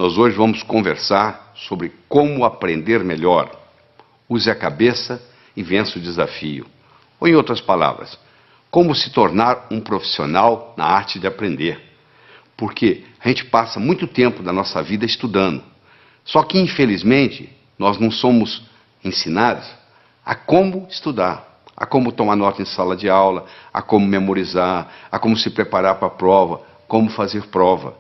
Nós hoje vamos conversar sobre como aprender melhor. Use a cabeça e vença o desafio. Ou, em outras palavras, como se tornar um profissional na arte de aprender. Porque a gente passa muito tempo da nossa vida estudando. Só que, infelizmente, nós não somos ensinados a como estudar, a como tomar nota em sala de aula, a como memorizar, a como se preparar para a prova, como fazer prova.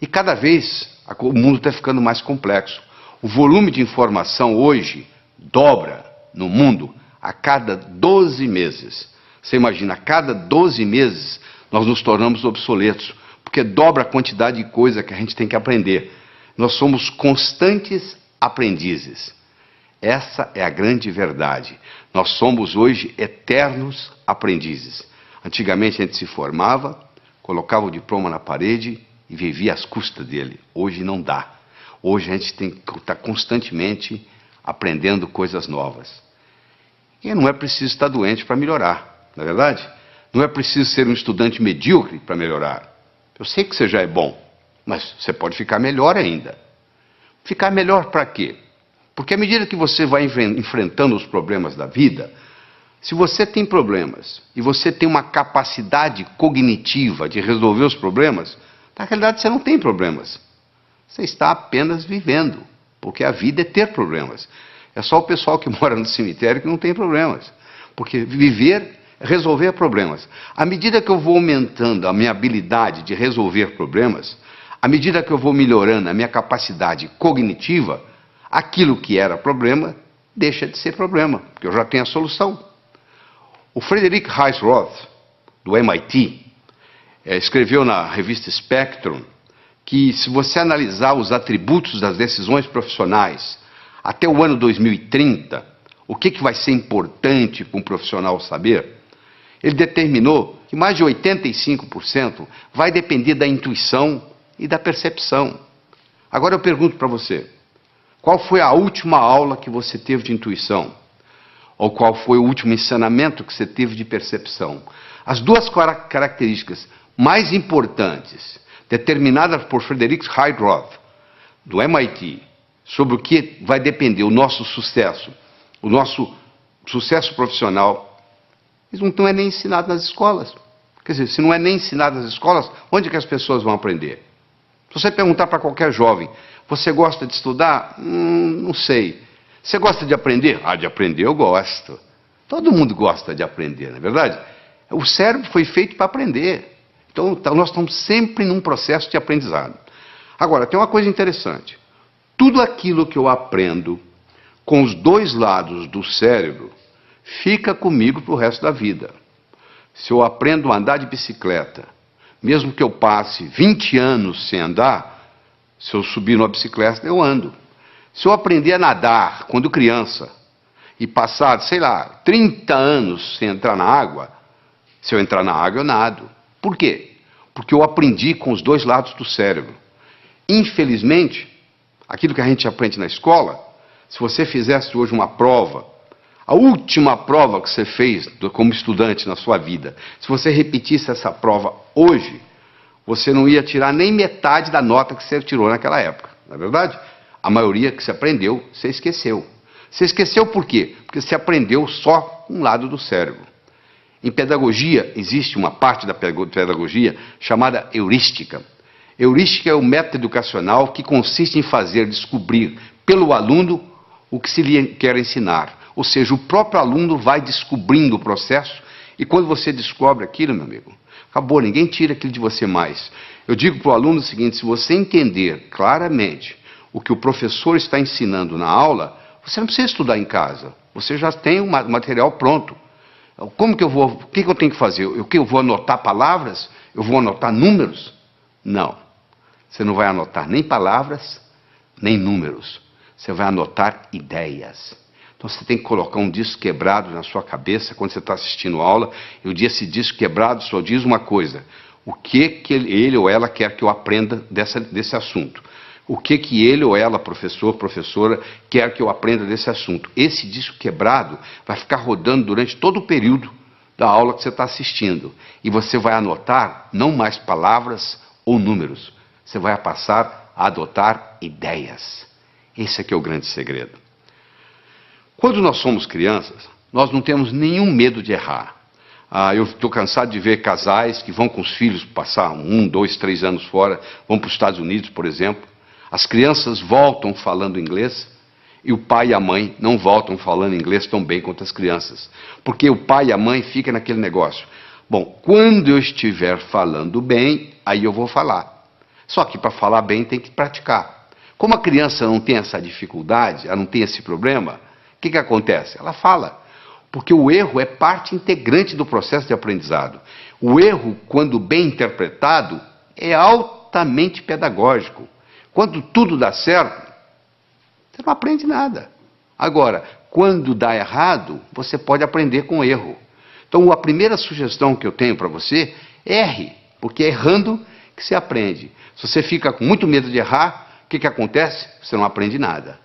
E cada vez o mundo está ficando mais complexo. O volume de informação hoje dobra no mundo a cada 12 meses. Você imagina, a cada 12 meses nós nos tornamos obsoletos, porque dobra a quantidade de coisa que a gente tem que aprender. Nós somos constantes aprendizes. Essa é a grande verdade. Nós somos hoje eternos aprendizes. Antigamente a gente se formava, colocava o diploma na parede e vivia às custas dele. Hoje não dá. Hoje a gente tem que estar constantemente aprendendo coisas novas. E não é preciso estar doente para melhorar, não é verdade? Não é preciso ser um estudante medíocre para melhorar. Eu sei que você já é bom, mas você pode ficar melhor ainda. Ficar melhor para quê? Porque à medida que você vai enfrentando os problemas da vida, se você tem problemas e você tem uma capacidade cognitiva de resolver os problemas, na realidade você não tem problemas. Você está apenas vivendo, porque a vida é ter problemas. É só o pessoal que mora no cemitério que não tem problemas. Porque viver é resolver problemas. À medida que eu vou aumentando a minha habilidade de resolver problemas, à medida que eu vou melhorando a minha capacidade cognitiva, aquilo que era problema deixa de ser problema, porque eu já tenho a solução. O Frederick Heisroth, do MIT, escreveu na revista Spectrum que, se você analisar os atributos das decisões profissionais até o ano 2030, o que vai ser importante para um profissional saber, ele determinou que mais de 85% vai depender da intuição e da percepção. Agora eu pergunto para você, qual foi a última aula que você teve de intuição? Ou qual foi o último ensinamento que você teve de percepção? As duas características mais importantes, determinadas por Frederick Heisroth, do MIT, sobre o que vai depender o nosso sucesso profissional, isso não é nem ensinado nas escolas. Quer dizer, se não é nem ensinado nas escolas, onde que as pessoas vão aprender? Se você perguntar para qualquer jovem, você gosta de estudar? Não sei. Você gosta de aprender? Ah, de aprender eu gosto. Todo mundo gosta de aprender, não é verdade? O cérebro foi feito para aprender. Então, nós estamos sempre num processo de aprendizado. Agora, tem uma coisa interessante. Tudo aquilo que eu aprendo com os dois lados do cérebro fica comigo para o resto da vida. Se eu aprendo a andar de bicicleta, mesmo que eu passe 20 anos sem andar, se eu subir numa bicicleta, eu ando. Se eu aprender a nadar quando criança e passar, sei lá, 30 anos sem entrar na água, se eu entrar na água, eu nado. Por quê? Porque eu aprendi com os dois lados do cérebro. Infelizmente, aquilo que a gente aprende na escola, se você fizesse hoje uma prova, a última prova que você fez como estudante na sua vida, se você repetisse essa prova hoje, você não ia tirar nem metade da nota que você tirou naquela época, não é verdade? A maioria que você aprendeu, você esqueceu. Você esqueceu por quê? Porque você aprendeu só um lado do cérebro. Em pedagogia, existe uma parte da pedagogia chamada heurística. Heurística é o método educacional que consiste em fazer descobrir pelo aluno o que se lhe quer ensinar. Ou seja, o próprio aluno vai descobrindo o processo e quando você descobre aquilo, meu amigo, acabou, ninguém tira aquilo de você mais. Eu digo para o aluno o seguinte, se você entender claramente o que o professor está ensinando na aula, você não precisa estudar em casa. Você já tem o material pronto. Como que eu vou, o que eu tenho que fazer? Eu vou anotar palavras? Eu vou anotar números? Não. Você não vai anotar nem palavras, nem números. Você vai anotar ideias. Então você tem que colocar um disco quebrado na sua cabeça quando você está assistindo a aula, e esse disco quebrado só diz uma coisa: o que ele ou ela quer que eu aprenda desse assunto. O que ele ou ela, professor, professora, quer que eu aprenda desse assunto. Esse disco quebrado vai ficar rodando durante todo o período da aula que você está assistindo. E você vai anotar não mais palavras ou números. Você vai passar a adotar ideias. Esse aqui é o grande segredo. Quando nós somos crianças, nós não temos nenhum medo de errar. Eu estou cansado de ver casais que vão com os filhos passar 1, 2, 3 anos fora, vão para os Estados Unidos, por exemplo. As crianças voltam falando inglês e o pai e a mãe não voltam falando inglês tão bem quanto as crianças. Porque o pai e a mãe ficam naquele negócio. Bom, quando eu estiver falando bem, aí eu vou falar. Só que para falar bem tem que praticar. Como a criança não tem essa dificuldade, ela não tem esse problema, o que acontece? Ela fala. Porque o erro é parte integrante do processo de aprendizado. O erro, quando bem interpretado, é altamente pedagógico. Quando tudo dá certo, você não aprende nada. Agora, quando dá errado, você pode aprender com erro. Então, a primeira sugestão que eu tenho para você, erre, porque é errando que se aprende. Se você fica com muito medo de errar, o que acontece? Você não aprende nada.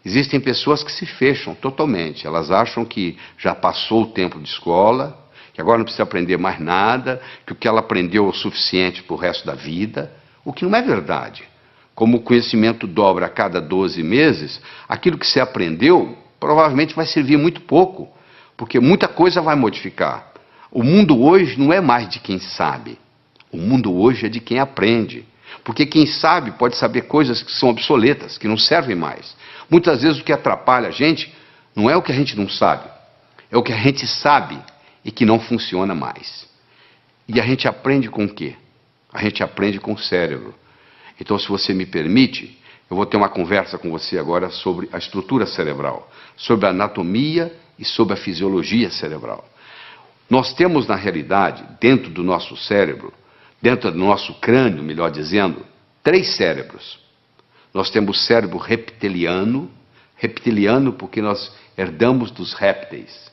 Existem pessoas que se fecham totalmente. Elas acham que já passou o tempo de escola, que agora não precisa aprender mais nada, que o que ela aprendeu é o suficiente para o resto da vida, o que não é verdade. Como o conhecimento dobra a cada 12 meses, aquilo que você aprendeu provavelmente vai servir muito pouco, porque muita coisa vai modificar. O mundo hoje não é mais de quem sabe. O mundo hoje é de quem aprende. Porque quem sabe pode saber coisas que são obsoletas, que não servem mais. Muitas vezes o que atrapalha a gente não é o que a gente não sabe, é o que a gente sabe e que não funciona mais. E a gente aprende com o quê? A gente aprende com o cérebro. Então, se você me permite, eu vou ter uma conversa com você agora sobre a estrutura cerebral, sobre a anatomia e sobre a fisiologia cerebral. Nós temos, na realidade, dentro do nosso cérebro, dentro do nosso crânio, melhor dizendo, 3 cérebros. Nós temos o cérebro reptiliano porque nós herdamos dos répteis.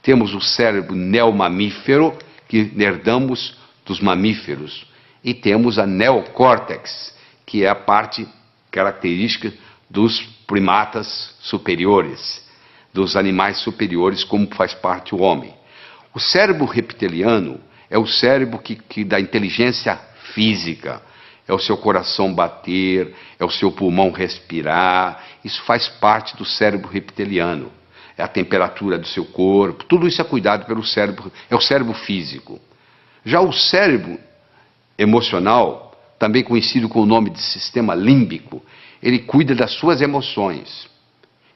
Temos o cérebro neomamífero, que herdamos dos mamíferos. E temos a neocórtex, que é a parte característica dos primatas superiores, dos animais superiores, como faz parte o homem. O cérebro reptiliano é o cérebro que dá inteligência física. É o seu coração bater, é o seu pulmão respirar. Isso faz parte do cérebro reptiliano. É a temperatura do seu corpo. Tudo isso é cuidado pelo cérebro, é o cérebro físico. Já o cérebro emocional, também conhecido com o nome de sistema límbico, ele cuida das suas emoções.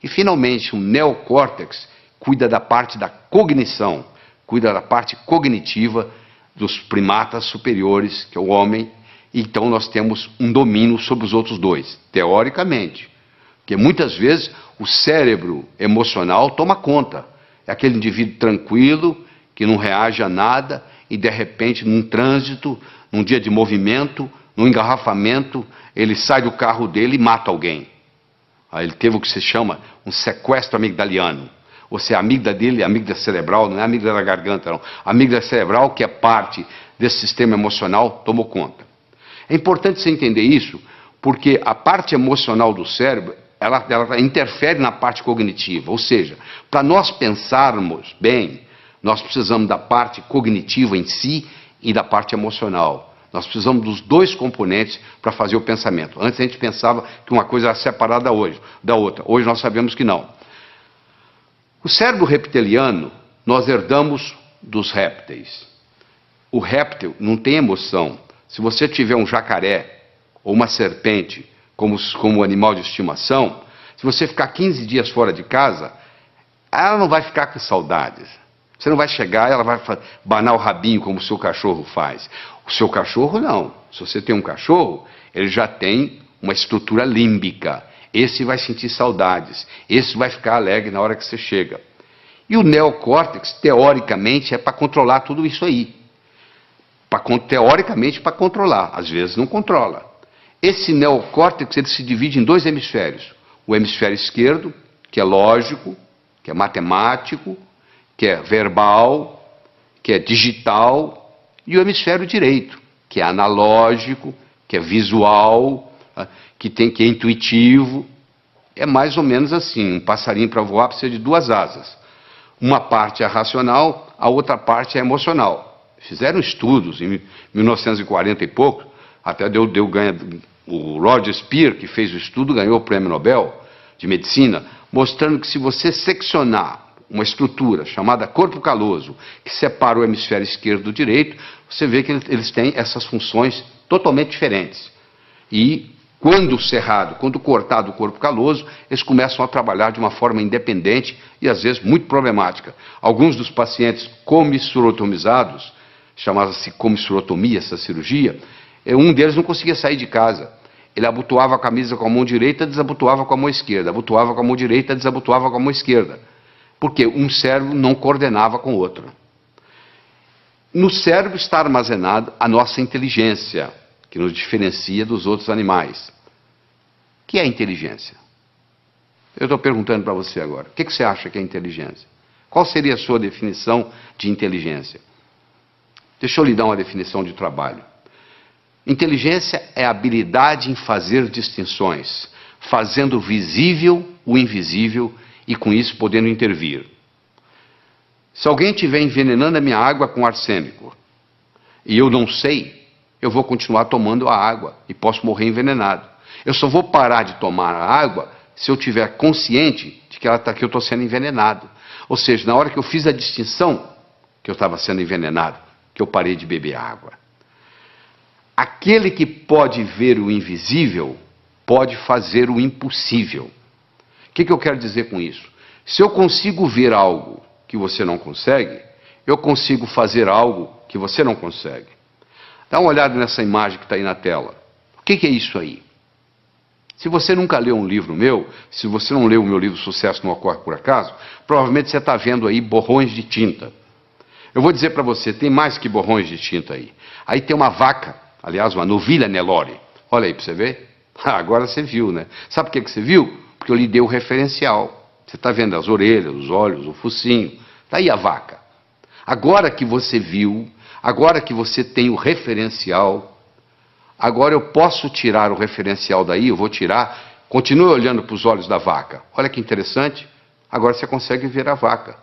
E, finalmente, o neocórtex cuida da parte da cognição, cuida da parte cognitiva dos primatas superiores, que é o homem. Então nós temos um domínio sobre os outros 2, teoricamente. Porque muitas vezes o cérebro emocional toma conta. É aquele indivíduo tranquilo, que não reage a nada, e de repente, num trânsito, num dia de movimento, num engarrafamento, ele sai do carro dele e mata alguém. Aí ele teve o que se chama um sequestro amigdaliano. Ou seja, a amígdala dele, a amígdala cerebral, não é a amígdala da garganta, não. A amígdala cerebral, que é parte desse sistema emocional, tomou conta. É importante você entender isso, porque a parte emocional do cérebro, ela interfere na parte cognitiva. Ou seja, para nós pensarmos bem, nós precisamos da parte cognitiva em si e da parte emocional. Nós precisamos dos 2 componentes para fazer o pensamento. Antes a gente pensava que uma coisa era separada da outra. Hoje nós sabemos que não. O cérebro reptiliano nós herdamos dos répteis. O réptil não tem emoção. Se você tiver um jacaré ou uma serpente como animal de estimação, se você ficar 15 dias fora de casa, ela não vai ficar com saudades. Você não vai chegar e ela vai banar o rabinho como o seu cachorro faz. O seu cachorro não. Se você tem um cachorro, ele já tem uma estrutura límbica. Esse vai sentir saudades. Esse vai ficar alegre na hora que você chega. E o neocórtex, teoricamente, é para controlar tudo isso aí. Teoricamente, para controlar. Às vezes não controla. Esse neocórtex ele se divide em 2 hemisférios. O hemisfério esquerdo, que é lógico, que é matemático, que é verbal, que é digital, e o hemisfério direito, que é analógico, que é visual, que é intuitivo. É mais ou menos assim, um passarinho para voar precisa de 2 asas. Uma parte é racional, a outra parte é emocional. Fizeram estudos em 1940 e pouco, até deu O Roger Spear, que fez o estudo, ganhou o Prêmio Nobel de Medicina, mostrando que se você seccionar uma estrutura chamada corpo caloso, que separa o hemisfério esquerdo do direito, você vê que eles têm essas funções totalmente diferentes. E quando cerrado, quando cortado o corpo caloso, eles começam a trabalhar de uma forma independente e às vezes muito problemática. Alguns dos pacientes comissurotomizados, chamava-se comissurotomia essa cirurgia, um deles não conseguia sair de casa. Ele abotoava a camisa com a mão direita, desabotoava com a mão esquerda, abotoava com a mão direita, desabotoava com a mão esquerda. Porque um cérebro não coordenava com o outro. No cérebro está armazenada a nossa inteligência, que nos diferencia dos outros animais. O que é inteligência? Eu estou perguntando para você agora. O que você acha que é inteligência? Qual seria a sua definição de inteligência? Deixa eu lhe dar uma definição de trabalho. Inteligência é a habilidade em fazer distinções, fazendo visível o invisível e com isso podendo intervir. Se alguém estiver envenenando a minha água com arsênico e eu não sei, eu vou continuar tomando a água e posso morrer envenenado. Eu só vou parar de tomar a água se eu estiver consciente de que eu estou sendo envenenado. Ou seja, na hora que eu fiz a distinção que eu estava sendo envenenado, que eu parei de beber água. Aquele que pode ver o invisível pode fazer o impossível. O que eu quero dizer com isso? Se eu consigo ver algo que você não consegue, eu consigo fazer algo que você não consegue. Dá uma olhada nessa imagem que está aí na tela. O que é isso aí? Se você nunca leu um livro meu, se você não leu o meu livro Sucesso Não Ocorre Por Acaso, provavelmente você está vendo aí borrões de tinta. Eu vou dizer para você, tem mais que borrões de tinta aí. Aí tem uma vaca, aliás, uma novilha Nelore. Olha aí para você ver. Agora você viu, né? Sabe por que você viu? Porque eu lhe dei o referencial. Você está vendo as orelhas, os olhos, o focinho. Está aí a vaca. Agora que você viu, agora que você tem o referencial, agora eu posso tirar o referencial daí, eu vou tirar, continue olhando para os olhos da vaca. Olha que interessante, agora você consegue ver a vaca.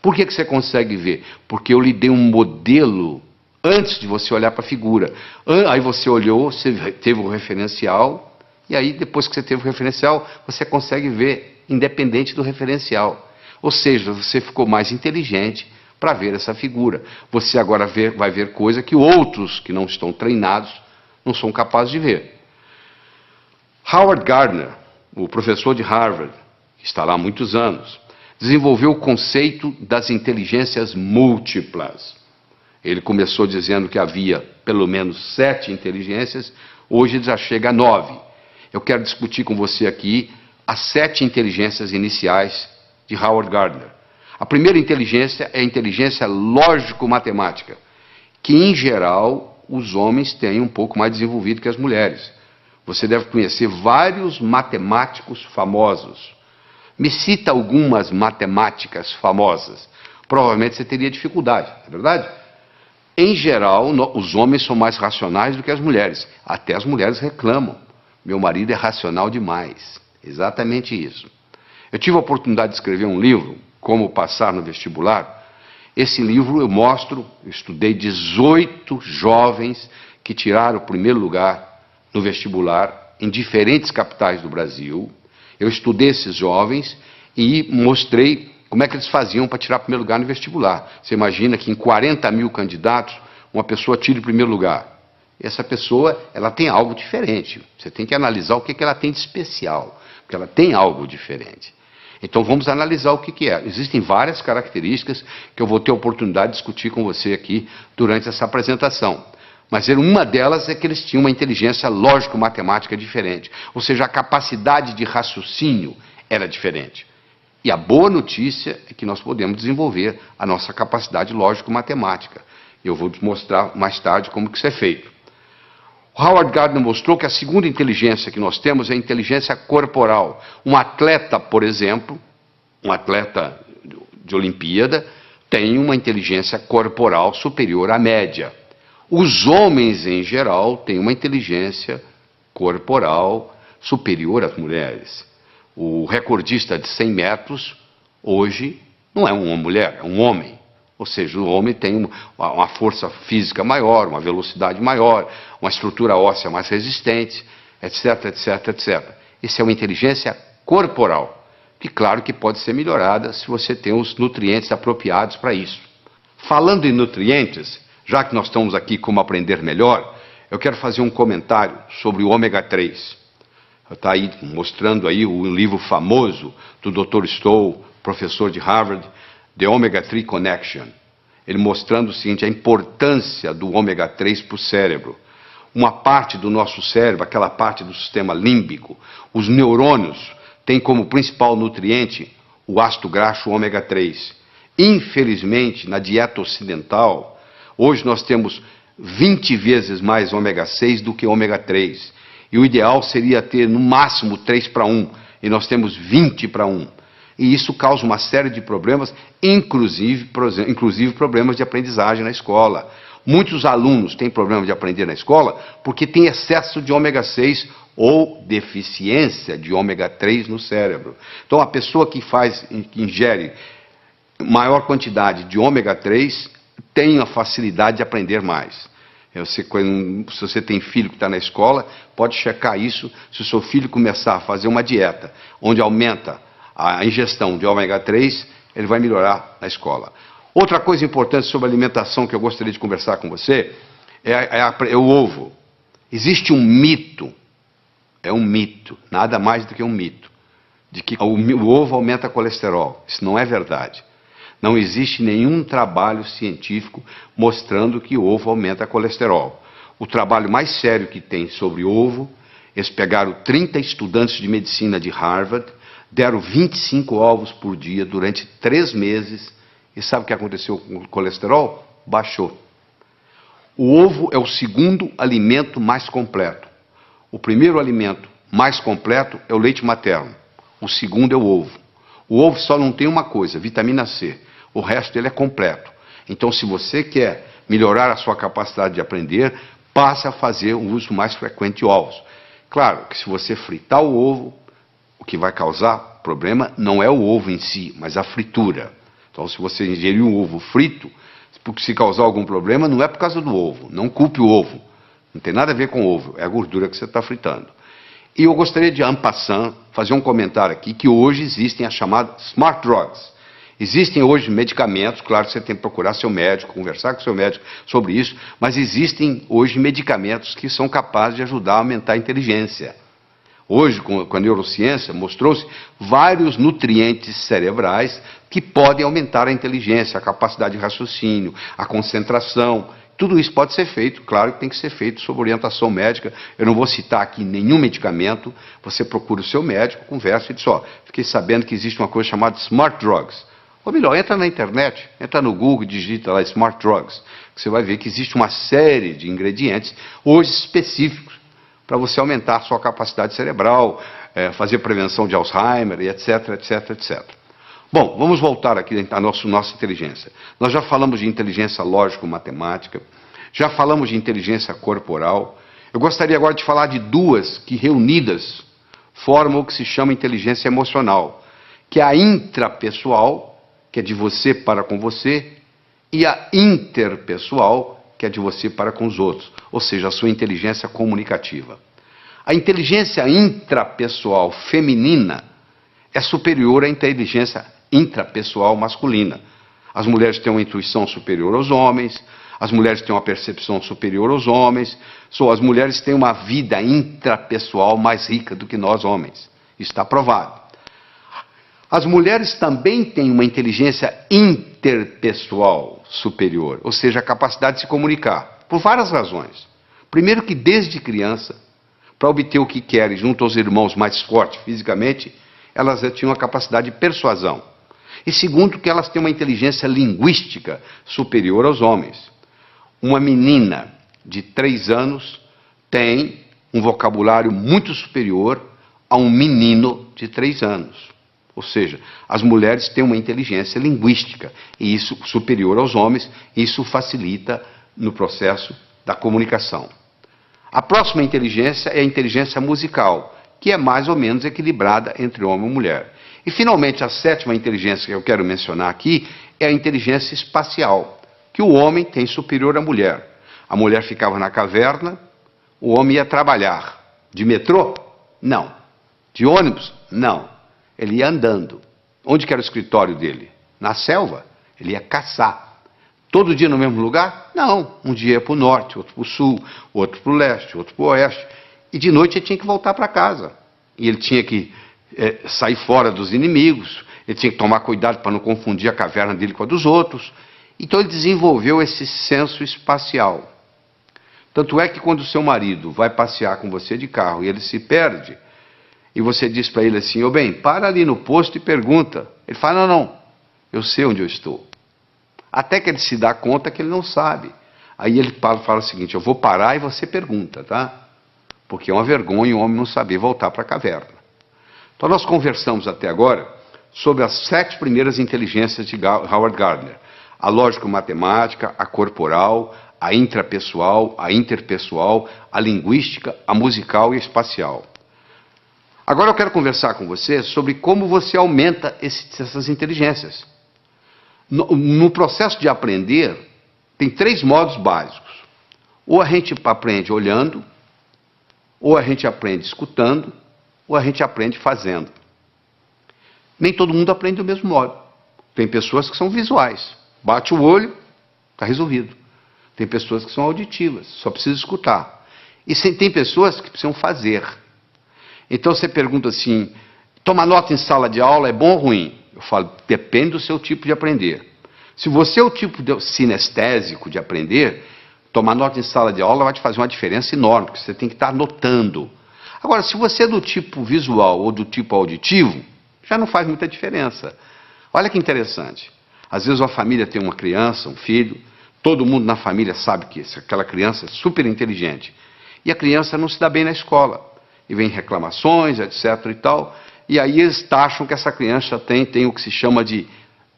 Por que você consegue ver? Porque eu lhe dei um modelo antes de você olhar para a figura. Aí você olhou, você teve o referencial, e aí depois que você teve o referencial, você consegue ver independente do referencial. Ou seja, você ficou mais inteligente para ver essa figura. Você agora vai ver coisa que outros que não estão treinados não são capazes de ver. Howard Gardner, o professor de Harvard, que está lá há muitos anos, desenvolveu o conceito das inteligências múltiplas. Ele começou dizendo que havia pelo menos 7 inteligências, hoje já chega a 9. Eu quero discutir com você aqui as 7 inteligências iniciais de Howard Gardner. A primeira inteligência é a inteligência lógico-matemática, que em geral os homens têm um pouco mais desenvolvido que as mulheres. Você deve conhecer vários matemáticos famosos. Me cita algumas matemáticas famosas. Provavelmente você teria dificuldade, não é verdade? Em geral, os homens são mais racionais do que as mulheres. Até as mulheres reclamam. Meu marido é racional demais. Exatamente isso. Eu tive a oportunidade de escrever um livro, Como Passar no Vestibular. Esse livro eu estudei 18 jovens que tiraram o primeiro lugar no vestibular em diferentes capitais do Brasil. Eu estudei esses jovens e mostrei como é que eles faziam para tirar o primeiro lugar no vestibular. Você imagina que em 40 mil candidatos, uma pessoa tira o primeiro lugar. Essa pessoa, ela tem algo diferente. Você tem que analisar o que ela tem de especial, porque ela tem algo diferente. Então vamos analisar o que é. Existem várias características que eu vou ter a oportunidade de discutir com você aqui durante essa apresentação. Mas uma delas é que eles tinham uma inteligência lógico-matemática diferente. Ou seja, a capacidade de raciocínio era diferente. E a boa notícia é que nós podemos desenvolver a nossa capacidade lógico-matemática. Eu vou te mostrar mais tarde como que isso é feito. Howard Gardner mostrou que a segunda inteligência que nós temos é a inteligência corporal. Um atleta, por exemplo, um atleta de Olimpíada, tem uma inteligência corporal superior à média. Os homens, em geral, têm uma inteligência corporal superior às mulheres. O recordista de 100 metros, hoje, não é uma mulher, é um homem. Ou seja, o homem tem uma força física maior, uma velocidade maior, uma estrutura óssea mais resistente. etc, etc, etc. Isso é uma inteligência corporal, que claro que pode ser melhorada se você tem os nutrientes apropriados para isso. Falando em nutrientes, já que nós estamos aqui como aprender melhor, eu quero fazer um comentário sobre o ômega 3. Está aí mostrando aí o livro famoso do Dr. Stoll, professor de Harvard, The Omega 3 Connection. Ele mostrando o seguinte, a importância do ômega 3 para o cérebro. Uma parte do nosso cérebro, aquela parte do sistema límbico, os neurônios, tem como principal nutriente o ácido graxo ômega 3. Infelizmente, na dieta ocidental, hoje nós temos 20 vezes mais ômega 6 do que ômega 3. E o ideal seria ter no máximo 3 para 1, e nós temos 20 para 1. E isso causa uma série de problemas, inclusive problemas de aprendizagem na escola. Muitos alunos têm problema de aprender na escola porque tem excesso de ômega 6 ou deficiência de ômega 3 no cérebro. Então, a pessoa que ingere maior quantidade de ômega 3 tem a facilidade de aprender mais. Se você tem filho que está na escola, pode checar isso. Se o seu filho começar a fazer uma dieta onde aumenta a ingestão de ômega 3, ele vai melhorar na escola. Outra coisa importante sobre alimentação que eu gostaria de conversar com você é o ovo. Existe um mito, nada mais do que um mito, de que o ovo aumenta colesterol. Isso não é verdade. Não existe nenhum trabalho científico mostrando que o ovo aumenta colesterol. O trabalho mais sério que tem sobre ovo, eles pegaram 30 estudantes de medicina de Harvard, deram 25 ovos por dia durante 3 meses, e sabe o que aconteceu com o colesterol? Baixou. O ovo é o segundo alimento mais completo. O primeiro alimento mais completo é o leite materno. O segundo é o ovo. O ovo só não tem uma coisa, vitamina C. O resto dele é completo. Então, se você quer melhorar a sua capacidade de aprender, passe a fazer um uso mais frequente de ovos. Claro que se você fritar o ovo, o que vai causar problema não é o ovo em si, mas a fritura. Então, se você ingerir um ovo frito, se causar algum problema, não é por causa do ovo. Não culpe o ovo. Não tem nada a ver com o ovo, é a gordura que você está fritando. E eu gostaria de, en passant, fazer um comentário aqui, que hoje existem as chamadas smart drugs. Existem hoje medicamentos, claro que você tem que procurar seu médico, conversar com seu médico sobre isso, mas existem hoje medicamentos que são capazes de ajudar a aumentar a inteligência. Hoje, com a neurociência, mostrou-se vários nutrientes cerebrais que podem aumentar a inteligência, a capacidade de raciocínio, a concentração. Tudo isso pode ser feito, claro que tem que ser feito sob orientação médica. Eu não vou citar aqui nenhum medicamento, você procura o seu médico, conversa e diz, fiquei sabendo que existe uma coisa chamada smart drugs. Ou melhor, entra na internet, entra no Google e digita lá smart drugs, que você vai ver que existe uma série de ingredientes, hoje específicos, para você aumentar a sua capacidade cerebral, fazer prevenção de Alzheimer, e etc, etc, etc. Bom, vamos voltar aqui à nossa inteligência. Nós já falamos de inteligência lógico-matemática, já falamos de inteligência corporal. Eu gostaria agora de falar de duas que reunidas formam o que se chama inteligência emocional, que é a intrapessoal, que é de você para com você, e a interpessoal, que é de você para com os outros, ou seja, a sua inteligência comunicativa. A inteligência intrapessoal feminina é superior à inteligência intrapessoal masculina. As mulheres têm uma intuição superior aos homens, as mulheres têm uma percepção superior aos homens, as mulheres têm uma vida intrapessoal mais rica do que nós homens. Isso está provado. As mulheres também têm uma inteligência interpessoal superior, ou seja, a capacidade de se comunicar, por várias razões. Primeiro que desde criança, para obter o que querem junto aos irmãos mais fortes fisicamente, elas já tinham a capacidade de persuasão. E segundo que elas têm uma inteligência linguística superior aos homens. Uma menina de 3 anos tem um vocabulário muito superior a um menino de 3 anos. Ou seja, as mulheres têm uma inteligência linguística, e isso superior aos homens, e isso facilita no processo da comunicação. A próxima inteligência é a inteligência musical, que é mais ou menos equilibrada entre homem e mulher. E, finalmente, a 7ª inteligência que eu quero mencionar aqui é a inteligência espacial, que o homem tem superior à mulher. A mulher ficava na caverna, o homem ia trabalhar De metrô? Não. De ônibus? Não. Ele ia andando. Onde que era o escritório dele? Na selva. Ele ia caçar. Todo dia no mesmo lugar? Não. Um dia ia para o norte, outro para o sul, outro para o leste, outro para o oeste. E de noite ele tinha que voltar para casa. E ele tinha que sair fora dos inimigos. Ele tinha que tomar cuidado para não confundir a caverna dele com a dos outros. Então ele desenvolveu esse senso espacial. Tanto é que quando o seu marido vai passear com você de carro e ele se perde, e você diz para ele assim, ô bem, para ali no posto e pergunta. Ele fala, não, eu sei onde eu estou. Até que ele se dá conta que ele não sabe. Aí ele fala o seguinte, eu vou parar e você pergunta, tá? Porque é uma vergonha o homem não saber voltar para a caverna. Então nós conversamos até agora sobre as 7 primeiras inteligências de Howard Gardner. A lógico-matemática, a corporal, a intrapessoal, a interpessoal, a linguística, a musical e a espacial. Agora eu quero conversar com você sobre como você aumenta essas inteligências. No processo de aprender, tem 3 modos básicos. Ou a gente aprende olhando, ou a gente aprende escutando, ou a gente aprende fazendo. Nem todo mundo aprende do mesmo modo. Tem pessoas que são visuais. Bate o olho, está resolvido. Tem pessoas que são auditivas, só precisa escutar. E tem pessoas que precisam fazer. Então você pergunta assim, tomar nota em sala de aula é bom ou ruim? Eu falo, depende do seu tipo de aprender. Se você é o tipo sinestésico de aprender, tomar nota em sala de aula vai te fazer uma diferença enorme, porque você tem que estar anotando. Agora, se você é do tipo visual ou do tipo auditivo, já não faz muita diferença. Olha que interessante. Às vezes uma família tem uma criança, um filho, todo mundo na família sabe que aquela criança é super inteligente. E a criança não se dá bem na escola. E vem reclamações, etc. e tal. E aí eles taxam que essa criança tem o que se chama de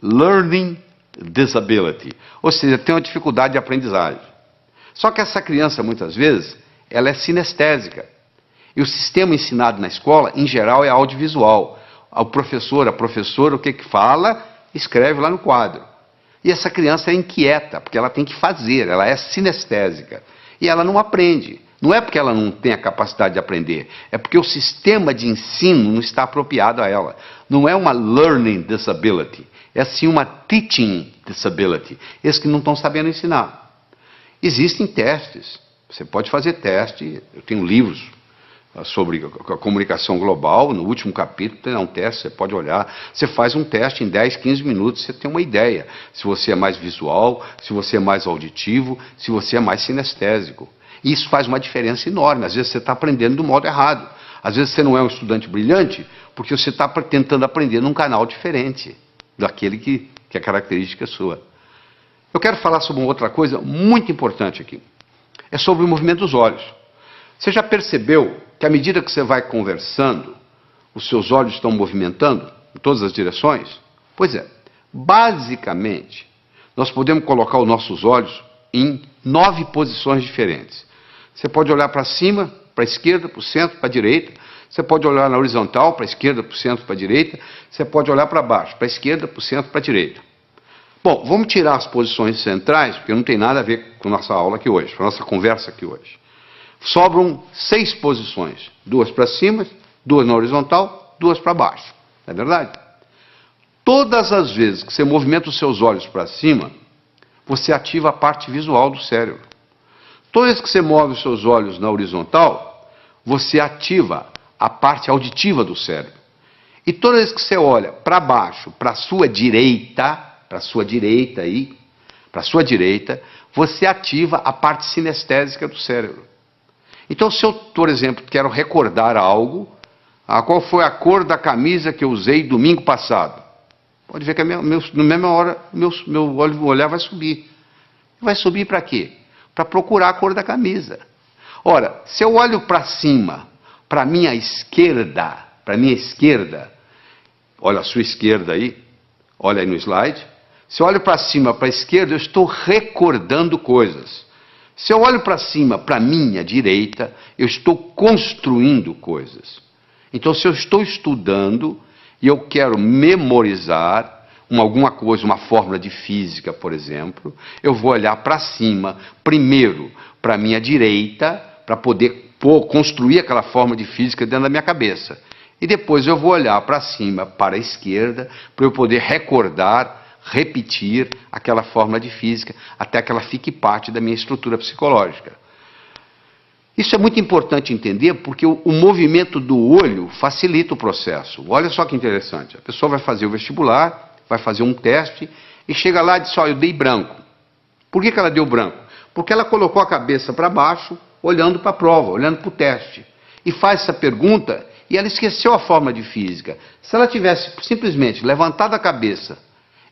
learning disability. Ou seja, tem uma dificuldade de aprendizagem. Só que essa criança, muitas vezes, ela é sinestésica. E o sistema ensinado na escola, em geral, é audiovisual. O professor, a professora, o que fala, escreve lá no quadro. E essa criança é inquieta, porque ela tem que fazer, ela é sinestésica. E ela não aprende. Não é porque ela não tem a capacidade de aprender, é porque o sistema de ensino não está apropriado a ela. Não é uma learning disability, é sim uma teaching disability. Esses que não estão sabendo ensinar. Existem testes, você pode fazer teste, eu tenho livros sobre a comunicação global, no último capítulo tem um teste, você pode olhar, você faz um teste em 10, 15 minutos, você tem uma ideia, se você é mais visual, se você é mais auditivo, se você é mais sinestésico. E isso faz uma diferença enorme, às vezes você está aprendendo do modo errado, às vezes você não é um estudante brilhante, porque você está tentando aprender num canal diferente daquele que é característica sua. Eu quero falar sobre uma outra coisa muito importante aqui, é sobre o movimento dos olhos. Você já percebeu que à medida que você vai conversando, os seus olhos estão movimentando em todas as direções? Pois é, basicamente, nós podemos colocar os nossos olhos em 9 posições diferentes. Você pode olhar para cima, para a esquerda, para o centro, para a direita. Você pode olhar na horizontal, para a esquerda, para o centro, para a direita. Você pode olhar para baixo, para a esquerda, para o centro, para a direita. Bom, vamos tirar as posições centrais, porque não tem nada a ver com a nossa aula aqui hoje, com a nossa conversa aqui hoje. Sobram 6 posições. 2 para cima, 2 na horizontal, 2 para baixo. Não é verdade? Todas as vezes que você movimenta os seus olhos para cima, você ativa a parte visual do cérebro. Toda vez que você move os seus olhos na horizontal, você ativa a parte auditiva do cérebro. E toda vez que você olha para baixo, para a sua direita aí, para a sua direita, você ativa a parte sinestésica do cérebro. Então, se eu, por exemplo, quero recordar algo, qual foi a cor da camisa que eu usei domingo passado? Pode ver que na mesma hora meu olhar vai subir. Vai subir para quê? Para procurar a cor da camisa. Ora, se eu olho para cima, para a minha esquerda, olha a sua esquerda aí, olha aí no slide. Se eu olho para cima, para a esquerda, eu estou recordando coisas. Se eu olho para cima, para a minha direita, eu estou construindo coisas. Então, se eu estou estudando e eu quero memorizar alguma coisa, uma fórmula de física, por exemplo, eu vou olhar para cima, primeiro para a minha direita, para poder construir aquela forma de física dentro da minha cabeça. E depois eu vou olhar para cima, para a esquerda, para eu poder recordar, repetir aquela forma de física, até que ela fique parte da minha estrutura psicológica. Isso é muito importante entender, porque o movimento do olho facilita o processo. Olha só que interessante, a pessoa vai fazer o vestibular, vai fazer um teste, e chega lá e diz, eu dei branco. Por que ela deu branco? Porque ela colocou a cabeça para baixo, olhando para a prova, olhando para o teste. E faz essa pergunta, e ela esqueceu a forma de física. Se ela tivesse simplesmente levantado a cabeça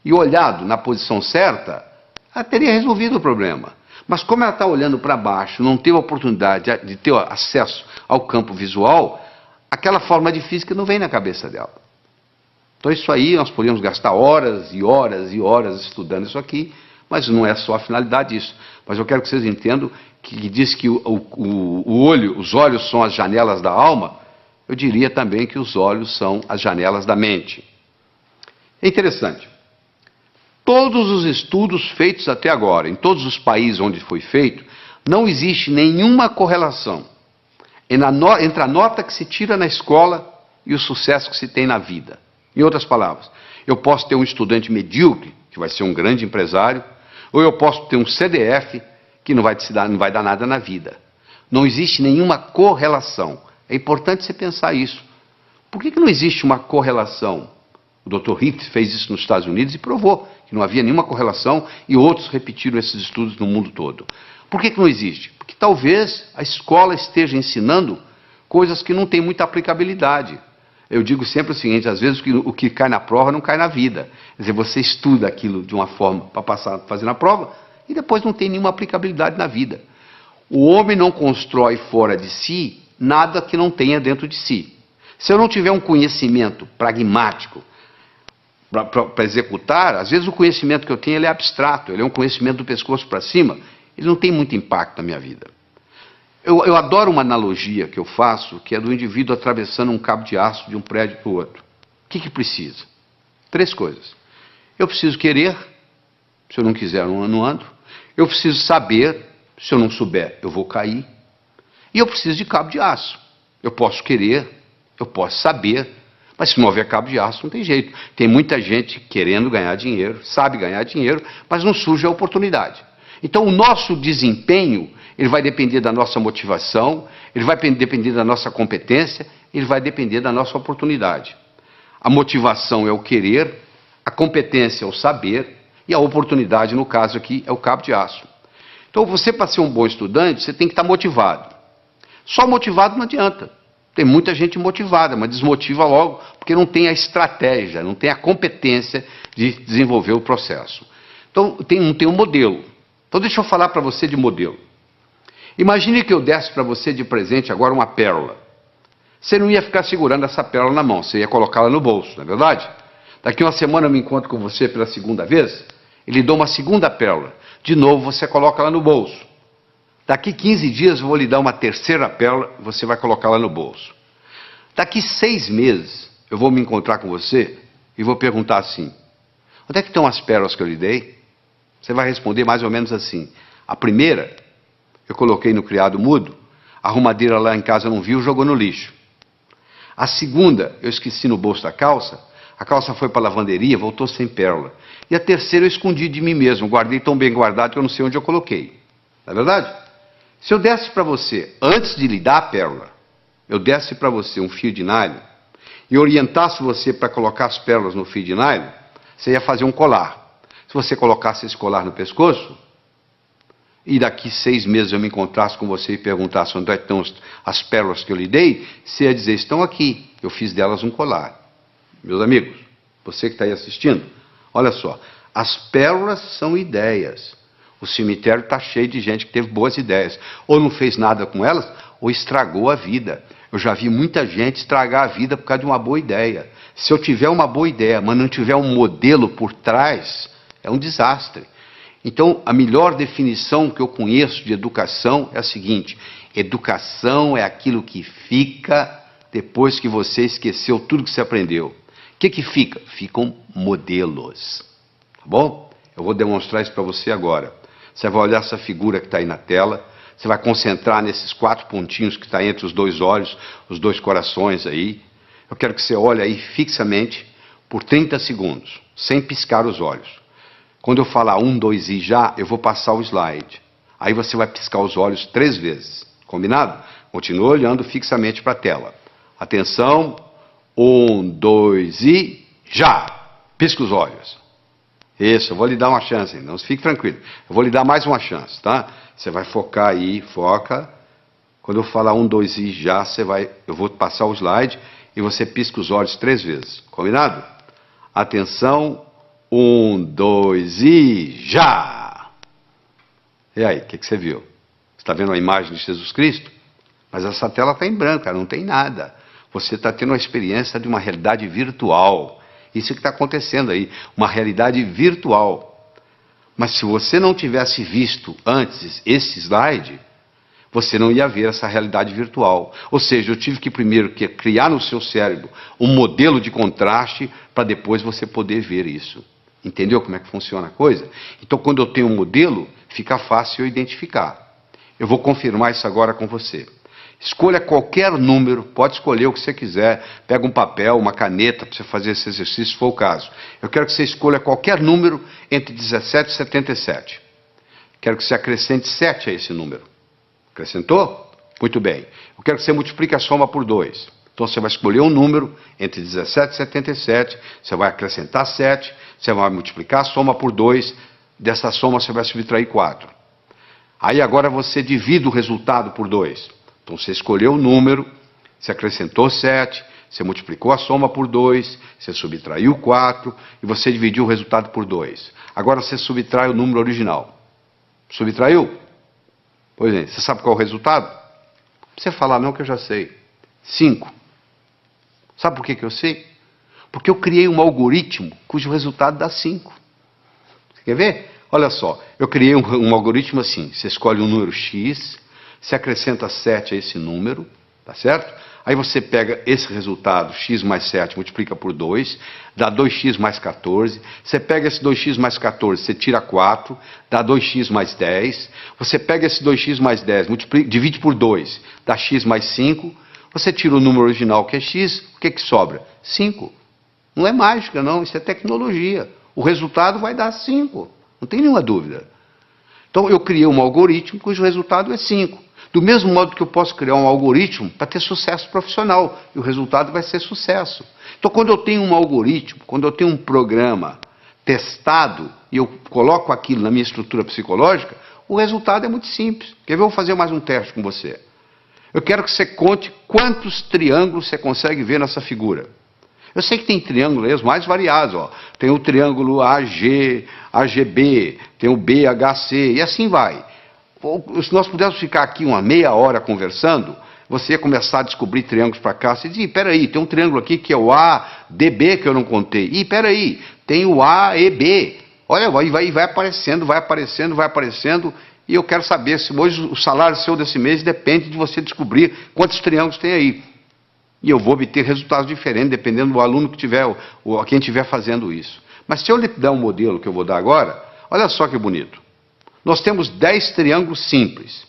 e olhado na posição certa, ela teria resolvido o problema. Mas como ela está olhando para baixo, não teve a oportunidade de ter acesso ao campo visual, aquela forma de física não vem na cabeça dela. Então isso aí, nós podemos gastar horas e horas e horas estudando isso aqui, mas não é só a finalidade disso. Mas eu quero que vocês entendam que diz que os olhos são as janelas da alma, eu diria também que os olhos são as janelas da mente. É interessante. Todos os estudos feitos até agora, em todos os países onde foi feito, não existe nenhuma correlação entre a nota que se tira na escola e o sucesso que se tem na vida. Em outras palavras, eu posso ter um estudante medíocre, que vai ser um grande empresário, ou eu posso ter um CDF, que não vai dar nada na vida. Não existe nenhuma correlação. É importante você pensar isso. Por que não existe uma correlação? O Dr. Richt fez isso nos Estados Unidos e provou que não havia nenhuma correlação, e outros repetiram esses estudos no mundo todo. Por que não existe? Porque talvez a escola esteja ensinando coisas que não têm muita aplicabilidade. Eu digo sempre o seguinte, às vezes o que cai na prova não cai na vida. Quer dizer, você estuda aquilo de uma forma para fazer na prova, e depois não tem nenhuma aplicabilidade na vida. O homem não constrói fora de si nada que não tenha dentro de si. Se eu não tiver um conhecimento pragmático para executar, às vezes o conhecimento que eu tenho ele é abstrato, ele é um conhecimento do pescoço para cima, ele não tem muito impacto na minha vida. Eu adoro uma analogia que eu faço, que é do indivíduo atravessando um cabo de aço de um prédio para o outro. O que precisa? 3 coisas. Eu preciso querer, se eu não quiser eu não ando. Eu preciso saber, se eu não souber eu vou cair. E eu preciso de cabo de aço. Eu posso querer, eu posso saber, mas se não houver cabo de aço não tem jeito. Tem muita gente querendo ganhar dinheiro, sabe ganhar dinheiro, mas não surge a oportunidade. Então o nosso desempenho, ele vai depender da nossa motivação, ele vai depender da nossa competência, ele vai depender da nossa oportunidade. A motivação é o querer, a competência é o saber, e a oportunidade, no caso aqui, é o cabo de aço. Então você, para ser um bom estudante, você tem que estar motivado. Só motivado não adianta. Tem muita gente motivada, mas desmotiva logo, porque não tem a estratégia, não tem a competência de desenvolver o processo. Então não tem um modelo. Então deixa eu falar para você de modelo. Imagine que eu desse para você de presente agora uma pérola. Você não ia ficar segurando essa pérola na mão, você ia colocá-la no bolso, não é verdade? Daqui uma semana eu me encontro com você pela segunda vez, e lhe dou uma segunda pérola. De novo você coloca ela no bolso. Daqui 15 dias eu vou lhe dar uma terceira pérola, e você vai colocá-la no bolso. Daqui 6 meses eu vou me encontrar com você e vou perguntar assim, onde é que estão as pérolas que eu lhe dei? Você vai responder mais ou menos assim, a primeira eu coloquei no criado mudo, a arrumadeira lá em casa não viu, jogou no lixo. A segunda eu esqueci no bolso da calça, a calça foi para a lavanderia, voltou sem pérola. E a terceira eu escondi de mim mesmo, guardei tão bem guardado que eu não sei onde eu coloquei. Não é verdade? Se eu desse para você, antes de lhe dar a pérola, eu desse para você um fio de nylon e orientasse você para colocar as pérolas no fio de nylon, você ia fazer um colar. Se você colocasse esse colar no pescoço, e daqui 6 meses eu me encontrasse com você e perguntasse onde estão as pérolas que eu lhe dei, você ia dizer, estão aqui, eu fiz delas um colar. Meus amigos, você que está aí assistindo, olha só, as pérolas são ideias. O cemitério está cheio de gente que teve boas ideias. Ou não fez nada com elas, ou estragou a vida. Eu já vi muita gente estragar a vida por causa de uma boa ideia. Se eu tiver uma boa ideia, mas não tiver um modelo por trás, é um desastre. Então, a melhor definição que eu conheço de educação é a seguinte, educação é aquilo que fica depois que você esqueceu tudo que você aprendeu. O que fica? Ficam modelos. Tá bom? Eu vou demonstrar isso para você agora. Você vai olhar essa figura que está aí na tela, Você vai concentrar nesses 4 pontinhos que está entre os 2 olhos, os 2 corações aí. Eu quero que você olhe aí fixamente por 30 segundos, sem piscar os olhos. Quando eu falar 1, 2 e já, eu vou passar o slide. Aí você vai piscar os olhos 3 vezes. Combinado? Continua olhando fixamente para a tela. Atenção. 1, 2 e já! Pisca os olhos. Isso, eu vou lhe dar uma chance, não fique tranquilo. Eu vou lhe dar mais uma chance, tá? Você vai focar aí, foca. Quando eu falar 1, 2 e já, eu vou passar o slide e você pisca os olhos 3 vezes. Combinado? Atenção. 1, 2 e já! E aí, o que você viu? Você está vendo a imagem de Jesus Cristo? Mas essa tela está em branco, não tem nada. Você está tendo uma experiência de uma realidade virtual. Isso que está acontecendo aí, uma realidade virtual. Mas se você não tivesse visto antes esse slide, você não ia ver essa realidade virtual. Ou seja, eu tive que primeiro criar no seu cérebro um modelo de contraste para depois você poder ver isso. Entendeu como é que funciona a coisa? Então, quando eu tenho um modelo, fica fácil eu identificar. Eu vou confirmar isso agora com você. Escolha qualquer número, pode escolher o que você quiser. Pega um papel, uma caneta para você fazer esse exercício, se for o caso. Eu quero que você escolha qualquer número entre 17 e 77. Quero que você acrescente 7 a esse número. Acrescentou? Muito bem. Eu quero que você multiplique a soma por 2. Então você vai escolher um número entre 17 e 77, você vai acrescentar 7, você vai multiplicar a soma por 2, dessa soma você vai subtrair 4. Aí agora você divide o resultado por 2. Então você escolheu o número, você acrescentou 7, você multiplicou a soma por 2, você subtraiu 4 e você dividiu o resultado por 2. Agora você subtrai o número original. Subtraiu? Pois é, você sabe qual é o resultado? Não precisa falar não que eu já sei. 5. Sabe por que eu sei? Porque eu criei um algoritmo cujo resultado dá 5. Você quer ver? Olha só, eu criei um algoritmo assim, você escolhe um número X, você acrescenta 7 a esse número, tá certo? Aí você pega esse resultado, x mais 7, multiplica por 2, dá 2x mais 14. Você pega esse 2x mais 14, você tira 4, dá 2x mais 10. Você pega esse 2x mais 10, divide por 2, dá x mais 5. Você tira o número original, que é x, o que sobra? 5. Não é mágica, não, isso é tecnologia. O resultado vai dar 5, não tem nenhuma dúvida. Então eu criei um algoritmo cujo resultado é 5. Do mesmo modo que eu posso criar um algoritmo para ter sucesso profissional, e o resultado vai ser sucesso. Então, quando eu tenho um algoritmo, quando eu tenho um programa testado, e eu coloco aquilo na minha estrutura psicológica, o resultado é muito simples. Quer ver? Eu vou fazer mais um teste com você. Eu quero que você conte quantos triângulos você consegue ver nessa figura. Eu sei que tem triângulos aí, os mais variados. Ó. Tem o triângulo AG, AGB, tem o BHC, e assim vai. Se nós pudéssemos ficar aqui uma meia hora conversando, você ia começar a descobrir triângulos para cá. Você diz, peraí, tem um triângulo aqui que é o ADB que eu não contei. Ih, peraí, tem o AEB. Olha, vai aparecendo, vai aparecendo, vai aparecendo. E eu quero saber se hoje o salário seu desse mês depende de você descobrir quantos triângulos tem aí. E eu vou obter resultados diferentes, dependendo do aluno que tiver, ou quem estiver fazendo isso. Mas se eu lhe der um modelo que eu vou dar agora, olha só que bonito. Nós temos 10 triângulos simples.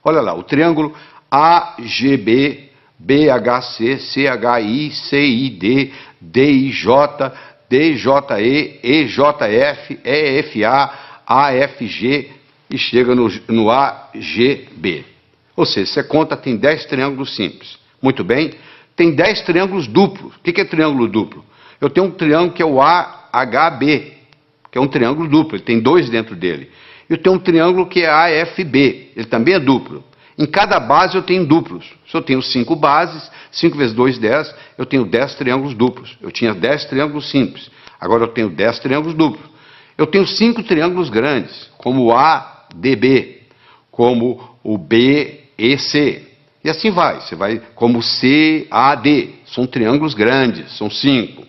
Olha lá, o triângulo AGB, BHC, CHI, CID, DIJ, DJE, EJF, EFA, AFG e chega no AGB. Ou seja, você conta, tem 10 triângulos simples. Muito bem. Tem 10 triângulos duplos. O que é triângulo duplo? Eu tenho um triângulo que é o AHB, que é um triângulo duplo, ele tem 2 dentro dele. Eu tenho um triângulo que é AFB, ele também é duplo. Em cada base eu tenho duplos. Se eu tenho 5 bases, 5 vezes 2, 10, eu tenho 10 triângulos duplos. Eu tinha 10 triângulos simples, agora eu tenho 10 triângulos duplos. Eu tenho 5 grandes, como o ADB, como o BEC. E assim vai, você vai como CAD, são triângulos grandes, são 5.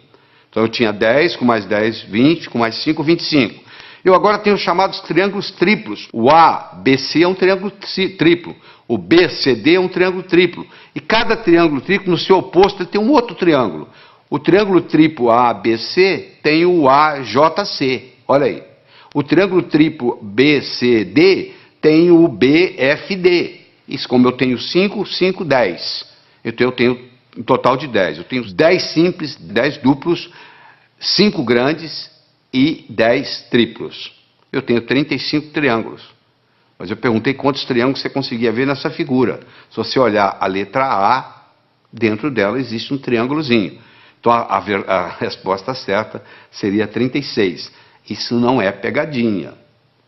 Então eu tinha 10, com mais 10, 20, com mais 5, 25. Eu agora tenho os chamados triângulos triplos. O ABC é um triângulo triplo. O BCD é um triângulo triplo. E cada triângulo triplo, no seu oposto, ele tem um outro triângulo. O triângulo triplo ABC tem o AJC. Olha aí. O triângulo triplo BCD tenho o BFD. Isso, como eu tenho 5, 5, 10. Então eu tenho um total de 10. Eu tenho 10 simples, 10 duplos, 5 grandes e 10 triplos. Eu tenho 35 triângulos. Mas eu perguntei quantos triângulos você conseguia ver nessa figura. Se você olhar a letra A, dentro dela existe um triângulozinho. Então a resposta certa seria 36. Isso não é pegadinha.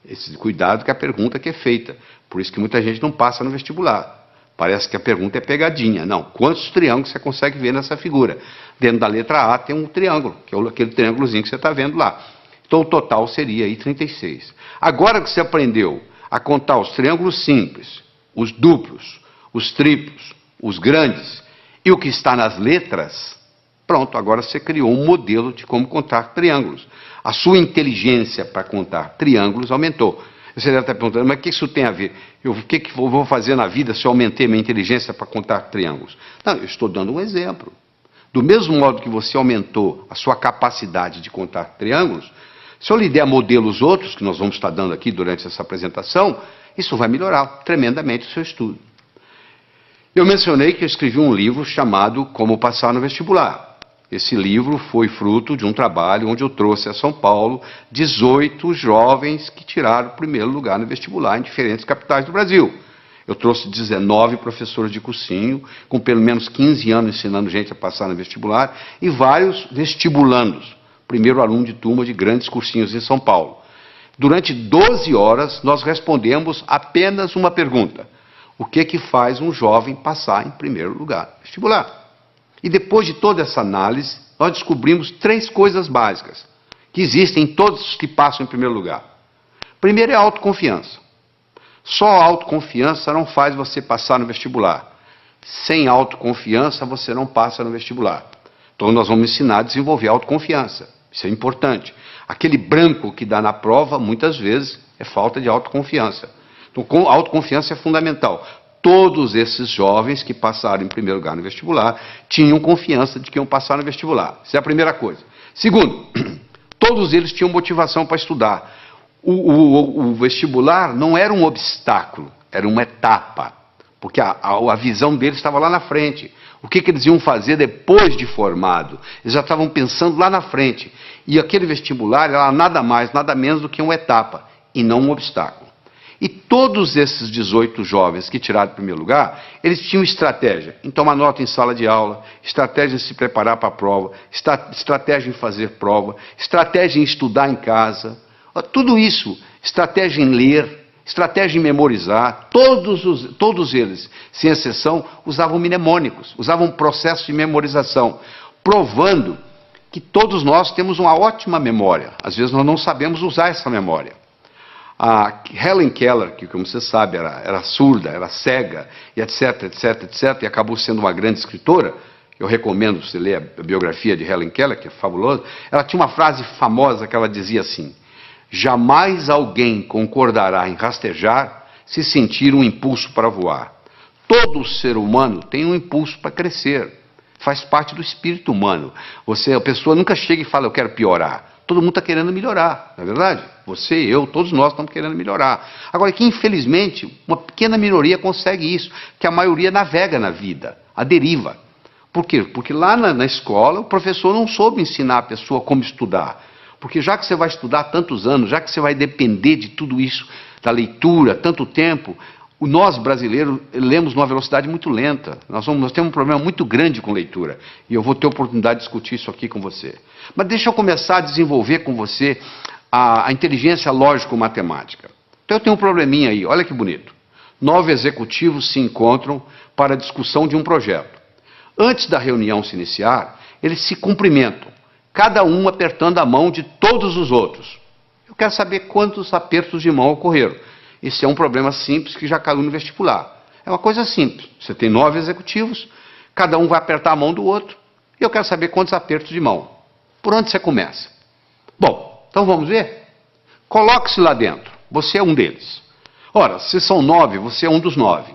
Esse cuidado com a pergunta que é feita. Por isso que muita gente não passa no vestibular. Parece que a pergunta é pegadinha. Não. Quantos triângulos você consegue ver nessa figura? Dentro da letra A tem um triângulo, que é aquele triângulozinho que você está vendo lá. Então o total seria aí 36. Agora que você aprendeu a contar os triângulos simples, os duplos, os triplos, os grandes e o que está nas letras, pronto, agora você criou um modelo de como contar triângulos. A sua inteligência para contar triângulos aumentou. Você deve estar perguntando, mas o que isso tem a ver? O que eu vou fazer na vida se eu aumentei minha inteligência para contar triângulos? Não, eu estou dando um exemplo. Do mesmo modo que você aumentou a sua capacidade de contar triângulos, se eu lhe der modelos outros, que nós vamos estar dando aqui durante essa apresentação, isso vai melhorar tremendamente o seu estudo. Eu mencionei que eu escrevi um livro chamado Como Passar no Vestibular. Esse livro foi fruto de um trabalho onde eu trouxe a São Paulo 18 jovens que tiraram o primeiro lugar no vestibular em diferentes capitais do Brasil. Eu trouxe 19 professores de cursinho, com pelo menos 15 anos ensinando gente a passar no vestibular, e vários vestibulandos, primeiro aluno de turma de grandes cursinhos em São Paulo. Durante 12 horas, nós respondemos apenas uma pergunta. O que faz um jovem passar em primeiro lugar no vestibular? E depois de toda essa análise, nós descobrimos 3 coisas básicas que existem em todos os que passam em primeiro lugar. Primeiro é a autoconfiança. Só a autoconfiança não faz você passar no vestibular. Sem autoconfiança, você não passa no vestibular. Então nós vamos ensinar a desenvolver a autoconfiança. Isso é importante. Aquele branco que dá na prova, muitas vezes, é falta de autoconfiança. Então, a autoconfiança é fundamental. Todos esses jovens que passaram em primeiro lugar no vestibular tinham confiança de que iam passar no vestibular. Essa é a primeira coisa. Segundo, todos eles tinham motivação para estudar. O vestibular não era um obstáculo, era uma etapa. Porque a visão deles estava lá na frente. O que eles iam fazer depois de formado? Eles já estavam pensando lá na frente. E aquele vestibular era nada mais, nada menos do que uma etapa, e não um obstáculo. E todos esses 18 jovens que tiraram o primeiro lugar, eles tinham estratégia em tomar nota em sala de aula, estratégia em se preparar para a prova, estratégia em fazer prova, estratégia em estudar em casa, tudo isso, estratégia em ler, estratégia em memorizar, todos eles, sem exceção, usavam mnemônicos, usavam um processo de memorização, provando que todos nós temos uma ótima memória. Às vezes nós não sabemos usar essa memória. A Helen Keller, que como você sabe era surda, era cega, e etc, etc, etc, e acabou sendo uma grande escritora, eu recomendo você ler a biografia de Helen Keller, que é fabulosa, ela tinha uma frase famosa que ela dizia assim: jamais alguém concordará em rastejar se sentir um impulso para voar. Todo ser humano tem um impulso para crescer, faz parte do espírito humano. A pessoa nunca chega e fala, eu quero piorar. Todo mundo está querendo melhorar, não é verdade? Você, eu, todos nós estamos querendo melhorar. Agora, que infelizmente, uma pequena minoria consegue isso, que a maioria navega na vida, a deriva. Por quê? Porque lá na escola, o professor não soube ensinar a pessoa como estudar. Porque já que você vai estudar tantos anos, já que você vai depender de tudo isso, da leitura, tanto tempo, nós brasileiros lemos numa velocidade muito lenta. Nós temos um problema muito grande com leitura. E eu vou ter oportunidade de discutir isso aqui com você. Mas deixa eu começar a desenvolver com você a inteligência lógico-matemática. Então eu tenho um probleminha aí, olha que bonito. 9 executivos se encontram para a discussão de um projeto. Antes da reunião se iniciar, eles se cumprimentam, cada um apertando a mão de todos os outros. Eu quero saber quantos apertos de mão ocorreram. Esse é um problema simples que já caiu no vestibular. É uma coisa simples. Você tem 9 executivos, cada um vai apertar a mão do outro, e eu quero saber quantos apertos de mão. Por onde você começa? Bom, então vamos ver? Coloque-se lá dentro. Você é um deles. Ora, se são 9, você é um dos 9.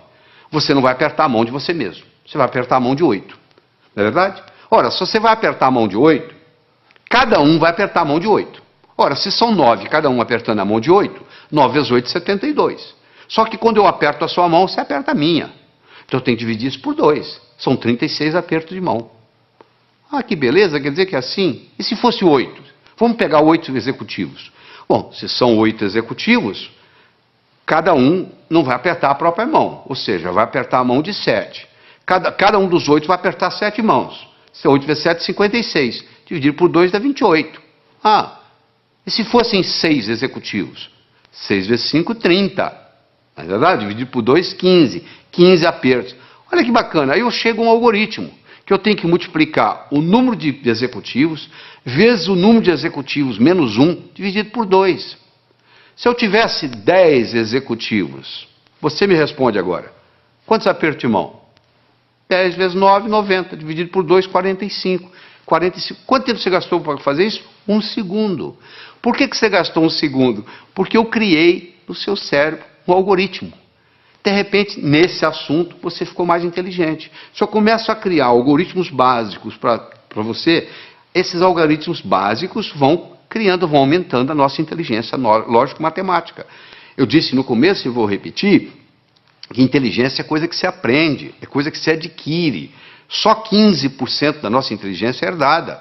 Você não vai apertar a mão de você mesmo. Você vai apertar a mão de 8. Não é verdade? Ora, se você vai apertar a mão de 8, cada um vai apertar a mão de 8. Ora, se são 9, cada um apertando a mão de 8, 9 vezes 8, 72. Só que quando eu aperto a sua mão, você aperta a minha. Então eu tenho que dividir isso por 2. São 36 apertos de mão. Ah, que beleza, quer dizer que é assim? E se fosse 8? Vamos pegar 8 executivos. Bom, se são 8 executivos, cada um não vai apertar a própria mão, ou seja, vai apertar a mão de 7. Cada um dos 8 vai apertar 7 mãos. Se 8 vezes 7, 56. Dividir por 2 dá 28. Ah, e se fossem 6 executivos? 6 vezes 5, 30. Não é verdade? Dividir por 2, 15. 15 apertos. Olha que bacana, aí eu chego a um algoritmo, que eu tenho que multiplicar o número de executivos vezes o número de executivos menos 1, dividido por 2. Se eu tivesse 10 executivos, você me responde agora, quantos apertos de mão? 10 vezes 9, 90, dividido por 2, 45. 45. Quanto tempo você gastou para fazer isso? 1 segundo. Por que você gastou 1 segundo? Porque eu criei no seu cérebro um algoritmo. De repente, nesse assunto, você ficou mais inteligente. Se eu começo a criar algoritmos básicos para você, esses algoritmos básicos vão criando, vão aumentando a nossa inteligência lógico-matemática. Eu disse no começo e vou repetir, que inteligência é coisa que se aprende, é coisa que se adquire. Só 15% da nossa inteligência é herdada.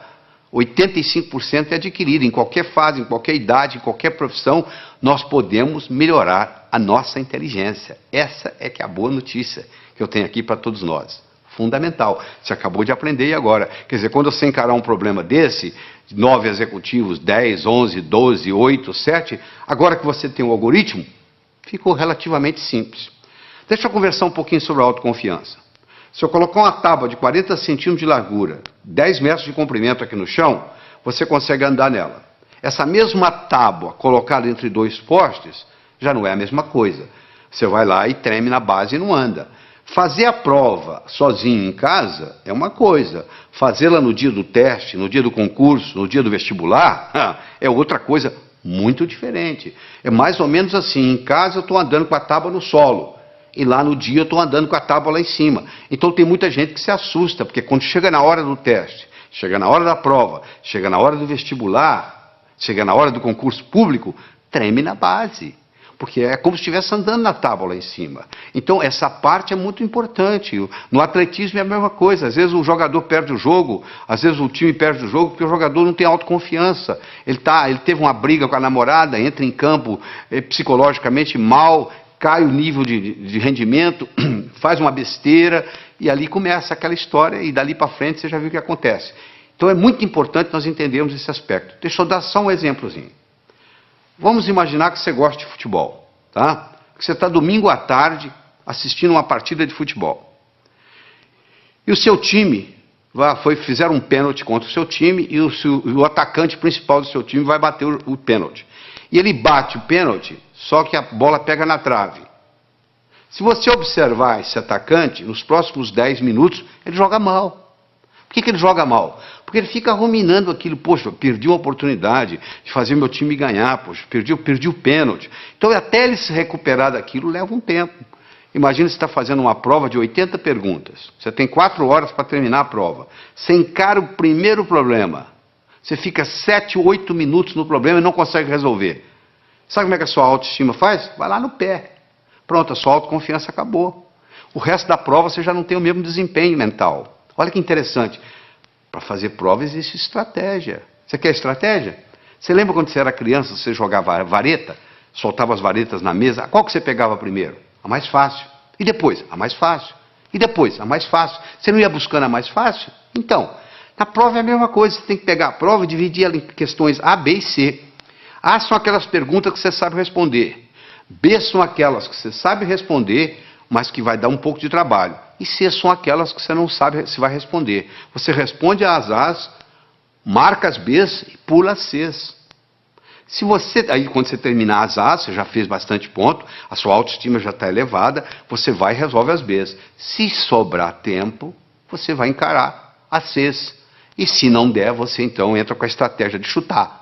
85% é adquirida. Em qualquer fase, em qualquer idade, em qualquer profissão, nós podemos melhorar a nossa inteligência. Essa é que é a boa notícia que eu tenho aqui para todos nós. Fundamental. Você acabou de aprender e agora. Quer dizer, quando você encarar um problema desse, 9 executivos, 10, 11, 12, 8, 7, agora que você tem um algoritmo, ficou relativamente simples. Deixa eu conversar um pouquinho sobre a autoconfiança. Se eu colocar uma tábua de 40 centímetros de largura, 10 metros de comprimento aqui no chão, você consegue andar nela. Essa mesma tábua colocada entre 2 postes, já não é a mesma coisa. Você vai lá e treme na base e não anda. Fazer a prova sozinho em casa é uma coisa. Fazê-la no dia do teste, no dia do concurso, no dia do vestibular, é outra coisa muito diferente. É mais ou menos assim, em casa eu estou andando com a tábua no solo. E lá no dia eu estou andando com a tábua lá em cima. Então tem muita gente que se assusta, porque quando chega na hora do teste, chega na hora da prova, chega na hora do vestibular, chega na hora do concurso público, treme na base. Porque é como se estivesse andando na tábua lá em cima. Então essa parte é muito importante. No atletismo é a mesma coisa. Às vezes o jogador perde o jogo, às vezes o time perde o jogo, porque o jogador não tem autoconfiança. Ele teve uma briga com a namorada, entra em campo psicologicamente mal, cai o nível de rendimento, faz uma besteira, e ali começa aquela história, e dali para frente você já viu o que acontece. Então é muito importante nós entendermos esse aspecto. Deixa eu dar só um exemplozinho. Vamos imaginar que você gosta de futebol, tá? Que você está domingo à tarde assistindo uma partida de futebol. E o seu time, fizeram um pênalti contra o seu time, e o atacante principal do seu time vai bater o pênalti. E ele bate o pênalti, só que a bola pega na trave. Se você observar esse atacante, nos próximos 10 minutos, ele joga mal. Por que ele joga mal? Porque ele fica ruminando aquilo, poxa, perdi uma oportunidade de fazer meu time ganhar, poxa, perdi o pênalti. Então, até ele se recuperar daquilo, leva um tempo. Imagina você está fazendo uma prova de 80 perguntas. Você tem 4 horas para terminar a prova. Você encara o primeiro problema. Você fica 7, 8 minutos no problema e não consegue resolver. Sabe como é que a sua autoestima faz? Vai lá no pé. Pronto, a sua autoconfiança acabou. O resto da prova você já não tem o mesmo desempenho mental. Olha que interessante. Para fazer prova existe estratégia. Você quer estratégia? Você lembra quando você era criança, você jogava vareta? Soltava as varetas na mesa. Qual que você pegava primeiro? A mais fácil. E depois? A mais fácil. E depois? A mais fácil. Você não ia buscando a mais fácil? Então, na prova é a mesma coisa. Você tem que pegar a prova e dividir ela em questões A, B e C. A são aquelas perguntas que você sabe responder. B são aquelas que você sabe responder, mas que vai dar um pouco de trabalho. E C são aquelas que você não sabe se vai responder. Você responde às A's, marca as B's e pula as C's. Aí quando você terminar as A's, você já fez bastante ponto, a sua autoestima já está elevada, você vai e resolve as B's. Se sobrar tempo, você vai encarar as C's. E se não der, você então entra com a estratégia de chutar.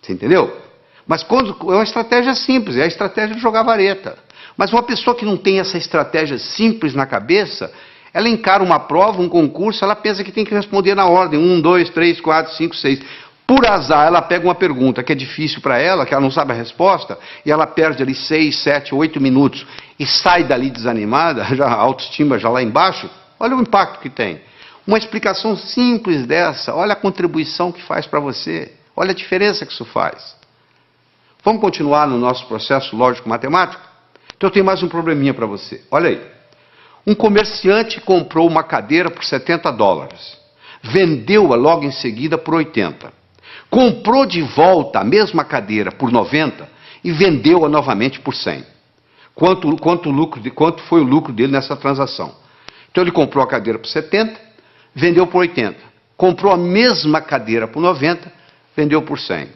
Você entendeu? Mas é uma estratégia simples, é a estratégia de jogar vareta. Mas uma pessoa que não tem essa estratégia simples na cabeça, ela encara uma prova, um concurso, ela pensa que tem que responder na ordem, 1, 2, 3, 4, 5, 6. Por azar, ela pega uma pergunta que é difícil para ela, que ela não sabe a resposta, e ela perde ali 6, 7, 8 minutos e sai dali desanimada, já a autoestima já lá embaixo. Olha o impacto que tem. Uma explicação simples dessa, olha a contribuição que faz para você, olha a diferença que isso faz. Vamos continuar no nosso processo lógico-matemático? Então eu tenho mais um probleminha para você. Olha aí. Um comerciante comprou uma cadeira por $70. Vendeu-a logo em seguida por 80. Comprou de volta a mesma cadeira por 90 e vendeu-a novamente por 100. Quanto foi o lucro dele nessa transação? Então ele comprou a cadeira por 70, vendeu por 80. Comprou a mesma cadeira por 90, vendeu por 100.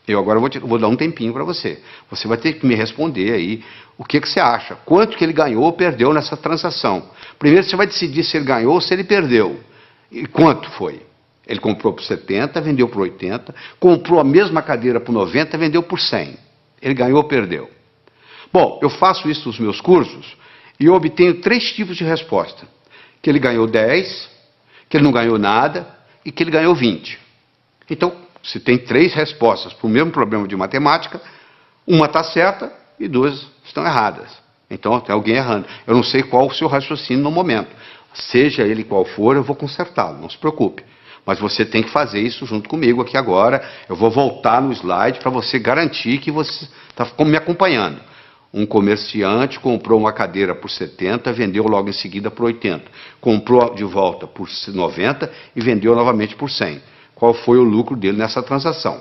Eu agora vou dar um tempinho para você. Você vai ter que me responder aí o que você acha. Quanto que ele ganhou ou perdeu nessa transação. Primeiro você vai decidir se ele ganhou ou se ele perdeu. E quanto foi? Ele comprou por 70, vendeu por 80. Comprou a mesma cadeira por 90, vendeu por 100. Ele ganhou ou perdeu? Bom, eu faço isso nos meus cursos e eu obtenho 3 tipos de resposta. Que ele ganhou 10, que ele não ganhou nada e que ele ganhou 20. Então, se tem 3 respostas para o mesmo problema de matemática, uma está certa e 2 estão erradas. Então, tem alguém errando. Eu não sei qual o seu raciocínio no momento. Seja ele qual for, eu vou consertá-lo, não se preocupe. Mas você tem que fazer isso junto comigo aqui agora. Eu vou voltar no slide para você garantir que você está me acompanhando. Um comerciante comprou uma cadeira por 70, vendeu logo em seguida por 80. Comprou de volta por 90 e vendeu novamente por 100. Qual foi o lucro dele nessa transação?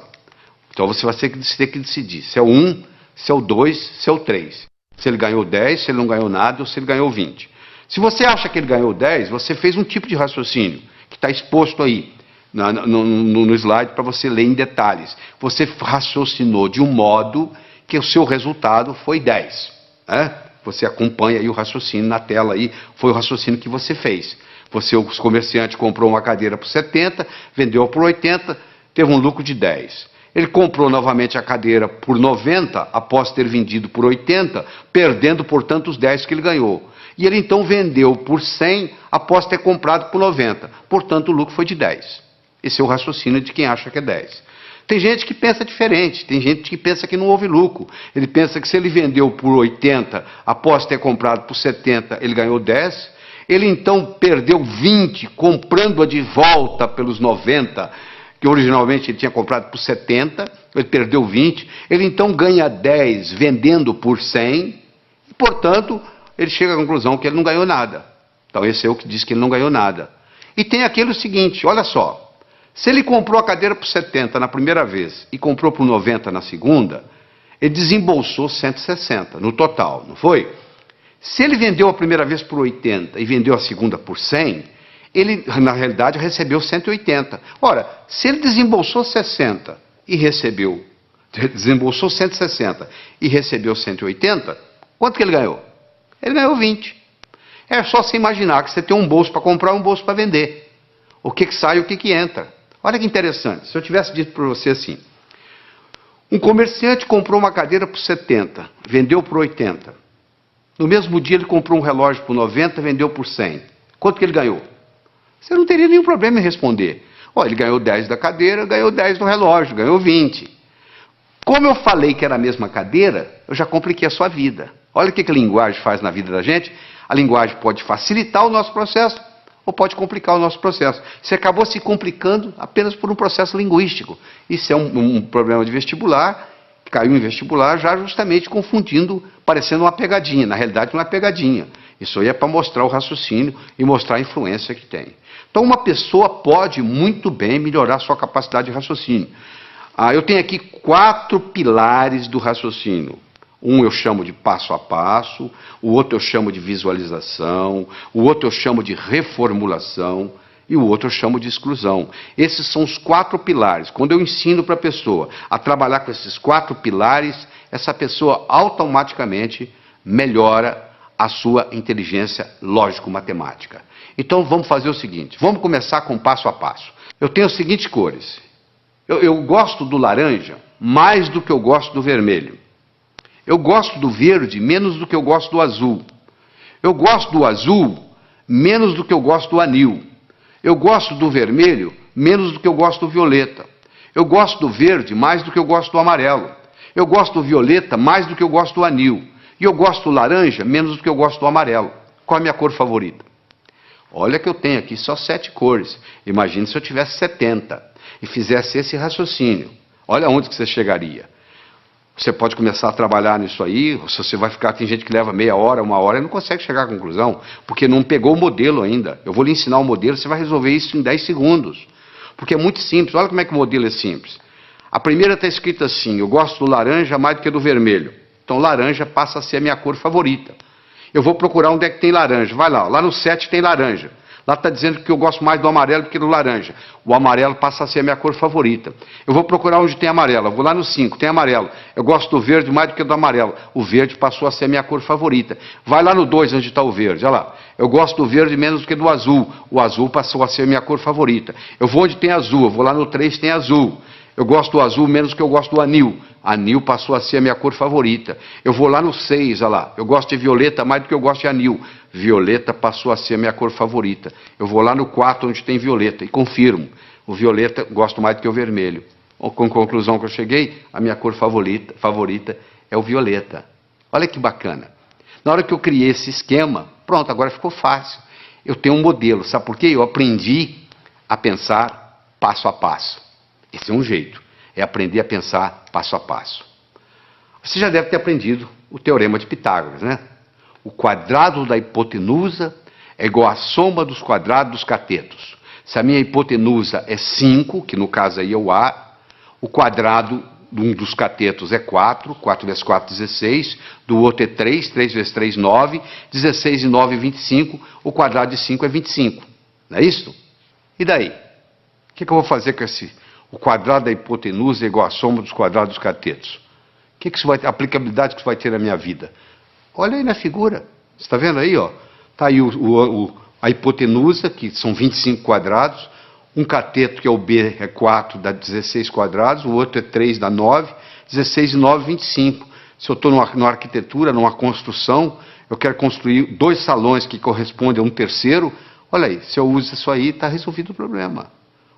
Então você vai ter que decidir se é o 1, se é o 2, se é o 3. Se ele ganhou 10, se ele não ganhou nada ou se ele ganhou 20. Se você acha que ele ganhou 10, você fez um tipo de raciocínio que está exposto aí no slide para você ler em detalhes. Você raciocinou de um modo que o seu resultado foi 10. Né? Você acompanha aí o raciocínio na tela aí, foi o raciocínio que você fez. O comerciante comprou uma cadeira por 70, vendeu por 80, teve um lucro de 10. Ele comprou novamente a cadeira por 90, após ter vendido por 80, perdendo, portanto, os 10 que ele ganhou. E ele então vendeu por 100, após ter comprado por 90. Portanto, o lucro foi de 10. Esse é o raciocínio de quem acha que é 10. Tem gente que pensa diferente, tem gente que pensa que não houve lucro. Ele pensa que se ele vendeu por 80, após ter comprado por 70, ele ganhou 10. Ele então perdeu 20 comprando-a de volta pelos 90, que originalmente ele tinha comprado por 70, ele perdeu 20. Ele então ganha 10 vendendo por 100, e portanto, ele chega à conclusão que ele não ganhou nada. Então esse é o que diz que ele não ganhou nada. E tem aquele seguinte, olha só, se ele comprou a cadeira por 70 na primeira vez e comprou por 90 na segunda, ele desembolsou 160 no total, não foi? Se ele vendeu a primeira vez por 80 e vendeu a segunda por 100, ele, na realidade, recebeu 180. Ora, se ele desembolsou 60 e desembolsou 160 e recebeu 180, quanto que ele ganhou? Ele ganhou 20. É só você imaginar que você tem um bolso para comprar e um bolso para vender. O que sai e o que entra. Olha que interessante. Se eu tivesse dito para você assim, um comerciante comprou uma cadeira por 70, vendeu por 80. No mesmo dia ele comprou um relógio por 90, vendeu por 100. Quanto que ele ganhou? Você não teria nenhum problema em responder. Ele ganhou 10 da cadeira, ganhou 10 do relógio, ganhou 20. Como eu falei que era a mesma cadeira, eu já compliquei a sua vida. Olha o que a linguagem faz na vida da gente. A linguagem pode facilitar o nosso processo ou pode complicar o nosso processo. Você acabou se complicando apenas por um processo linguístico. Isso é um problema de vestibular, caiu em vestibular já justamente confundindo, parecendo uma pegadinha. Na realidade não é pegadinha. Isso aí é para mostrar o raciocínio e mostrar a influência que tem. Então uma pessoa pode muito bem melhorar sua capacidade de raciocínio. Eu tenho aqui 4 pilares do raciocínio. Um eu chamo de passo a passo, o outro eu chamo de visualização, o outro eu chamo de reformulação e o outro eu chamo de exclusão. Esses são os 4 pilares. Quando eu ensino para a pessoa a trabalhar com esses 4 pilares, essa pessoa automaticamente melhora a sua inteligência lógico-matemática. Então vamos fazer o seguinte, vamos começar com passo a passo. Eu tenho as seguintes cores. Eu gosto do laranja mais do que eu gosto do vermelho. Eu gosto do verde menos do que eu gosto do azul. Eu gosto do azul menos do que eu gosto do anil. Eu gosto do vermelho menos do que eu gosto do violeta. Eu gosto do verde mais do que eu gosto do amarelo. Eu gosto do violeta mais do que eu gosto do anil. E eu gosto do laranja menos do que eu gosto do amarelo. Qual a minha cor favorita? Olha que eu tenho aqui só 7 cores. Imagine se eu tivesse 70 e fizesse esse raciocínio. Olha onde que você chegaria. Você pode começar a trabalhar nisso aí, se você vai ficar, tem gente que leva meia hora, 1 hora e não consegue chegar à conclusão, porque não pegou o modelo ainda. Eu vou lhe ensinar o modelo, você vai resolver isso em 10 segundos. Porque é muito simples, olha como é que o modelo é simples. A primeira está escrita assim, eu gosto do laranja mais do que do vermelho. Então laranja passa a ser a minha cor favorita. Eu vou procurar onde é que tem laranja, vai lá no 7 tem laranja. Lá está dizendo que eu gosto mais do amarelo do que do laranja. O amarelo passa a ser a minha cor favorita. Eu vou procurar onde tem amarelo. Eu vou lá no 5, tem amarelo. Eu gosto do verde mais do que do amarelo. O verde passou a ser a minha cor favorita. Vai lá no 2, onde está o verde. Olha lá. Eu gosto do verde menos do que do azul. O azul passou a ser a minha cor favorita. Eu vou onde tem azul. Eu vou lá no 3, tem azul. Eu gosto do azul menos do que eu gosto do anil. Anil passou a ser a minha cor favorita. Eu vou lá no 6, olha lá. Eu gosto de violeta mais do que eu gosto de anil. Violeta passou a ser a minha cor favorita. Eu vou lá no 4, onde tem violeta, e confirmo. O violeta gosto mais do que o vermelho. Com a conclusão que eu cheguei, a minha cor favorita é o violeta. Olha que bacana. Na hora que eu criei esse esquema, pronto, agora ficou fácil. Eu tenho um modelo, sabe por quê? Eu aprendi a pensar passo a passo. Esse é um jeito, é aprender a pensar passo a passo. Você já deve ter aprendido o teorema de Pitágoras, né? O quadrado da hipotenusa é igual à soma dos quadrados dos catetos. Se a minha hipotenusa é 5, que no caso aí é o A, o quadrado de um dos catetos é 4, 4 vezes 4, 16, do outro é 3, 3 vezes 3, 9, 16 e 9, 25, o quadrado de 5 é 25. Não é isso? E daí? O que eu vou fazer com o quadrado da hipotenusa é igual à soma dos quadrados dos catetos? A aplicabilidade que isso vai ter na minha vida? Olha aí na figura. Você está vendo aí, ó? Está aí a hipotenusa, que são 25 quadrados. Um cateto, que é o B, é 4, dá 16 quadrados. O outro é 3, dá 9. 16 e 9, 25. Se eu estou numa arquitetura, numa construção, eu quero construir 2 salões que correspondem a um terceiro. Olha aí, se eu uso isso aí, está resolvido o problema.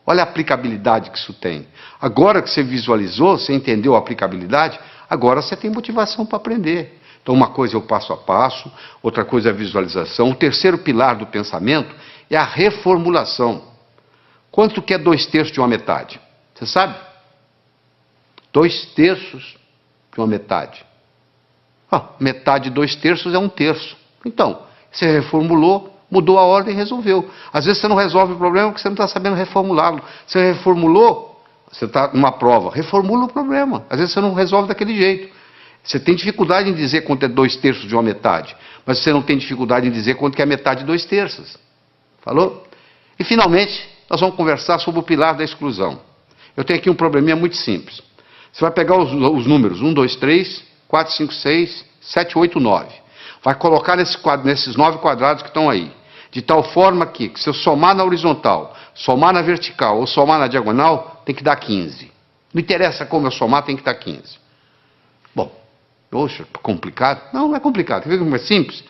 Olha a aplicabilidade que isso tem. Agora que você visualizou, você entendeu a aplicabilidade, agora você tem motivação para aprender. Então, uma coisa é o passo a passo, outra coisa é a visualização. O terceiro pilar do pensamento é a reformulação. Quanto que é 2/3 de uma metade? Você sabe? 2/3 de uma metade. Metade de 2/3 é 1/3. Então, você reformulou, mudou a ordem e resolveu. Às vezes você não resolve o problema porque você não está sabendo reformulá-lo. Você reformulou, você está numa prova, reformula o problema. Às vezes você não resolve daquele jeito. Você tem dificuldade em dizer quanto é 2/3 de uma metade, mas você não tem dificuldade em dizer quanto que é metade de 2/3. Falou? E, finalmente, nós vamos conversar sobre o pilar da exclusão. Eu tenho aqui um probleminha muito simples. Você vai pegar os números 1, 2, 3, 4, 5, 6, 7, 8, 9. Vai colocar nesses 9 quadrados que estão aí. De tal forma que, se eu somar na horizontal, somar na vertical ou somar na diagonal, tem que dar 15. Não interessa como eu somar, tem que dar 15. Bom, poxa, complicado? Não, não é complicado. Quer ver como é simples?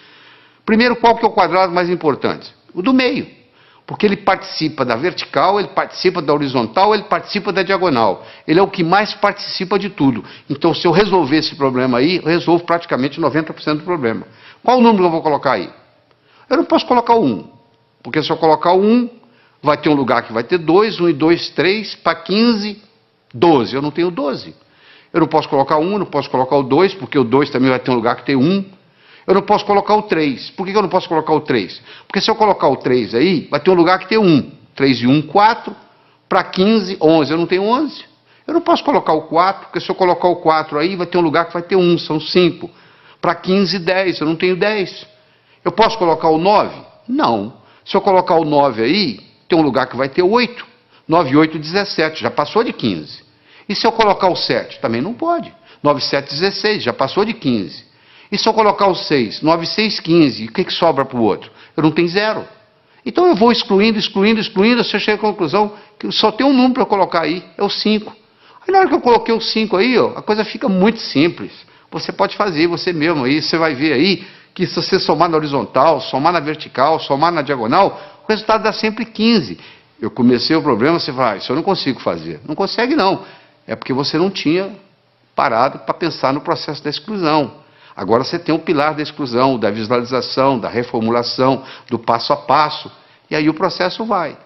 Primeiro, qual que é o quadrado mais importante? O do meio. Porque ele participa da vertical, ele participa da horizontal, ele participa da diagonal. Ele é o que mais participa de tudo. Então, se eu resolver esse problema aí, eu resolvo praticamente 90% do problema. Qual o número que eu vou colocar aí? Eu não posso colocar o 1. Porque se eu colocar o 1, vai ter um lugar que vai ter 2, 1 e 2, 3, para 15, 12. Eu não tenho 12. Eu não posso colocar o 1, não posso colocar o 2, porque o 2 também vai ter um lugar que tem 1. Eu não posso colocar o 3. Por que eu não posso colocar o 3? Porque se eu colocar o 3 aí, vai ter um lugar que tem 1. 3 e 1, 4. Para 15, 11. Eu não tenho 11. Eu não posso colocar o 4, porque se eu colocar o 4 aí, vai ter um lugar que vai ter 1. São 5. Para 15, 10. Eu não tenho 10. Eu posso colocar o 9? Não. Se eu colocar o 9 aí, tem um lugar que vai ter 8. 9 e 8, 17. Já passou de 15. E se eu colocar o 7? Também não pode. 9, 7, 16. Já passou de 15. E se eu colocar o 6? 9, 6, 15. E o que sobra para o outro? Eu não tenho 0. Então eu vou excluindo, você chega à conclusão que só tem um número para eu colocar aí, é o 5. Aí na hora que eu coloquei o 5 aí, ó, a coisa fica muito simples. Você pode fazer você mesmo aí, você vai ver aí que se você somar na horizontal, somar na vertical, somar na diagonal, o resultado dá sempre 15. Eu comecei o problema, você fala, isso eu não consigo fazer. Não consegue não. É porque você não tinha parado para pensar no processo da exclusão. Agora você tem um pilar da exclusão, da visualização, da reformulação, do passo a passo. E aí o processo vai.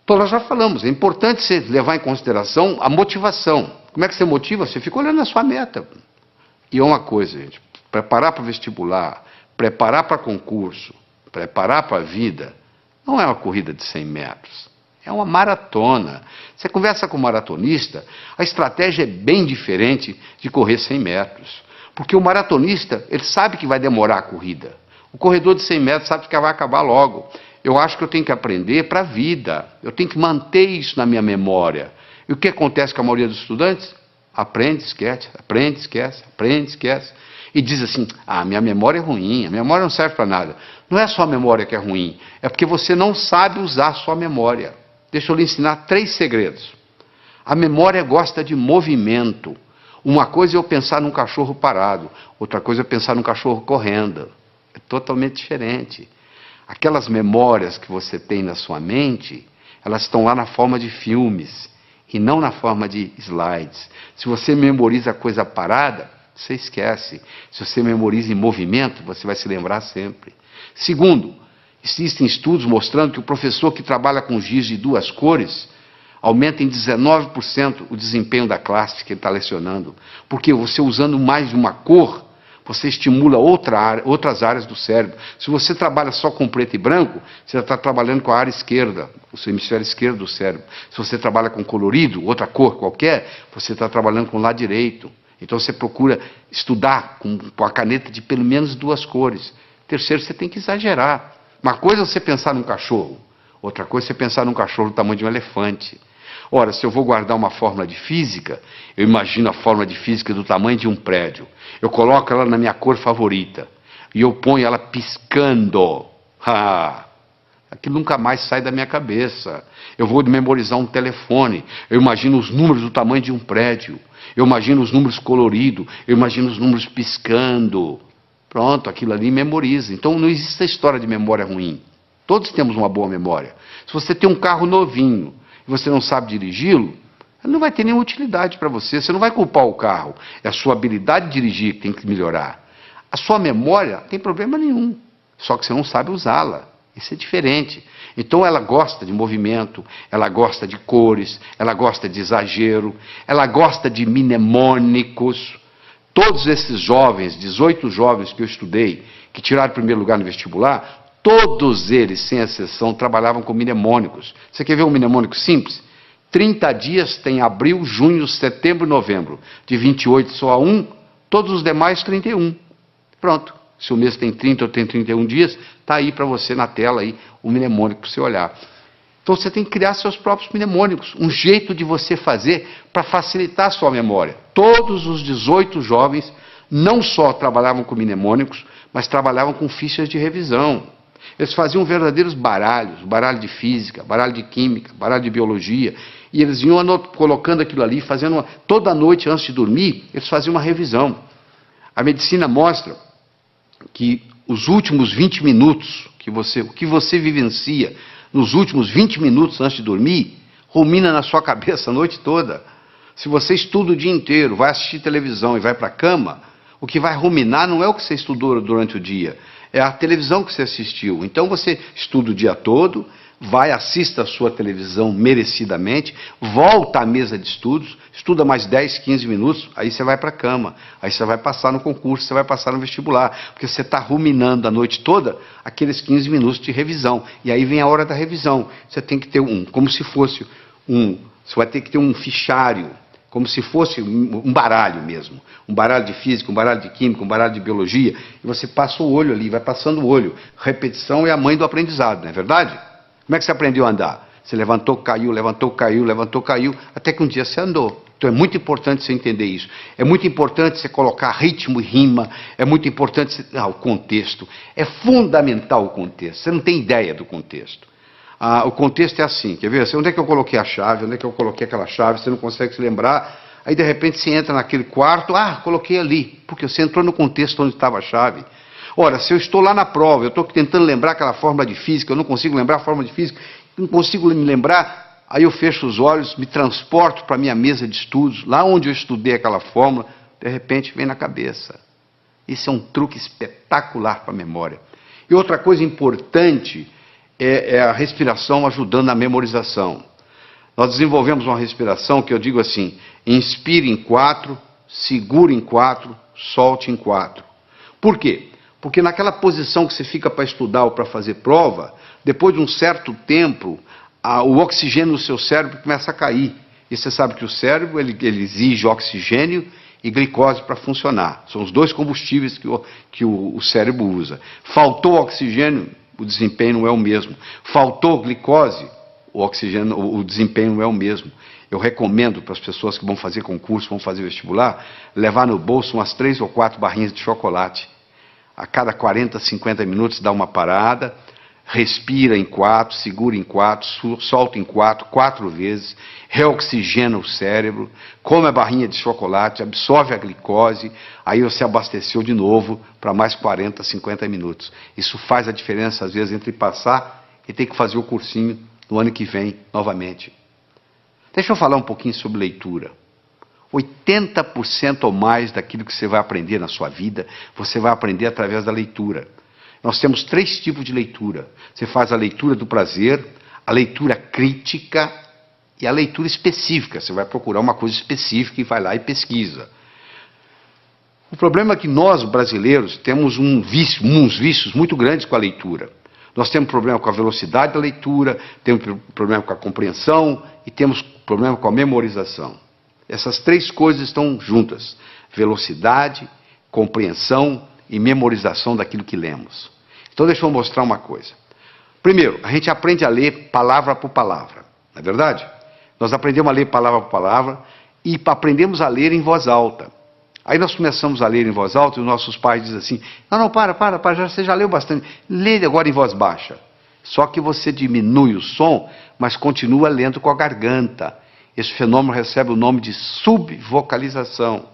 Então nós já falamos, é importante você levar em consideração a motivação. Como é que você motiva? Você fica olhando a sua meta. E é uma coisa, gente, preparar para o vestibular, preparar para concurso, preparar para a vida, não é uma corrida de 100 metros, é uma maratona. Você conversa com um maratonista, a estratégia é bem diferente de correr 100 metros. Porque o maratonista, ele sabe que vai demorar a corrida. O corredor de 100 metros sabe que vai acabar logo. Eu acho que eu tenho que aprender para a vida. Eu tenho que manter isso na minha memória. E o que acontece com a maioria dos estudantes? Aprende, esquece, aprende, esquece, aprende, esquece. E diz assim, minha memória é ruim, a memória não serve para nada. Não é só a memória que é ruim, é porque você não sabe usar a sua memória. Deixa eu lhe ensinar 3 segredos. A memória gosta de movimento. Uma coisa é eu pensar num cachorro parado, outra coisa é pensar num cachorro correndo. É totalmente diferente. Aquelas memórias que você tem na sua mente, elas estão lá na forma de filmes e não na forma de slides. Se você memoriza coisa parada, você esquece. Se você memoriza em movimento, você vai se lembrar sempre. Segundo, existem estudos mostrando que o professor que trabalha com giz de 2 cores aumenta em 19% o desempenho da classe que ele está lecionando. Porque você usando mais de uma cor, você estimula outras áreas do cérebro. Se você trabalha só com preto e branco, você já está trabalhando com a área esquerda, o seu hemisfério esquerdo do cérebro. Se você trabalha com colorido, outra cor qualquer, você está trabalhando com o lado direito. Então você procura estudar com a caneta de pelo menos 2 cores. Terceiro, você tem que exagerar. Uma coisa é você pensar num cachorro, outra coisa é você pensar num cachorro do tamanho de um elefante. Ora, se eu vou guardar uma fórmula de física, eu imagino a fórmula de física do tamanho de um prédio. Eu coloco ela na minha cor favorita e eu ponho ela piscando. Aquilo nunca mais sai da minha cabeça. Eu vou memorizar um telefone, eu imagino os números do tamanho de um prédio. Eu imagino os números coloridos, eu imagino os números piscando. Pronto, aquilo ali memoriza. Então não existe a história de memória ruim. Todos temos uma boa memória. Se você tem um carro novinho e você não sabe dirigi-lo, não vai ter nenhuma utilidade para você. Você não vai culpar o carro. É a sua habilidade de dirigir que tem que melhorar. A sua memória não tem problema nenhum. Só que você não sabe usá-la. Isso é diferente. Então ela gosta de movimento, ela gosta de cores, ela gosta de exagero, ela gosta de mnemônicos. Todos esses jovens, 18 jovens que eu estudei, que tiraram o primeiro lugar no vestibular, todos eles, sem exceção, trabalhavam com mnemônicos. Você quer ver um mnemônico simples? 30 dias tem abril, junho, setembro e novembro. De 28 só há um, todos os demais 31. Pronto. Se o mês tem 30 ou tem 31 dias, está aí para você na tela aí, o mnemônico para você olhar. Então você tem que criar seus próprios mnemônicos, um jeito de você fazer para facilitar a sua memória. Todos os 18 jovens não só trabalhavam com mnemônicos, mas trabalhavam com fichas de revisão. Eles faziam verdadeiros baralhos, baralho de física, baralho de química, baralho de biologia, e eles iam colocando aquilo ali, fazendo toda noite antes de dormir, eles faziam uma revisão. A medicina mostra que os últimos 20 minutos, o que você vivencia nos últimos 20 minutos antes de dormir, rumina na sua cabeça a noite toda. Se você estuda o dia inteiro, vai assistir televisão e vai para a cama, o que vai ruminar não é o que você estudou durante o dia, é a televisão que você assistiu. Então você estuda o dia todo, vai, assista a sua televisão merecidamente, volta à mesa de estudos, estuda mais 10, 15 minutos, aí você vai para a cama, aí você vai passar no concurso, você vai passar no vestibular, porque você está ruminando a noite toda aqueles 15 minutos de revisão, e aí vem a hora da revisão, você tem que ter como se fosse você vai ter que ter um fichário, como se fosse um baralho mesmo, um baralho de física, um baralho de química, um baralho de biologia, e você passa o olho ali, vai passando o olho, repetição é a mãe do aprendizado, não é verdade? Como é que você aprendeu a andar? Você levantou, caiu, levantou, caiu, levantou, caiu, até que um dia você andou. Então é muito importante você entender isso. É muito importante você colocar ritmo e rima, é muito importante você... o contexto. É fundamental o contexto. Você não tem ideia do contexto. O contexto é assim, quer ver? Onde é que eu coloquei a chave? Onde é que eu coloquei aquela chave? Você não consegue se lembrar. Aí de repente você entra naquele quarto, coloquei ali, porque você entrou no contexto onde estava a chave. Ora, se eu estou lá na prova, eu estou tentando lembrar aquela fórmula de física, eu não consigo lembrar a fórmula de física, não consigo me lembrar, aí eu fecho os olhos, me transporto para a minha mesa de estudos, lá onde eu estudei aquela fórmula, de repente vem na cabeça. Isso é um truque espetacular para a memória. E outra coisa importante é a respiração ajudando na memorização. Nós desenvolvemos uma respiração que eu digo assim: inspire em 4, segure em 4, solte em 4. Por quê? Porque naquela posição que você fica para estudar ou para fazer prova, depois de um certo tempo, o oxigênio no seu cérebro começa a cair. E você sabe que o cérebro ele exige oxigênio e glicose para funcionar. São os dois combustíveis que o cérebro usa. Faltou oxigênio, o desempenho não é o mesmo. Faltou glicose, o desempenho não é o mesmo. Eu recomendo para as pessoas que vão fazer concurso, vão fazer vestibular, levar no bolso umas 3 ou 4 barrinhas de chocolate. A cada 40, 50 minutos dá uma parada, respira em 4, segura em 4, solta em 4, 4 vezes, reoxigena o cérebro, come a barrinha de chocolate, absorve a glicose, aí você abasteceu de novo para mais 40, 50 minutos. Isso faz a diferença, às vezes, entre passar e ter que fazer o cursinho no ano que vem, novamente. Deixa eu falar um pouquinho sobre leitura. 80% ou mais daquilo que você vai aprender na sua vida, você vai aprender através da leitura. Nós temos 3 tipos de leitura. Você faz a leitura do prazer, a leitura crítica e a leitura específica. Você vai procurar uma coisa específica e vai lá e pesquisa. O problema é que nós, brasileiros, temos uns vícios muito grandes com a leitura. Nós temos problema com a velocidade da leitura, temos problema com a compreensão e temos problema com a memorização. Essas 3 coisas estão juntas: velocidade, compreensão e memorização daquilo que lemos. Então deixa eu mostrar uma coisa. Primeiro, a gente aprende a ler palavra por palavra, não é verdade? Nós aprendemos a ler palavra por palavra e aprendemos a ler em voz alta. Aí nós começamos a ler em voz alta e os nossos pais dizem assim: não, para, você já leu bastante, lê agora em voz baixa. Só que você diminui o som, mas continua lendo com a garganta. Esse fenômeno recebe o nome de subvocalização.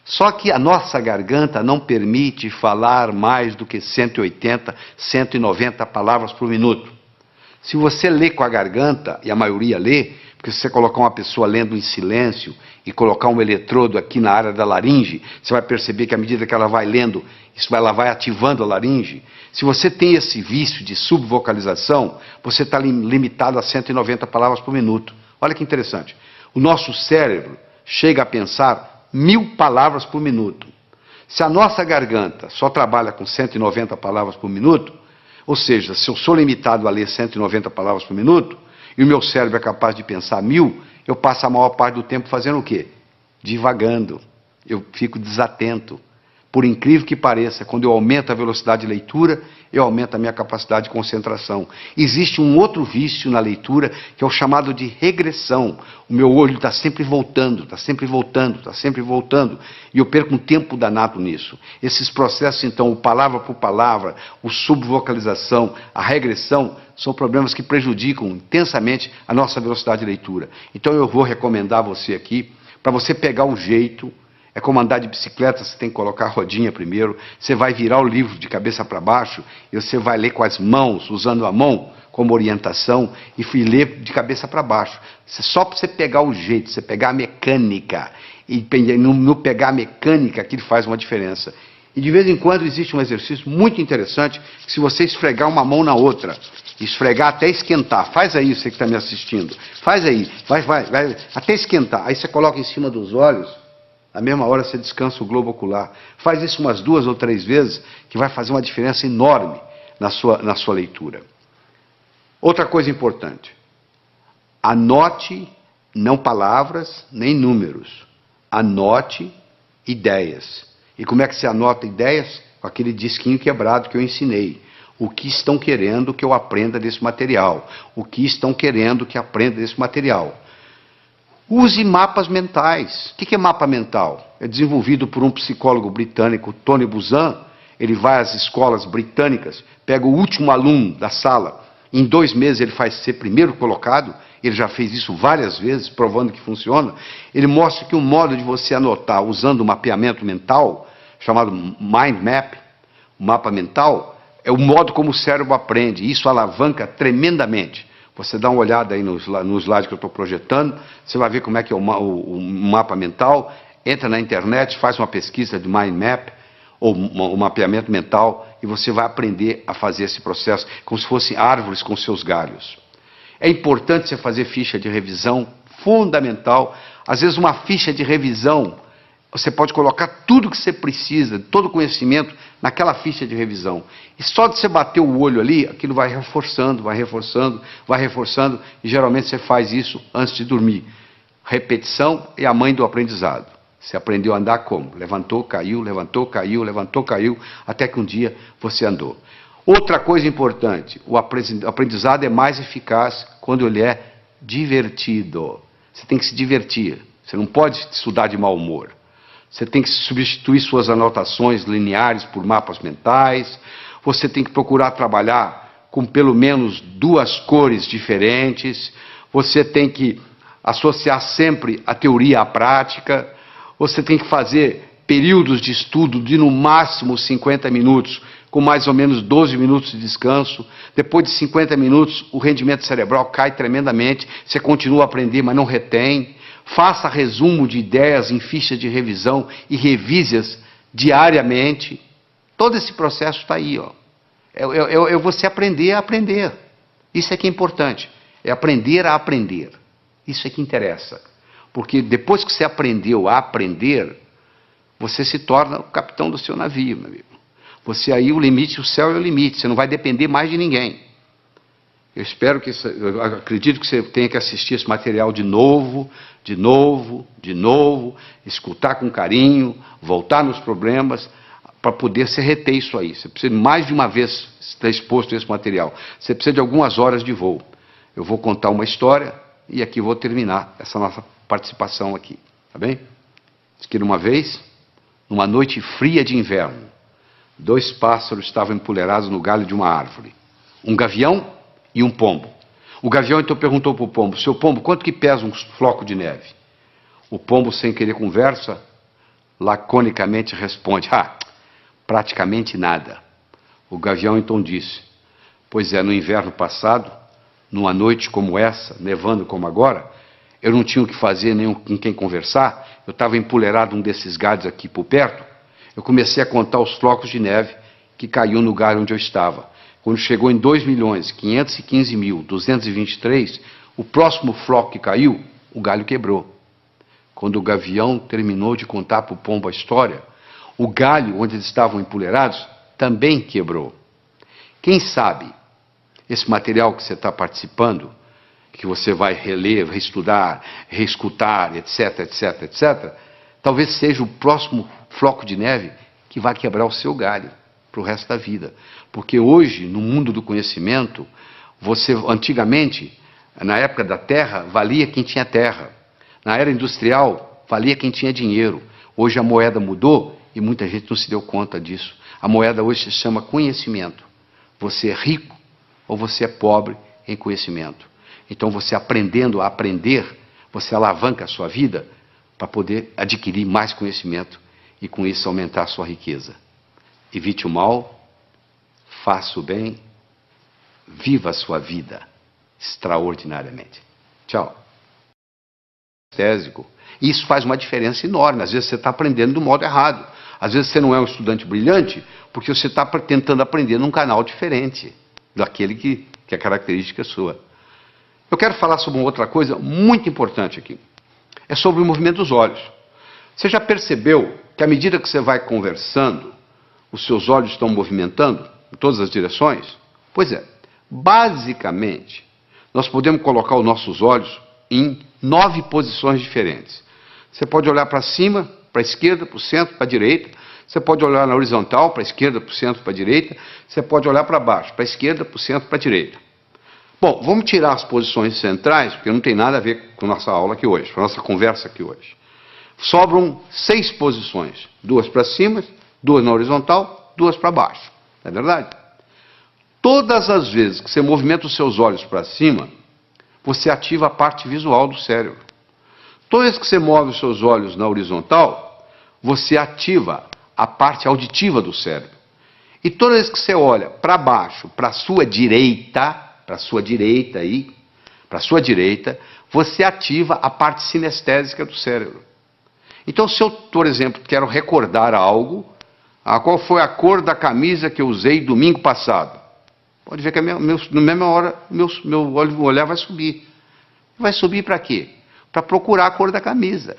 Só que a nossa garganta não permite falar mais do que 180, 190 palavras por minuto. Se você lê com a garganta, e a maioria lê, porque se você colocar uma pessoa lendo em silêncio e colocar um eletrodo aqui na área da laringe, você vai perceber que à medida que ela vai lendo, ela vai ativando a laringe. Se você tem esse vício de subvocalização, você está limitado a 190 palavras por minuto. Olha que interessante. O nosso cérebro chega a pensar 1000 palavras por minuto. Se a nossa garganta só trabalha com 190 palavras por minuto, ou seja, se eu sou limitado a ler 190 palavras por minuto, e o meu cérebro é capaz de pensar 1000, eu passo a maior parte do tempo fazendo o quê? Divagando. Eu fico desatento. Por incrível que pareça, quando eu aumento a velocidade de leitura, eu aumento a minha capacidade de concentração. Existe um outro vício na leitura, que é o chamado de regressão. O meu olho está sempre voltando, está sempre voltando, está sempre voltando. E eu perco um tempo danado nisso. Esses processos, então, o palavra por palavra, o subvocalização, a regressão, são problemas que prejudicam intensamente a nossa velocidade de leitura. Então eu vou recomendar a você aqui, para você pegar o jeito. É como andar de bicicleta, você tem que colocar a rodinha primeiro, você vai virar o livro de cabeça para baixo, e você vai ler com as mãos, usando a mão como orientação, e ler de cabeça para baixo. Só para você pegar o jeito, você pegar a mecânica, e no pegar a mecânica, aquilo faz uma diferença. E de vez em quando existe um exercício muito interessante, que se você esfregar uma mão na outra, esfregar até esquentar, faz aí você que está me assistindo, faz aí, vai, até esquentar, aí você coloca em cima dos olhos, na mesma hora você descansa o globo ocular. Faz isso umas 2 ou 3 vezes, que vai fazer uma diferença enorme na sua leitura. Outra coisa importante. Anote, não palavras, nem números. Anote ideias. E como é que você anota ideias? Com aquele disquinho quebrado que eu ensinei. O que estão querendo que eu aprenda desse material? O que estão querendo que aprenda desse material? Use mapas mentais. O que é mapa mental? É desenvolvido por um psicólogo britânico, Tony Buzan. Ele vai às escolas britânicas, pega o último aluno da sala, em 2 meses ele faz ser primeiro colocado, ele já fez isso várias vezes, provando que funciona. Ele mostra que um modo de você anotar usando o mapeamento mental, chamado mind map, o mapa mental, é o modo como o cérebro aprende. Isso alavanca tremendamente. Você dá uma olhada aí no slide que eu estou projetando, você vai ver como é que é o mapa mental. Entra na internet, faz uma pesquisa de mind map, ou um mapeamento mental, e você vai aprender a fazer esse processo, como se fossem árvores com seus galhos. É importante você fazer ficha de revisão, fundamental. Às vezes uma ficha de revisão, você pode colocar tudo que você precisa, todo o conhecimento, naquela ficha de revisão. E só de você bater o olho ali, aquilo vai reforçando, vai reforçando, vai reforçando, e geralmente você faz isso antes de dormir. Repetição é a mãe do aprendizado. Você aprendeu a andar como? Levantou, caiu, levantou, caiu, levantou, caiu, até que um dia você andou. Outra coisa importante, o aprendizado é mais eficaz quando ele é divertido. Você tem que se divertir. Você não pode estudar de mau humor. Você tem que substituir suas anotações lineares por mapas mentais. Você tem que procurar trabalhar com pelo menos 2 cores diferentes. Você tem que associar sempre a teoria à prática. Você tem que fazer períodos de estudo de no máximo 50 minutos, com mais ou menos 12 minutos de descanso. Depois de 50 minutos, o rendimento cerebral cai tremendamente. Você continua a aprender, mas não retém. Faça resumo de ideias em fichas de revisão e revise-as diariamente. Todo esse processo está aí, ó. É você aprender a aprender. Isso é que é importante. É aprender a aprender. Isso é que interessa. Porque depois que você aprendeu a aprender, você se torna o capitão do seu navio, meu amigo. Você aí, o limite, o céu é o limite. Você não vai depender mais de ninguém. Eu acredito que você tenha que assistir esse material de novo, escutar com carinho, voltar nos problemas, para poder se reter isso aí. Você precisa mais de uma vez estar exposto a esse material. Você precisa de algumas horas de voo. Eu vou contar uma história e aqui vou terminar essa nossa participação aqui, tá bem? Diz que uma vez, numa noite fria de inverno, 2 pássaros estavam empoleirados no galho de uma árvore. Um gavião e um pombo. O gavião então perguntou para o pombo: seu pombo, quanto que pesa um floco de neve? O pombo, sem querer conversa, laconicamente responde: praticamente nada. O gavião então disse: pois é, no inverno passado, numa noite como essa, nevando como agora, eu não tinha o que fazer, nem com quem conversar, eu estava empoleirado num desses galhos aqui por perto, eu comecei a contar os flocos de neve que caiu no galho onde eu estava. Quando chegou em 2.515.223, o próximo floco que caiu, o galho quebrou. Quando o gavião terminou de contar para o pombo a história, o galho onde eles estavam empoleirados também quebrou. Quem sabe esse material que você está participando, que você vai reler, reestudar, reescutar, etc, etc, etc, talvez seja o próximo floco de neve que vai quebrar o seu galho para o resto da vida. Porque hoje, no mundo do conhecimento, antigamente, na época da terra, valia quem tinha terra. Na era industrial, valia quem tinha dinheiro. Hoje a moeda mudou e muita gente não se deu conta disso. A moeda hoje se chama conhecimento. Você é rico ou você é pobre em conhecimento. Então você aprendendo a aprender, você alavanca a sua vida para poder adquirir mais conhecimento e com isso aumentar a sua riqueza. Evite o mal, faça o bem, viva a sua vida extraordinariamente. Tchau. Isso faz uma diferença enorme. Às vezes você está aprendendo do modo errado. Às vezes você não é um estudante brilhante porque você está tentando aprender num canal diferente daquele que é característica sua. Eu quero falar sobre uma outra coisa muito importante aqui. É sobre o movimento dos olhos. Você já percebeu que à medida que você vai conversando, os seus olhos estão movimentando em todas as direções? Pois é. Basicamente, nós podemos colocar os nossos olhos em 9 posições diferentes. Você pode olhar para cima, para a esquerda, para o centro, para a direita. Você pode olhar na horizontal, para a esquerda, para o centro, para a direita. Você pode olhar para baixo, para a esquerda, para o centro, para a direita. Bom, vamos tirar as posições centrais, porque não tem nada a ver com a nossa aula aqui hoje, com a nossa conversa aqui hoje. Sobram 6 posições. 2 para cima, 2 na horizontal, 2 para baixo. Não é verdade? Todas as vezes que você movimenta os seus olhos para cima, você ativa a parte visual do cérebro. Toda vez que você move os seus olhos na horizontal, você ativa a parte auditiva do cérebro. E toda vez que você olha para baixo, para a sua direita, aí, para a sua direita, você ativa a parte sinestésica do cérebro. Então, se eu, por exemplo, quero recordar algo, qual foi a cor da camisa que eu usei domingo passado? Pode ver que na mesma hora meu olhar vai subir. Vai subir para quê? Para procurar a cor da camisa.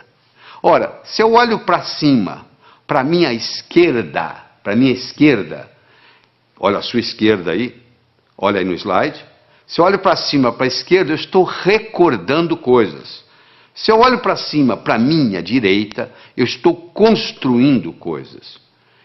Ora, se eu olho para cima, para a minha esquerda, olha a sua esquerda aí, olha aí no slide. Se eu olho para cima, para a esquerda, eu estou recordando coisas. Se eu olho para cima, para a minha direita, eu estou construindo coisas.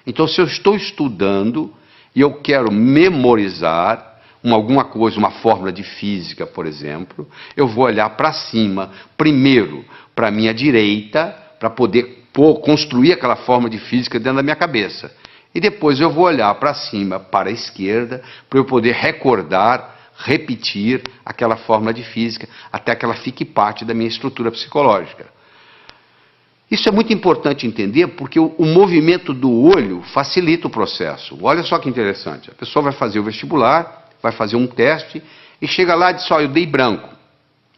Então, se eu estou estudando e eu quero memorizar alguma coisa, uma fórmula de física, por exemplo, eu vou olhar para cima, primeiro para a minha direita, para poder construir aquela fórmula de física dentro da minha cabeça. E depois eu vou olhar para cima, para a esquerda, para eu poder recordar, repetir aquela fórmula de física, até que ela fique parte da minha estrutura psicológica. Isso é muito importante entender, porque o movimento do olho facilita o processo. Olha só que interessante. A pessoa vai fazer o vestibular, vai fazer um teste, e chega lá e diz, eu dei branco.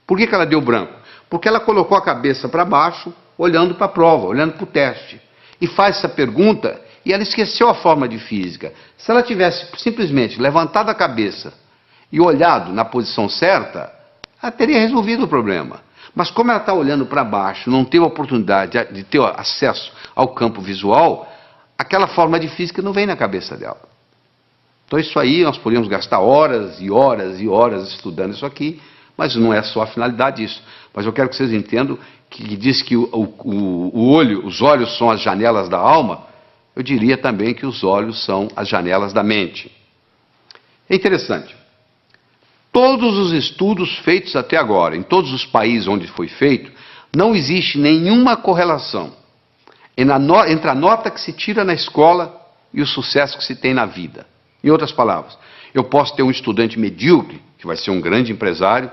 Por que ela deu branco? Porque ela colocou a cabeça para baixo, olhando para a prova, olhando para o teste. E faz essa pergunta, e ela esqueceu a fórmula de física. Se ela tivesse simplesmente levantado a cabeça e olhado na posição certa, ela teria resolvido o problema. Mas como ela está olhando para baixo, não teve a oportunidade de ter acesso ao campo visual, aquela forma de física não vem na cabeça dela. Então isso aí nós podemos gastar horas e horas e horas estudando isso aqui, mas não é só a finalidade disso. Mas eu quero que vocês entendam que diz que os olhos são as janelas da alma, eu diria também que os olhos são as janelas da mente. É interessante. Todos os estudos feitos até agora, em todos os países onde foi feito, não existe nenhuma correlação entre a nota que se tira na escola e o sucesso que se tem na vida. Em outras palavras, eu posso ter um estudante medíocre, que vai ser um grande empresário,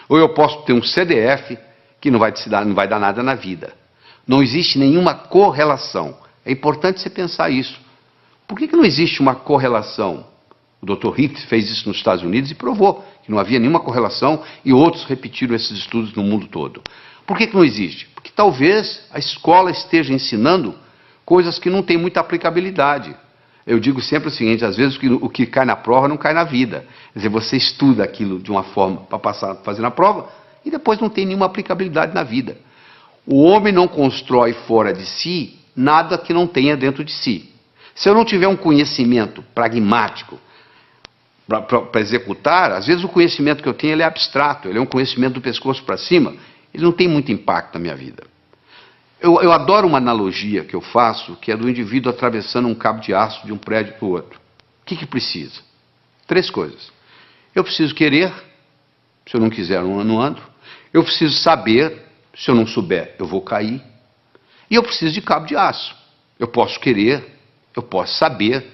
ou eu posso ter um CDF, que não vai dar nada na vida. Não existe nenhuma correlação. É importante você pensar isso. Por que não existe uma correlação? O Dr. Hicks fez isso nos Estados Unidos e provou que não havia nenhuma correlação, e outros repetiram esses estudos no mundo todo. Por que não existe? Porque talvez a escola esteja ensinando coisas que não têm muita aplicabilidade. Eu digo sempre o seguinte, às vezes o que cai na prova não cai na vida. Quer dizer, você estuda aquilo de uma forma para fazer na prova, e depois não tem nenhuma aplicabilidade na vida. O homem não constrói fora de si nada que não tenha dentro de si. Se eu não tiver um conhecimento pragmático para executar, às vezes o conhecimento que eu tenho ele é abstrato, ele é um conhecimento do pescoço para cima, ele não tem muito impacto na minha vida. Eu adoro uma analogia que eu faço, que é do indivíduo atravessando um cabo de aço de um prédio para o outro. O que precisa? 3 coisas. Eu preciso querer, se eu não quiser eu não ando. Eu preciso saber, se eu não souber eu vou cair. E eu preciso de cabo de aço. Eu posso querer, eu posso saber,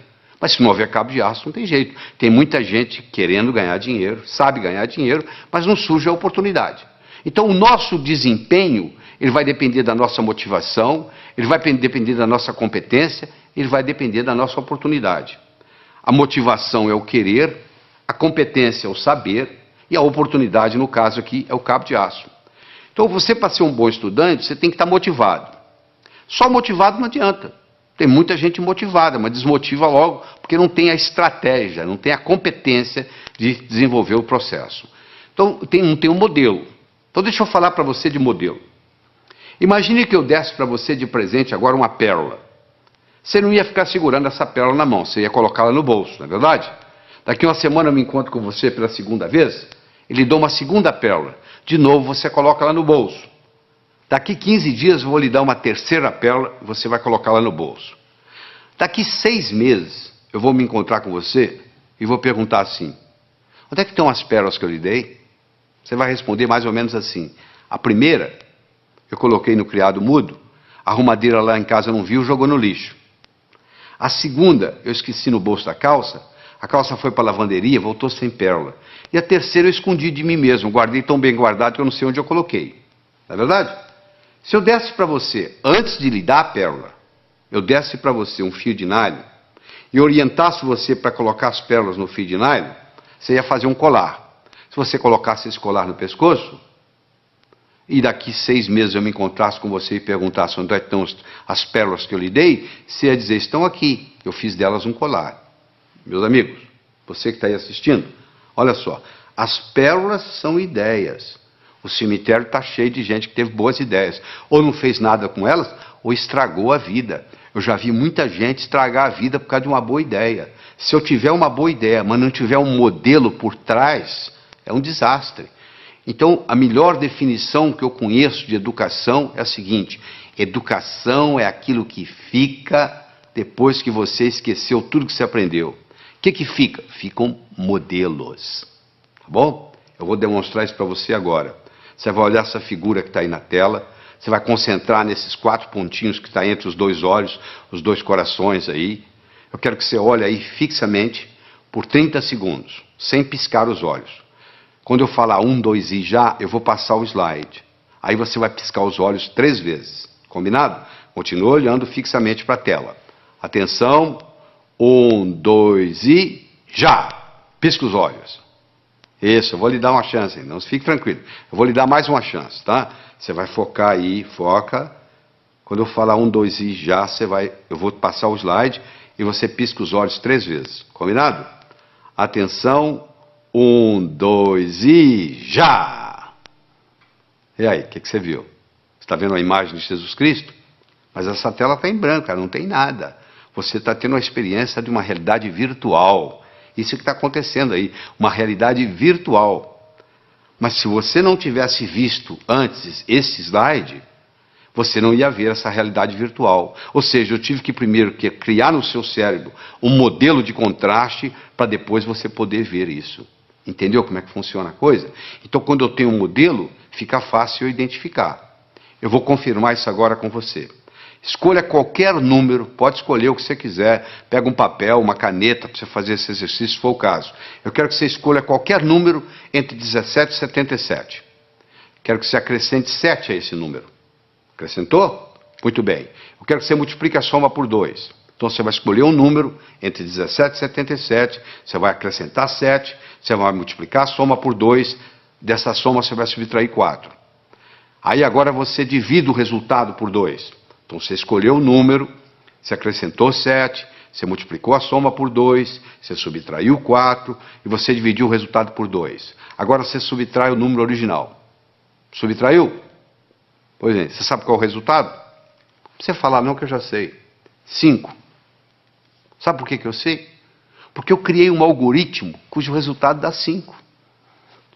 mas se não houver cabo de aço não tem jeito. Tem muita gente querendo ganhar dinheiro, sabe ganhar dinheiro, mas não surge a oportunidade. Então o nosso desempenho, ele vai depender da nossa motivação, ele vai depender da nossa competência, ele vai depender da nossa oportunidade. A motivação é o querer, a competência é o saber, e a oportunidade, no caso aqui, é o cabo de aço. Então você, para ser um bom estudante, você tem que estar motivado. Só motivado não adianta. Tem muita gente motivada, mas desmotiva logo, porque não tem a estratégia, não tem a competência de desenvolver o processo. Então não tem um modelo. Então deixa eu falar para você de modelo. Imagine que eu desse para você de presente agora uma pérola. Você não ia ficar segurando essa pérola na mão, você ia colocá-la no bolso, não é verdade? Daqui uma semana eu me encontro com você pela segunda vez, e lhe dou uma segunda pérola. De novo você coloca ela no bolso. Daqui 15 dias eu vou lhe dar uma terceira pérola, e você vai colocá-la no bolso. Daqui 6 meses eu vou me encontrar com você e vou perguntar assim, onde é que estão as pérolas que eu lhe dei? Você vai responder mais ou menos assim, a primeira eu coloquei no criado mudo, a arrumadeira lá em casa não viu, jogou no lixo. A segunda eu esqueci no bolso da calça, a calça foi para a lavanderia, voltou sem pérola. E a terceira eu escondi de mim mesmo, guardei tão bem guardado que eu não sei onde eu coloquei. Não é verdade? Se eu desse para você, antes de lhe dar a pérola, eu desse para você um fio de nylon e orientasse você para colocar as pérolas no fio de nylon, você ia fazer um colar. Se você colocasse esse colar no pescoço, e daqui 6 meses eu me encontrasse com você e perguntasse onde estão as pérolas que eu lhe dei, você ia dizer, estão aqui, eu fiz delas um colar. Meus amigos, você que está aí assistindo, olha só, as pérolas são ideias. O cemitério está cheio de gente que teve boas ideias, ou não fez nada com elas, ou estragou a vida. Eu já vi muita gente estragar a vida por causa de uma boa ideia. Se eu tiver uma boa ideia, mas não tiver um modelo por trás, é um desastre. Então, a melhor definição que eu conheço de educação é a seguinte: educação é aquilo que fica depois que você esqueceu tudo que você aprendeu. O que fica? Ficam modelos. Tá bom? Eu vou demonstrar isso para você agora. Você vai olhar essa figura que está aí na tela, você vai concentrar nesses 4 pontinhos que está entre os 2 olhos, os 2 corações aí. Eu quero que você olhe aí fixamente por 30 segundos, sem piscar os olhos. Quando eu falar 1, 2 e já, eu vou passar o slide. Aí você vai piscar os olhos 3 vezes. Combinado? Continua olhando fixamente para a tela. Atenção. 1, 2 e já! Pisca os olhos. Isso, eu vou lhe dar uma chance, não fique tranquilo. Eu vou lhe dar mais uma chance, tá? Você vai focar aí, foca. Quando eu falar 1, 2 e já, eu vou passar o slide e você pisca os olhos 3 vezes. Combinado? Atenção. 1, 2 e já! E aí, o que você viu? Você está vendo a imagem de Jesus Cristo? Mas essa tela está em branco, não tem nada. Você está tendo uma experiência de uma realidade virtual. Isso que está acontecendo aí, uma realidade virtual. Mas se você não tivesse visto antes esse slide, você não ia ver essa realidade virtual. Ou seja, eu tive que primeiro criar no seu cérebro um modelo de contraste para depois você poder ver isso. Entendeu como é que funciona a coisa? Então, quando eu tenho um modelo, fica fácil eu identificar. Eu vou confirmar isso agora com você. Escolha qualquer número, pode escolher o que você quiser. Pega um papel, uma caneta para você fazer esse exercício, se for o caso. Eu quero que você escolha qualquer número entre 17 e 77. Quero que você acrescente 7 a esse número. Acrescentou? Muito bem. Eu quero que você multiplique a soma por 2. Então você vai escolher um número entre 17 e 77, você vai acrescentar 7, você vai multiplicar a soma por 2, dessa soma você vai subtrair 4. Aí agora você divide o resultado por 2. Então você escolheu o número, você acrescentou 7, você multiplicou a soma por 2, você subtraiu 4 e você dividiu o resultado por 2. Agora você subtrai o número original. Subtraiu? Pois é, você sabe qual é o resultado? Não precisa falar não que eu já sei. 5. Sabe por que eu sei? Porque eu criei um algoritmo cujo resultado dá 5.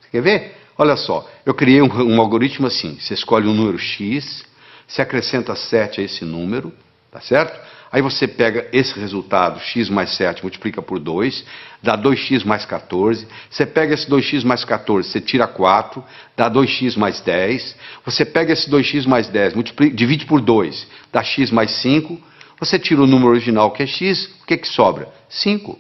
Você quer ver? Olha só, eu criei um algoritmo assim. Você escolhe um número X, você acrescenta 7 a esse número, tá certo? Aí você pega esse resultado, x mais 7, multiplica por 2, dá 2x mais 14. Você pega esse 2x mais 14, você tira 4, dá 2x mais 10. Você pega esse 2x mais 10, divide por 2, dá x mais 5. Você tira o número original, que é x, o que sobra? 5.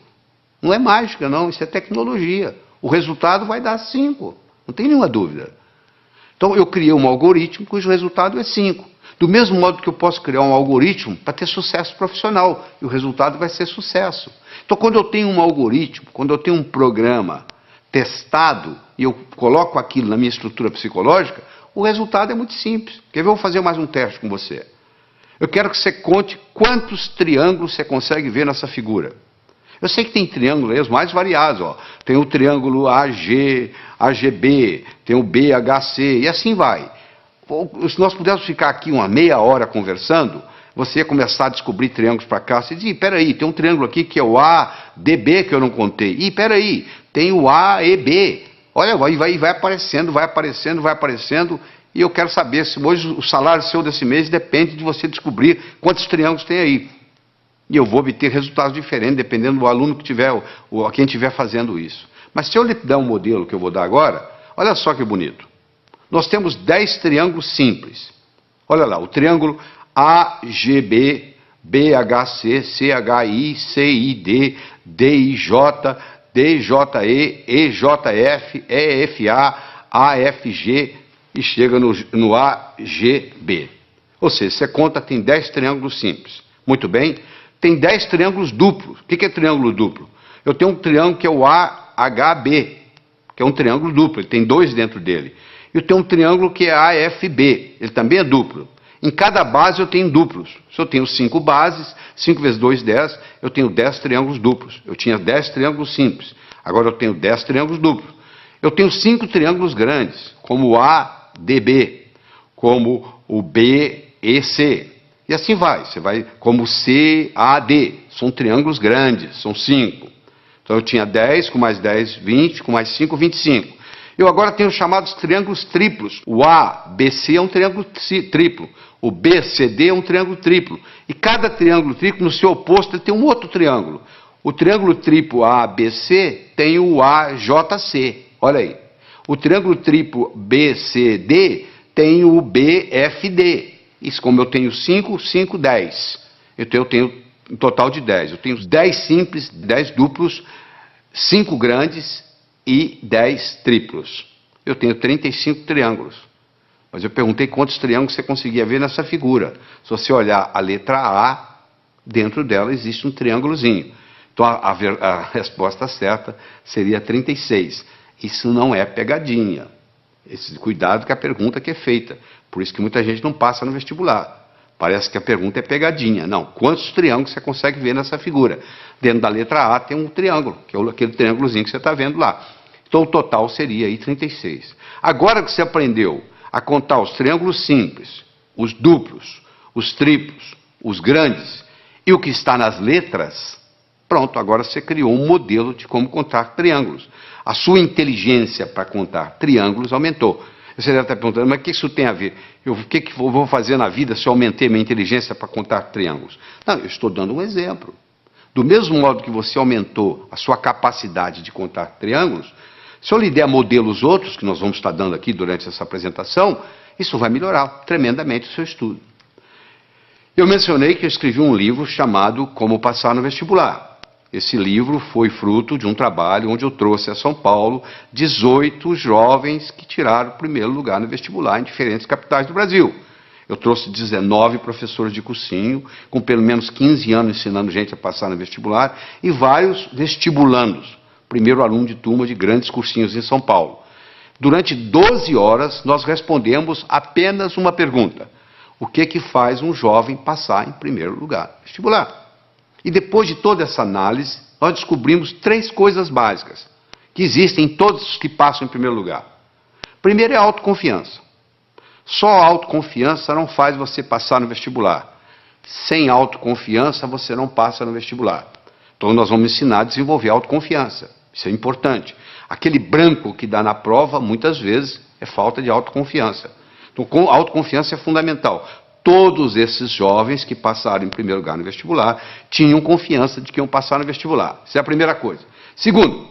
Não é mágica, não, isso é tecnologia. O resultado vai dar 5, não tem nenhuma dúvida. Então eu criei um algoritmo cujo resultado é 5. Do mesmo modo que eu posso criar um algoritmo para ter sucesso profissional, e o resultado vai ser sucesso. Então quando eu tenho um algoritmo, quando eu tenho um programa testado, e eu coloco aquilo na minha estrutura psicológica, o resultado é muito simples. Quer ver? Eu vou fazer mais um teste com você. Eu quero que você conte quantos triângulos você consegue ver nessa figura. Eu sei que tem triângulos aí, os mais variados. Ó. Tem o triângulo AG, AGB, tem o BHC, e assim vai. Se nós pudéssemos ficar aqui uma meia hora conversando, você ia começar a descobrir triângulos para cá. Você diz, peraí, tem um triângulo aqui que é o ADB que eu não contei. Ih, peraí, tem o AEB. Olha, vai aparecendo, vai aparecendo, vai aparecendo. E eu quero saber se hoje o salário seu desse mês depende de você descobrir quantos triângulos tem aí. E eu vou obter resultados diferentes, dependendo do aluno que tiver, ou quem estiver fazendo isso. Mas se eu lhe der um modelo que eu vou dar agora, olha só que bonito. Nós temos 10 triângulos simples. Olha lá, o triângulo AGB, BHC, CHI, CID, DIJ, DJE, EJF, EFA, AFG e chega no AGB. Ou seja, você conta, tem 10 triângulos simples. Muito bem, tem 10 triângulos duplos. O que é triângulo duplo? Eu tenho um triângulo que é o AHB, que é um triângulo duplo, ele tem 2 dentro dele. E eu tenho um triângulo que é AFB, ele também é duplo. Em cada base eu tenho duplos. Se eu tenho 5 bases, 5 vezes 2, 10, eu tenho 10 triângulos duplos. Eu tinha 10 triângulos simples, agora eu tenho 10 triângulos duplos. Eu tenho 5 triângulos grandes, como o ADB, como o BEC. E assim vai, você vai como CAD, são triângulos grandes, são 5. Então eu tinha 10, com mais 10, 20, com mais 5, 25. Eu agora tenho os chamados triângulos triplos. O ABC é um triângulo triplo, o BCD é um triângulo triplo. E cada triângulo triplo, no seu oposto, ele tem um outro triângulo. O triângulo triplo ABC tem o AJC, olha aí. O triângulo triplo BCD tem o BFD. Isso, como eu tenho 5, 5, 10. Então eu tenho um total de 10. Eu tenho 10 simples, 10 duplos, 5 grandes e 10 triplos. Eu tenho 35 triângulos. Mas eu perguntei quantos triângulos você conseguia ver nessa figura. Se você olhar a letra A, dentro dela existe um triângulozinho. Então a resposta certa seria 36. Isso não é pegadinha. Esse cuidado com a pergunta que é feita. Por isso que muita gente não passa no vestibular. Parece que a pergunta é pegadinha. Não, quantos triângulos você consegue ver nessa figura? Dentro da letra A tem um triângulo, que é aquele triângulozinho que você está vendo lá. Então o total seria aí 36. Agora que você aprendeu a contar os triângulos simples, os duplos, os triplos, os grandes e o que está nas letras, pronto, agora você criou um modelo de como contar triângulos. A sua inteligência para contar triângulos aumentou. Você deve estar perguntando, mas o que isso tem a ver? O que eu vou fazer na vida se eu aumentei minha inteligência para contar triângulos? Não, eu estou dando um exemplo. Do mesmo modo que você aumentou a sua capacidade de contar triângulos, se eu lhe der modelos outros, que nós vamos estar dando aqui durante essa apresentação, isso vai melhorar tremendamente o seu estudo. Eu mencionei que eu escrevi um livro chamado Como Passar no Vestibular. Esse livro foi fruto de um trabalho onde eu trouxe a São Paulo 18 jovens que tiraram o primeiro lugar no vestibular em diferentes capitais do Brasil. Eu trouxe 19 professores de cursinho, com pelo menos 15 anos ensinando gente a passar no vestibular, e vários vestibulandos, primeiro aluno de turma de grandes cursinhos em São Paulo. Durante 12 horas, nós respondemos apenas uma pergunta. O que faz um jovem passar em primeiro lugar no vestibular? E depois de toda essa análise, nós descobrimos 3 coisas básicas que existem em todos os que passam em primeiro lugar. Primeiro é a autoconfiança. Só a autoconfiança não faz você passar no vestibular. Sem autoconfiança, você não passa no vestibular. Então nós vamos ensinar a desenvolver a autoconfiança. Isso é importante. Aquele branco que dá na prova, muitas vezes, é falta de autoconfiança. Então, a autoconfiança é fundamental. Todos esses jovens que passaram em primeiro lugar no vestibular tinham confiança de que iam passar no vestibular. Essa é a primeira coisa. Segundo,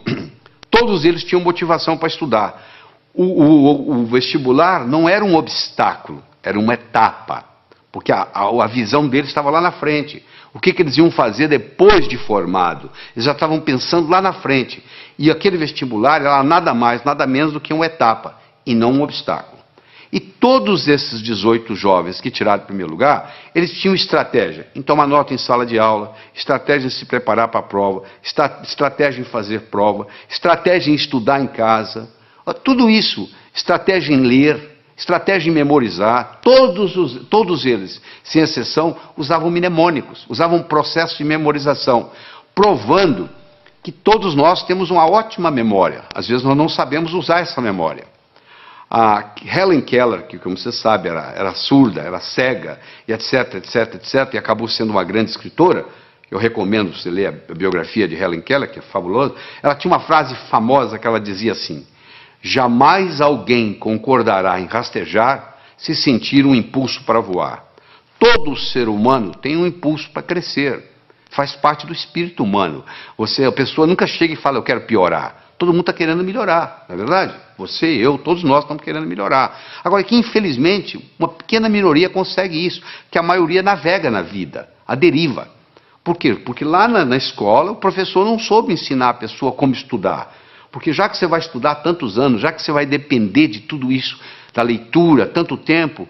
todos eles tinham motivação para estudar. O vestibular não era um obstáculo, era uma etapa. Porque a visão deles estava lá na frente. O que eles iam fazer depois de formado? Eles já estavam pensando lá na frente. E aquele vestibular era nada mais, nada menos do que uma etapa, e não um obstáculo. E todos esses 18 jovens que tiraram o primeiro lugar, eles tinham estratégia em tomar nota em sala de aula, estratégia em se preparar para a prova, estratégia em fazer prova, estratégia em estudar em casa, tudo isso, estratégia em ler, estratégia em memorizar, todos eles, sem exceção, usavam mnemônicos, usavam um processo de memorização, provando que todos nós temos uma ótima memória. Às vezes nós não sabemos usar essa memória. A Helen Keller, que como você sabe era surda, era cega, e etc, etc, etc, e acabou sendo uma grande escritora, eu recomendo você ler a biografia de Helen Keller, que é fabulosa, ela tinha uma frase famosa que ela dizia assim: jamais alguém concordará em rastejar se sentir um impulso para voar. Todo ser humano tem um impulso para crescer, faz parte do espírito humano. A pessoa nunca chega e fala, eu quero piorar. Todo mundo está querendo melhorar, não é verdade? Você, eu, todos nós estamos querendo melhorar. Agora, que infelizmente, uma pequena minoria consegue isso, que a maioria navega na vida, a deriva. Por quê? Porque lá na escola o professor não soube ensinar a pessoa como estudar. Porque já que você vai estudar tantos anos, já que você vai depender de tudo isso, da leitura, tanto tempo,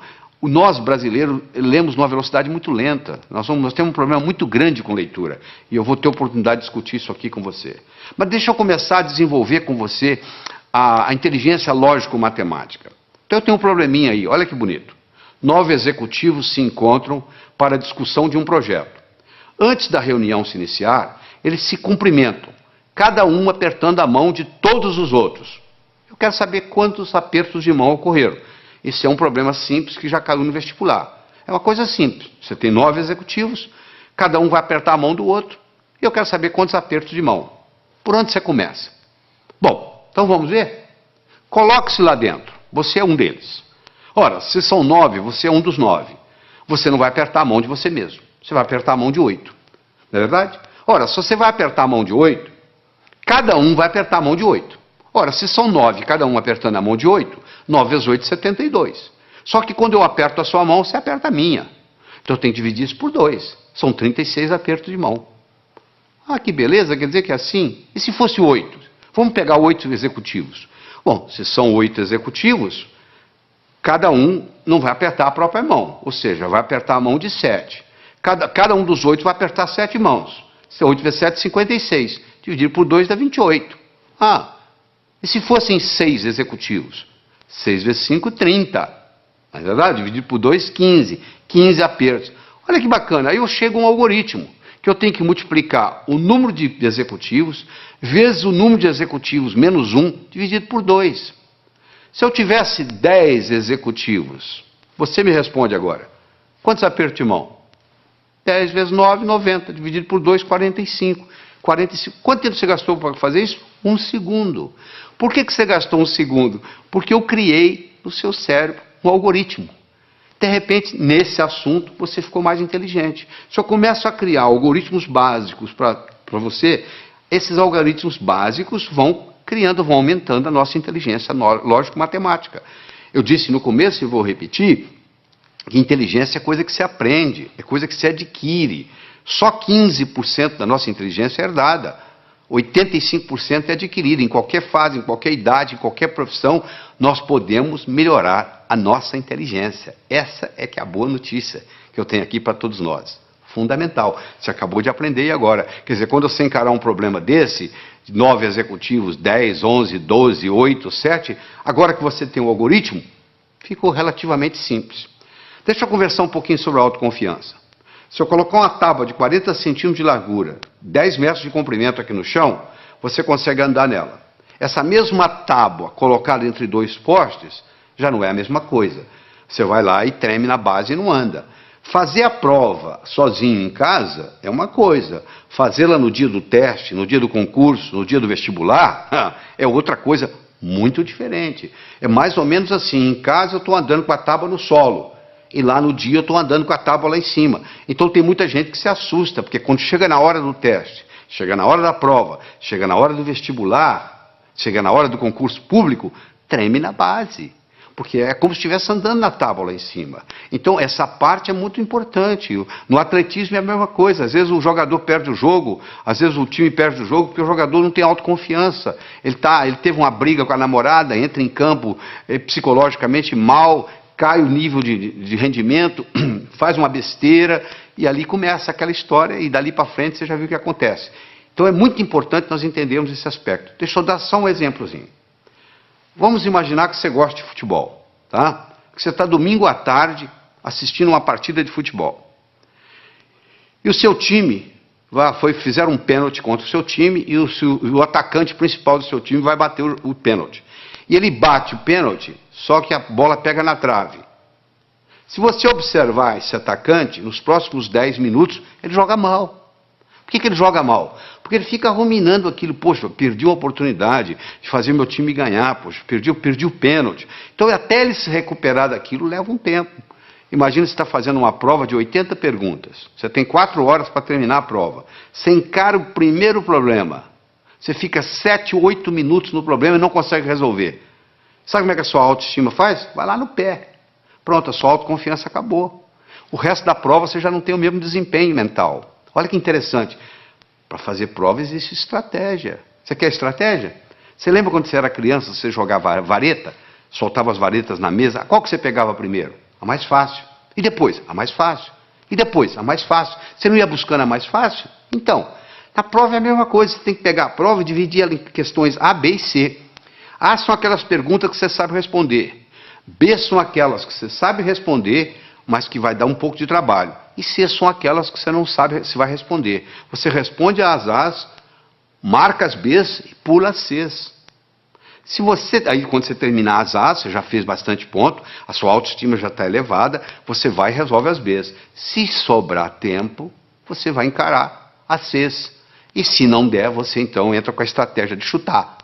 nós, brasileiros, lemos numa velocidade muito lenta. Nós temos um problema muito grande com leitura. E eu vou ter oportunidade de discutir isso aqui com você. Mas deixa eu começar a desenvolver com você a inteligência lógico-matemática. Então eu tenho um probleminha aí, olha que bonito. 9 executivos se encontram para a discussão de um projeto. Antes da reunião se iniciar, eles se cumprimentam, cada um apertando a mão de todos os outros. Eu quero saber quantos apertos de mão ocorreram. Esse é um problema simples que já caiu no vestibular. É uma coisa simples. Você tem 9 executivos, cada um vai apertar a mão do outro, e eu quero saber quantos apertos de mão. Por onde você começa? Bom, então vamos ver? Coloque-se lá dentro. Você é um deles. Ora, se são 9, você é um dos 9. Você não vai apertar a mão de você mesmo. Você vai apertar a mão de 8. Não é verdade? Ora, se você vai apertar a mão de 8, cada um vai apertar a mão de 8. Ora, se são 9, cada um apertando a mão de 8, 9 vezes 8, 72. Só que quando eu aperto a sua mão, você aperta a minha. Então eu tenho que dividir isso por 2. São 36 apertos de mão. Ah, que beleza, quer dizer que é assim? E se fosse 8? Vamos pegar 8 executivos. Bom, se são 8 executivos, cada um não vai apertar a própria mão. Ou seja, vai apertar a mão de 7. Cada um dos 8 vai apertar 7 mãos. 8 vezes 7, 56. Dividir por 2 dá 28. Ah, e se fossem 6 executivos? 6 vezes 5, 30. Não é verdade? Dividir por 2, 15. 15 apertos. Olha que bacana. Aí eu chego a um algoritmo, que eu tenho que multiplicar o número de executivos vezes o número de executivos menos 1, dividido por 2. Se eu tivesse 10 executivos, você me responde agora. Quantos apertos de mão? 10 vezes 9, 90. Dividido por 2, 45. 45. Quanto tempo você gastou para fazer isso? 1 segundo. Por que você gastou 1 segundo? Porque eu criei no seu cérebro um algoritmo. De repente, nesse assunto, você ficou mais inteligente. Se eu começo a criar algoritmos básicos para você, esses algoritmos básicos vão aumentando a nossa inteligência lógico-matemática. Eu disse no começo e vou repetir, que inteligência é coisa que se aprende, é coisa que se adquire. Só 15% da nossa inteligência é herdada. 85% é adquirida. Em qualquer fase, em qualquer idade, em qualquer profissão, nós podemos melhorar a nossa inteligência. Essa é que é a boa notícia que eu tenho aqui para todos nós. Fundamental. Você acabou de aprender agora. Quer dizer, quando você encarar um problema desse, 9 executivos, 10, 11, 12, 8, 7, agora que você tem o algoritmo, ficou relativamente simples. Deixa eu conversar um pouquinho sobre a autoconfiança. Se eu colocar uma tábua de 40 centímetros de largura, 10 metros de comprimento aqui no chão, você consegue andar nela. Essa mesma tábua colocada entre 2 postes, já não é a mesma coisa. Você vai lá e treme na base e não anda. Fazer a prova sozinho em casa é uma coisa. Fazê-la no dia do teste, no dia do concurso, no dia do vestibular, é outra coisa muito diferente. É mais ou menos assim, em casa eu estou andando com a tábua no solo. E lá no dia eu estou andando com a tábua lá em cima. Então tem muita gente que se assusta, porque quando chega na hora do teste, chega na hora da prova, chega na hora do vestibular, chega na hora do concurso público, treme na base. Porque é como se estivesse andando na tábua lá em cima. Então essa parte é muito importante. No atletismo é a mesma coisa. Às vezes o jogador perde o jogo, às vezes o time perde o jogo, porque o jogador não tem autoconfiança. Ele teve uma briga com a namorada, entra em campo psicologicamente mal, cai o nível de rendimento, faz uma besteira, e ali começa aquela história, e dali para frente você já viu o que acontece. Então é muito importante nós entendermos esse aspecto. Deixa eu dar só um exemplozinho. Vamos imaginar que você gosta de futebol, tá? Que você está domingo à tarde assistindo uma partida de futebol. E o seu time fizeram um pênalti contra o seu time, e o atacante principal do seu time vai bater o pênalti. E ele bate o pênalti, só que a bola pega na trave. Se você observar esse atacante, nos próximos 10 minutos, ele joga mal. Por que ele joga mal? Porque ele fica ruminando aquilo. Poxa, eu perdi uma oportunidade de fazer meu time ganhar. Poxa, perdi o pênalti. Então, até ele se recuperar daquilo, leva um tempo. Imagina você está fazendo uma prova de 80 perguntas. Você tem 4 horas para terminar a prova. Você encara o primeiro problema. Você fica 7, 8 minutos no problema e não consegue resolver. Sabe como é que a sua autoestima faz? Vai lá no pé. Pronto, a sua autoconfiança acabou. O resto da prova você já não tem o mesmo desempenho mental. Olha que interessante. Para fazer prova existe estratégia. Você quer estratégia? Você lembra quando você era criança, você jogava vareta? Soltava as varetas na mesa. Qual que você pegava primeiro? A mais fácil. E depois? A mais fácil. E depois? A mais fácil. Você não ia buscando a mais fácil? Então, na prova é a mesma coisa. Você tem que pegar a prova e dividir ela em questões A, B e C. A são aquelas perguntas que você sabe responder. B são aquelas que você sabe responder, mas que vai dar um pouco de trabalho. E C são aquelas que você não sabe se vai responder. Você responde às A's, marca as B's e pula as C's. Se você, aí quando você terminar as A's, você já fez bastante ponto, a sua autoestima já está elevada, você vai e resolve as B's. Se sobrar tempo, você vai encarar as C's. E se não der, você então entra com a estratégia de chutar.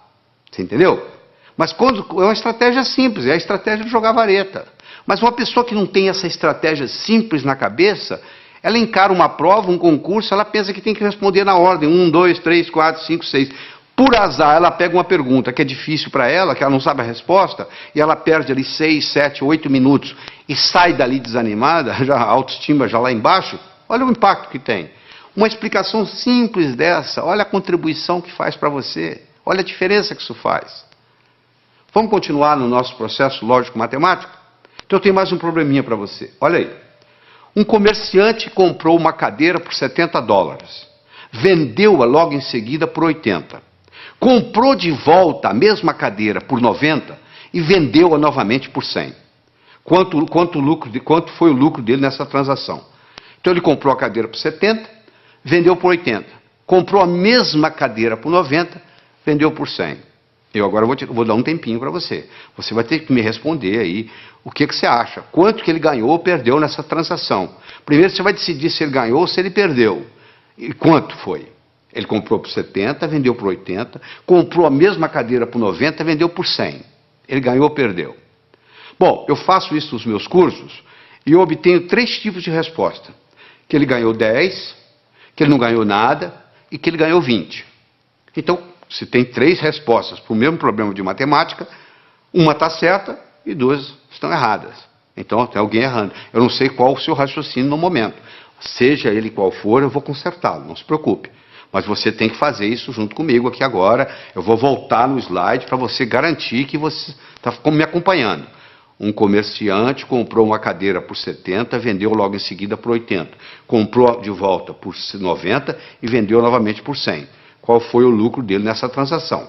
Você entendeu? Mas quando, é uma estratégia simples, é a estratégia de jogar vareta. Mas uma pessoa que não tem essa estratégia simples na cabeça, ela encara uma prova, um concurso, ela pensa que tem que responder na ordem, 1, 2, 3, 4, 5, 6. Por azar, ela pega uma pergunta que é difícil para ela, que ela não sabe a resposta, e ela perde ali 6, 7, 8 minutos e sai dali desanimada, já a autoestima já lá embaixo. Olha o impacto que tem. Uma explicação simples dessa, olha a contribuição que faz para você, olha a diferença que isso faz. Vamos continuar no nosso processo lógico-matemático? Então eu tenho mais um probleminha para você. Olha aí. Um comerciante comprou uma cadeira por $70. Vendeu-a logo em seguida por 80. Comprou de volta a mesma cadeira por 90 e vendeu-a novamente por 100. Quanto foi o lucro dele nessa transação? Então ele comprou a cadeira por 70, vendeu por 80. Comprou a mesma cadeira por 90, vendeu por 100. Eu agora vou dar um tempinho para você. Você vai ter que me responder aí o que você acha. Quanto que ele ganhou ou perdeu nessa transação. Primeiro você vai decidir se ele ganhou ou se ele perdeu. E quanto foi? Ele comprou por 70, vendeu por 80. Comprou a mesma cadeira por 90, vendeu por 100. Ele ganhou ou perdeu? Bom, eu faço isso nos meus cursos e eu obtenho 3 tipos de resposta. Que ele ganhou 10, que ele não ganhou nada e que ele ganhou 20. Então, se tem 3 respostas para o mesmo problema de matemática, uma está certa e 2 estão erradas. Então tem alguém errando. Eu não sei qual o seu raciocínio no momento. Seja ele qual for, eu vou consertá-lo, não se preocupe. Mas você tem que fazer isso junto comigo aqui agora. Eu vou voltar no slide para você garantir que você está me acompanhando. Um comerciante comprou uma cadeira por 70, vendeu logo em seguida por 80. Comprou de volta por 90 e vendeu novamente por 100. Qual foi o lucro dele nessa transação?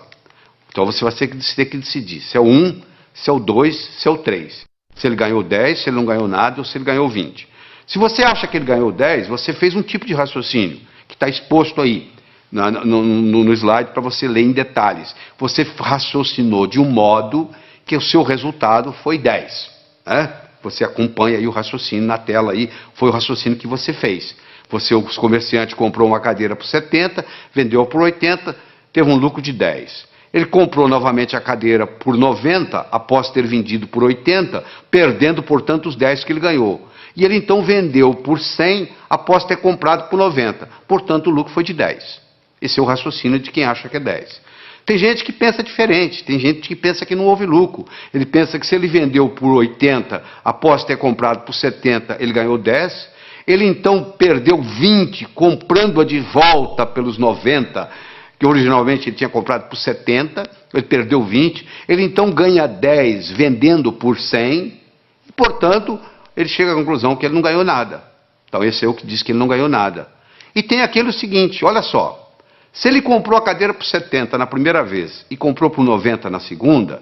Então você vai ter que decidir se é o 1, se é o 2, se é o 3. Se ele ganhou 10, se ele não ganhou nada ou se ele ganhou 20. Se você acha que ele ganhou 10, você fez um tipo de raciocínio que está exposto aí no slide para você ler em detalhes. Você raciocinou de um modo que o seu resultado foi 10. Né? Você acompanha aí o raciocínio na tela aí, foi o raciocínio que você fez. O comerciante comprou uma cadeira por 70, vendeu por 80, teve um lucro de 10. Ele comprou novamente a cadeira por 90, após ter vendido por 80, perdendo, portanto, os 10 que ele ganhou. E ele então vendeu por 100, após ter comprado por 90. Portanto, o lucro foi de 10. Esse é o raciocínio de quem acha que é 10. Tem gente que pensa diferente, tem gente que pensa que não houve lucro. Ele pensa que se ele vendeu por 80, após ter comprado por 70, ele ganhou 10. Ele então perdeu 20 comprando-a de volta pelos 90, que originalmente ele tinha comprado por 70, ele perdeu 20. Ele então ganha 10 vendendo por 100, e portanto ele chega à conclusão que ele não ganhou nada. Então esse é o que diz que ele não ganhou nada. E tem aquele seguinte, olha só, se ele comprou a cadeira por 70 na primeira vez e comprou por 90 na segunda,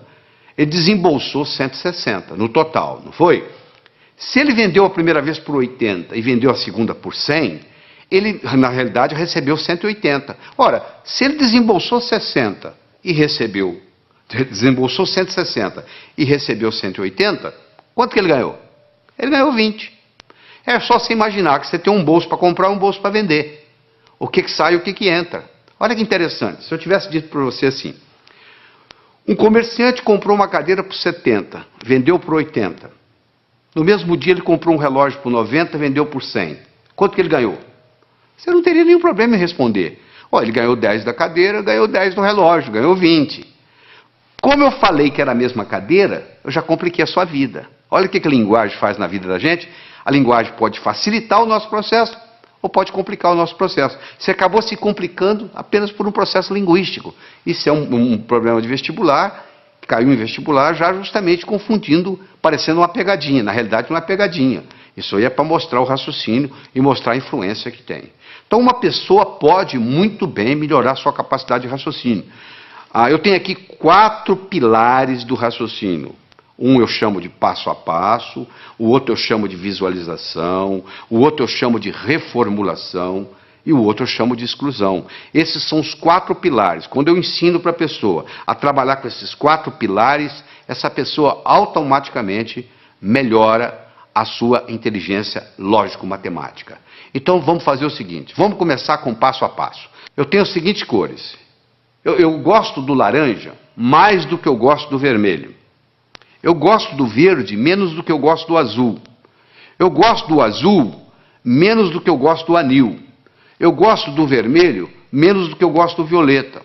ele desembolsou 160 no total, não foi? Se ele vendeu a primeira vez por 80 e vendeu a segunda por 100, ele, na realidade, recebeu 180. Ora, se ele desembolsou 60 e desembolsou 160 e recebeu 180, quanto que ele ganhou? Ele ganhou 20. É só você imaginar que você tem um bolso para comprar e um bolso para vender. O que sai e o que entra. Olha que interessante. Se eu tivesse dito para você assim, um comerciante comprou uma cadeira por 70, vendeu por 80. No mesmo dia ele comprou um relógio por 90, vendeu por 100. Quanto que ele ganhou? Você não teria nenhum problema em responder. Ele ganhou 10 da cadeira, ganhou 10 do relógio, ganhou 20. Como eu falei que era a mesma cadeira, eu já compliquei a sua vida. Olha o que a linguagem faz na vida da gente. A linguagem pode facilitar o nosso processo ou pode complicar o nosso processo. Você acabou se complicando apenas por um processo linguístico. Isso é um problema de vestibular caiu em vestibular já justamente confundindo, parecendo uma pegadinha. Na realidade, não é pegadinha. Isso aí é para mostrar o raciocínio e mostrar a influência que tem. Então, uma pessoa pode muito bem melhorar sua capacidade de raciocínio. Eu tenho aqui 4 pilares do raciocínio. Um eu chamo de passo a passo, o outro eu chamo de visualização, o outro eu chamo de reformulação e o outro eu chamo de exclusão. Esses são os 4 pilares. Quando eu ensino para a pessoa a trabalhar com esses 4 pilares, essa pessoa automaticamente melhora a sua inteligência lógico-matemática. Então vamos fazer o seguinte, vamos começar com passo a passo. Eu tenho as seguintes cores. Eu gosto do laranja mais do que eu gosto do vermelho. Eu gosto do verde menos do que eu gosto do azul. Eu gosto do azul menos do que eu gosto do anil. Eu gosto do vermelho menos do que eu gosto do violeta.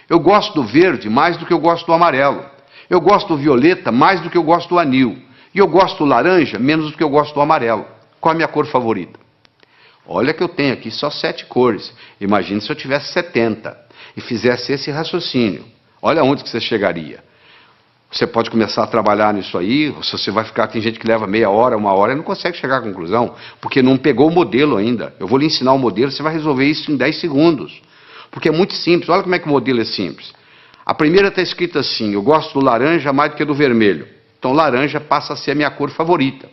Eu gosto do verde mais do que eu gosto do amarelo. Eu gosto do violeta mais do que eu gosto do anil. E eu gosto do laranja menos do que eu gosto do amarelo. Qual a minha cor favorita? Olha que eu tenho aqui só 7 cores. Imagine se eu tivesse 70 e fizesse esse raciocínio. Olha onde que você chegaria. Você pode começar a trabalhar nisso aí, se você vai ficar, tem gente que leva meia hora, 1 hora e não consegue chegar à conclusão, porque não pegou o modelo ainda. Eu vou lhe ensinar o modelo, você vai resolver isso em 10 segundos. Porque é muito simples, olha como é que o modelo é simples. A primeira está escrita assim, eu gosto do laranja mais do que do vermelho. Então laranja passa a ser a minha cor favorita.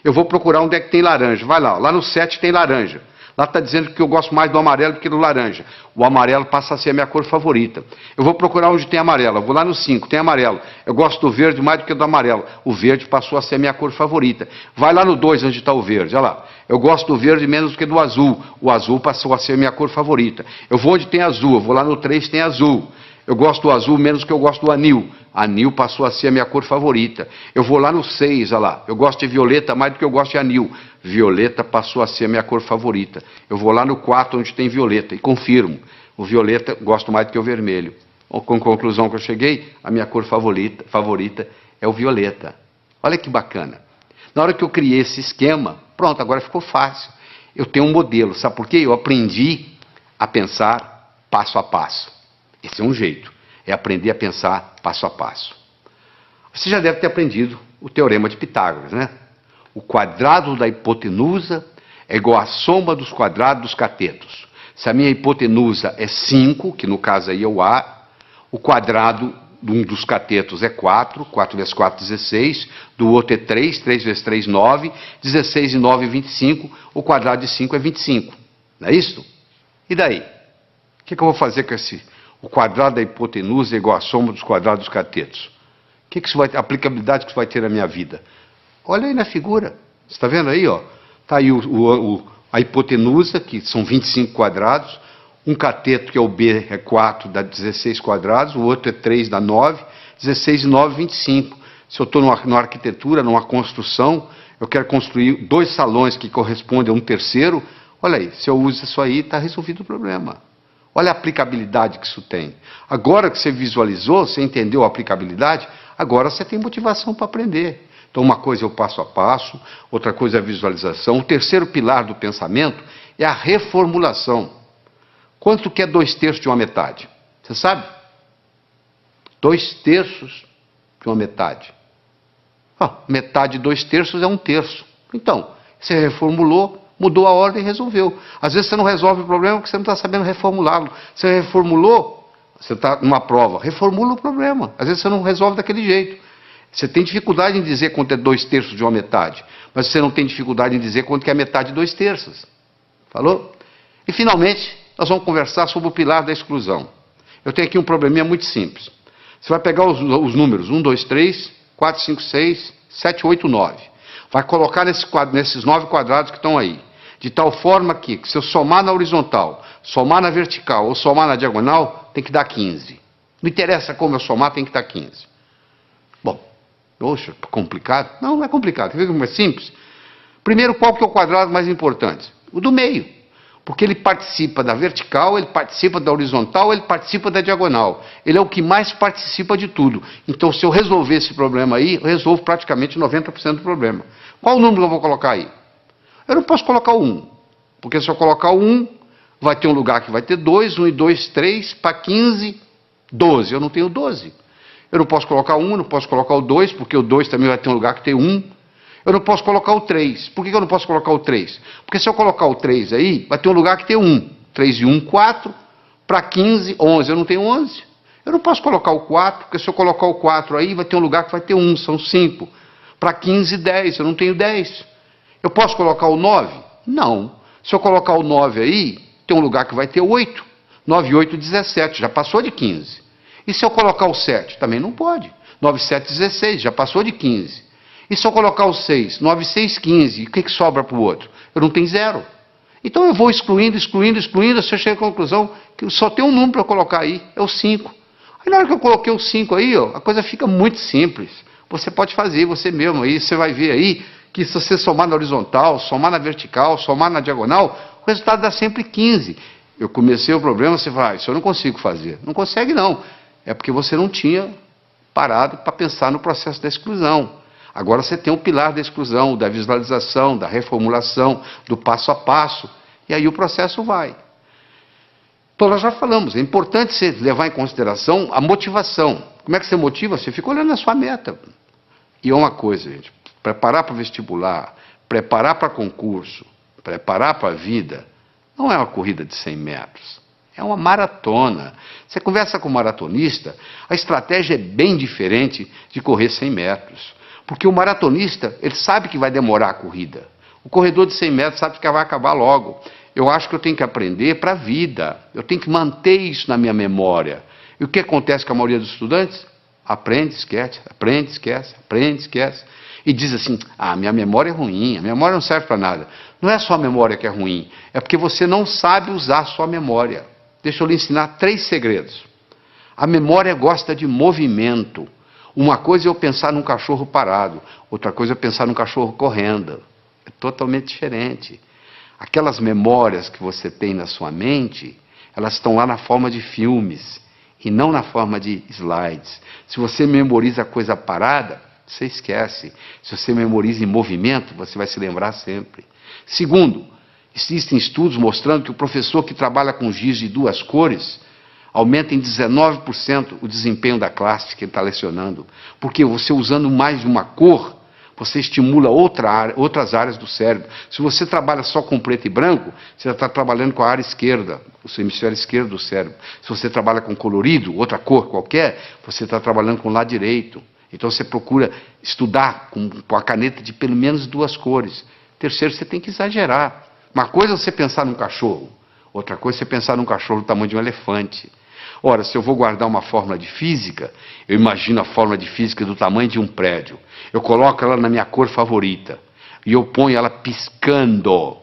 Eu vou procurar onde é que tem laranja. Vai lá no 7 tem laranja. Lá está dizendo que eu gosto mais do amarelo do que do laranja. O amarelo passa a ser a minha cor favorita. Eu vou procurar onde tem amarelo. Eu vou lá no 5, tem amarelo. Eu gosto do verde mais do que do amarelo. O verde passou a ser a minha cor favorita. Vai lá no 2, onde está o verde. Olha lá. Eu gosto do verde menos do que do azul. O azul passou a ser a minha cor favorita. Eu vou onde tem azul. Eu vou lá no 3, tem azul. Eu gosto do azul menos do que eu gosto do anil. Anil passou a ser a minha cor favorita. Eu vou lá no 6, olha lá. Eu gosto de violeta mais do que eu gosto de anil. Violeta passou a ser a minha cor favorita. Eu vou lá no 4, onde tem violeta, e confirmo. O violeta gosto mais do que o vermelho. Com a conclusão que eu cheguei, a minha cor favorita é o violeta. Olha que bacana. Na hora que eu criei esse esquema, pronto, agora ficou fácil. Eu tenho um modelo. Sabe por quê? Eu aprendi a pensar passo a passo. Esse é um jeito. É aprender a pensar passo a passo. Você já deve ter aprendido o teorema de Pitágoras, né? O quadrado da hipotenusa é igual à soma dos quadrados dos catetos. Se a minha hipotenusa é 5, que no caso aí é o A, o quadrado de um dos catetos é 4, 4 vezes 4, 16, do outro é 3, 3 vezes 3, 9, 16 e 9, 25, o quadrado de 5 é 25. Não é isso? E daí? O que eu vou fazer com o quadrado da hipotenusa é igual à soma dos quadrados dos catetos? A aplicabilidade que isso vai ter na minha vida? Olha aí na figura. Você está vendo aí, ó? Está aí a hipotenusa, que são 25 quadrados. Um cateto, que é o B, é 4, dá 16 quadrados. O outro é 3, dá 9. 16 e 9, 25. Se eu estou numa arquitetura, numa construção, eu quero construir 2 salões que correspondem a um terceiro. Olha aí, se eu uso isso aí, está resolvido o problema. Olha a aplicabilidade que isso tem. Agora que você visualizou, você entendeu a aplicabilidade, agora você tem motivação para aprender. Então, uma coisa é o passo a passo, outra coisa é a visualização. O terceiro pilar do pensamento é a reformulação. Quanto que é 2/3 de uma metade? Você sabe? 2/3 de uma metade. Metade de 2/3 é 1/3. Então, você reformulou, mudou a ordem e resolveu. Às vezes você não resolve o problema porque você não está sabendo reformulá-lo. Você reformulou, você está numa prova, reformula o problema. Às vezes você não resolve daquele jeito. Você tem dificuldade em dizer quanto é 2/3 de uma metade, mas você não tem dificuldade em dizer quanto que é metade de 2/3. Falou? E, finalmente, nós vamos conversar sobre o pilar da exclusão. Eu tenho aqui um probleminha muito simples. Você vai pegar os números 1, 2, 3, 4, 5, 6, 7, 8, 9. Vai colocar nesses 9 quadrados que estão aí. De tal forma que, se eu somar na horizontal, somar na vertical ou somar na diagonal, tem que dar 15. Não interessa como eu somar, tem que dar 15. Bom, poxa, complicado? Não, não é complicado. Quer ver como é simples? Primeiro, qual que é o quadrado mais importante? O do meio. Porque ele participa da vertical, ele participa da horizontal, ele participa da diagonal. Ele é o que mais participa de tudo. Então, se eu resolver esse problema aí, eu resolvo praticamente 90% do problema. Qual o número que eu vou colocar aí? Eu não posso colocar o 1. Porque se eu colocar o 1, vai ter um lugar que vai ter 2, 1 e 2, 3, para 15, 12. Eu não tenho 12. Eu não posso colocar o 1, não posso colocar o 2, porque o 2 também vai ter um lugar que tem 1. Eu não posso colocar o 3. Por que eu não posso colocar o 3? Porque se eu colocar o 3 aí, vai ter um lugar que tem 1. 3 e 1, 4. Para 15, 11. Eu não tenho 11. Eu não posso colocar o 4, porque se eu colocar o 4 aí, vai ter um lugar que vai ter 1. São 5. Para 15, 10. Eu não tenho 10. Eu posso colocar o 9? Não. Se eu colocar o 9 aí, tem um lugar que vai ter 8. 9 e 8, 17. Já passou de 15. E se eu colocar o 7? Também não pode. 9, 7, 16. Já passou de 15. E se eu colocar o 6? 9, 6, 15. E o que sobra para o outro? Eu não tenho 0. Então eu vou excluindo, você chega à conclusão que só tem um número para colocar aí, é o 5. Aí na hora que eu coloquei o 5 aí, ó, a coisa fica muito simples. Você pode fazer você mesmo aí, você vai ver aí que se você somar na horizontal, somar na vertical, somar na diagonal, o resultado dá sempre 15. Eu comecei o problema, você fala, isso eu não consigo fazer. Não consegue não. É porque você não tinha parado para pensar no processo da exclusão. Agora você tem o pilar da exclusão, da visualização, da reformulação, do passo a passo, e aí o processo vai. Então nós já falamos, é importante você levar em consideração a motivação. Como é que você motiva? Você fica olhando a sua meta. E é uma coisa, gente, preparar para o vestibular, preparar para concurso, preparar para a vida, não é uma corrida de 100 metros. É uma maratona. Você conversa com um maratonista, a estratégia é bem diferente de correr 100 metros. Porque o maratonista, ele sabe que vai demorar a corrida. O corredor de 100 metros sabe que vai acabar logo. Eu acho que eu tenho que aprender para a vida. Eu tenho que manter isso na minha memória. E o que acontece com a maioria dos estudantes? Aprende, esquece, aprende, esquece, aprende, esquece. E diz assim, minha memória é ruim, a memória não serve para nada. Não é só a memória que é ruim, é porque você não sabe usar a sua memória. Deixa eu lhe ensinar 3 segredos. A memória gosta de movimento. Uma coisa é eu pensar num cachorro parado, outra coisa é eu pensar num cachorro correndo. É totalmente diferente. Aquelas memórias que você tem na sua mente, elas estão lá na forma de filmes e não na forma de slides. Se você memoriza coisa parada, você esquece. Se você memoriza em movimento, você vai se lembrar sempre. Segundo, existem estudos mostrando que o professor que trabalha com giz de 2 cores aumenta em 19% o desempenho da classe que ele está lecionando. Porque você usando mais de uma cor, você estimula outras áreas do cérebro. Se você trabalha só com preto e branco, você já está trabalhando com a área esquerda, o seu hemisfério esquerdo do cérebro. Se você trabalha com colorido, outra cor qualquer, você está trabalhando com o lado direito. Então você procura estudar com a caneta de pelo menos 2 cores. Terceiro, você tem que exagerar. Uma coisa é você pensar num cachorro, outra coisa é você pensar num cachorro do tamanho de um elefante. Ora, se eu vou guardar uma fórmula de física, eu imagino a fórmula de física do tamanho de um prédio. Eu coloco ela na minha cor favorita e eu ponho ela piscando.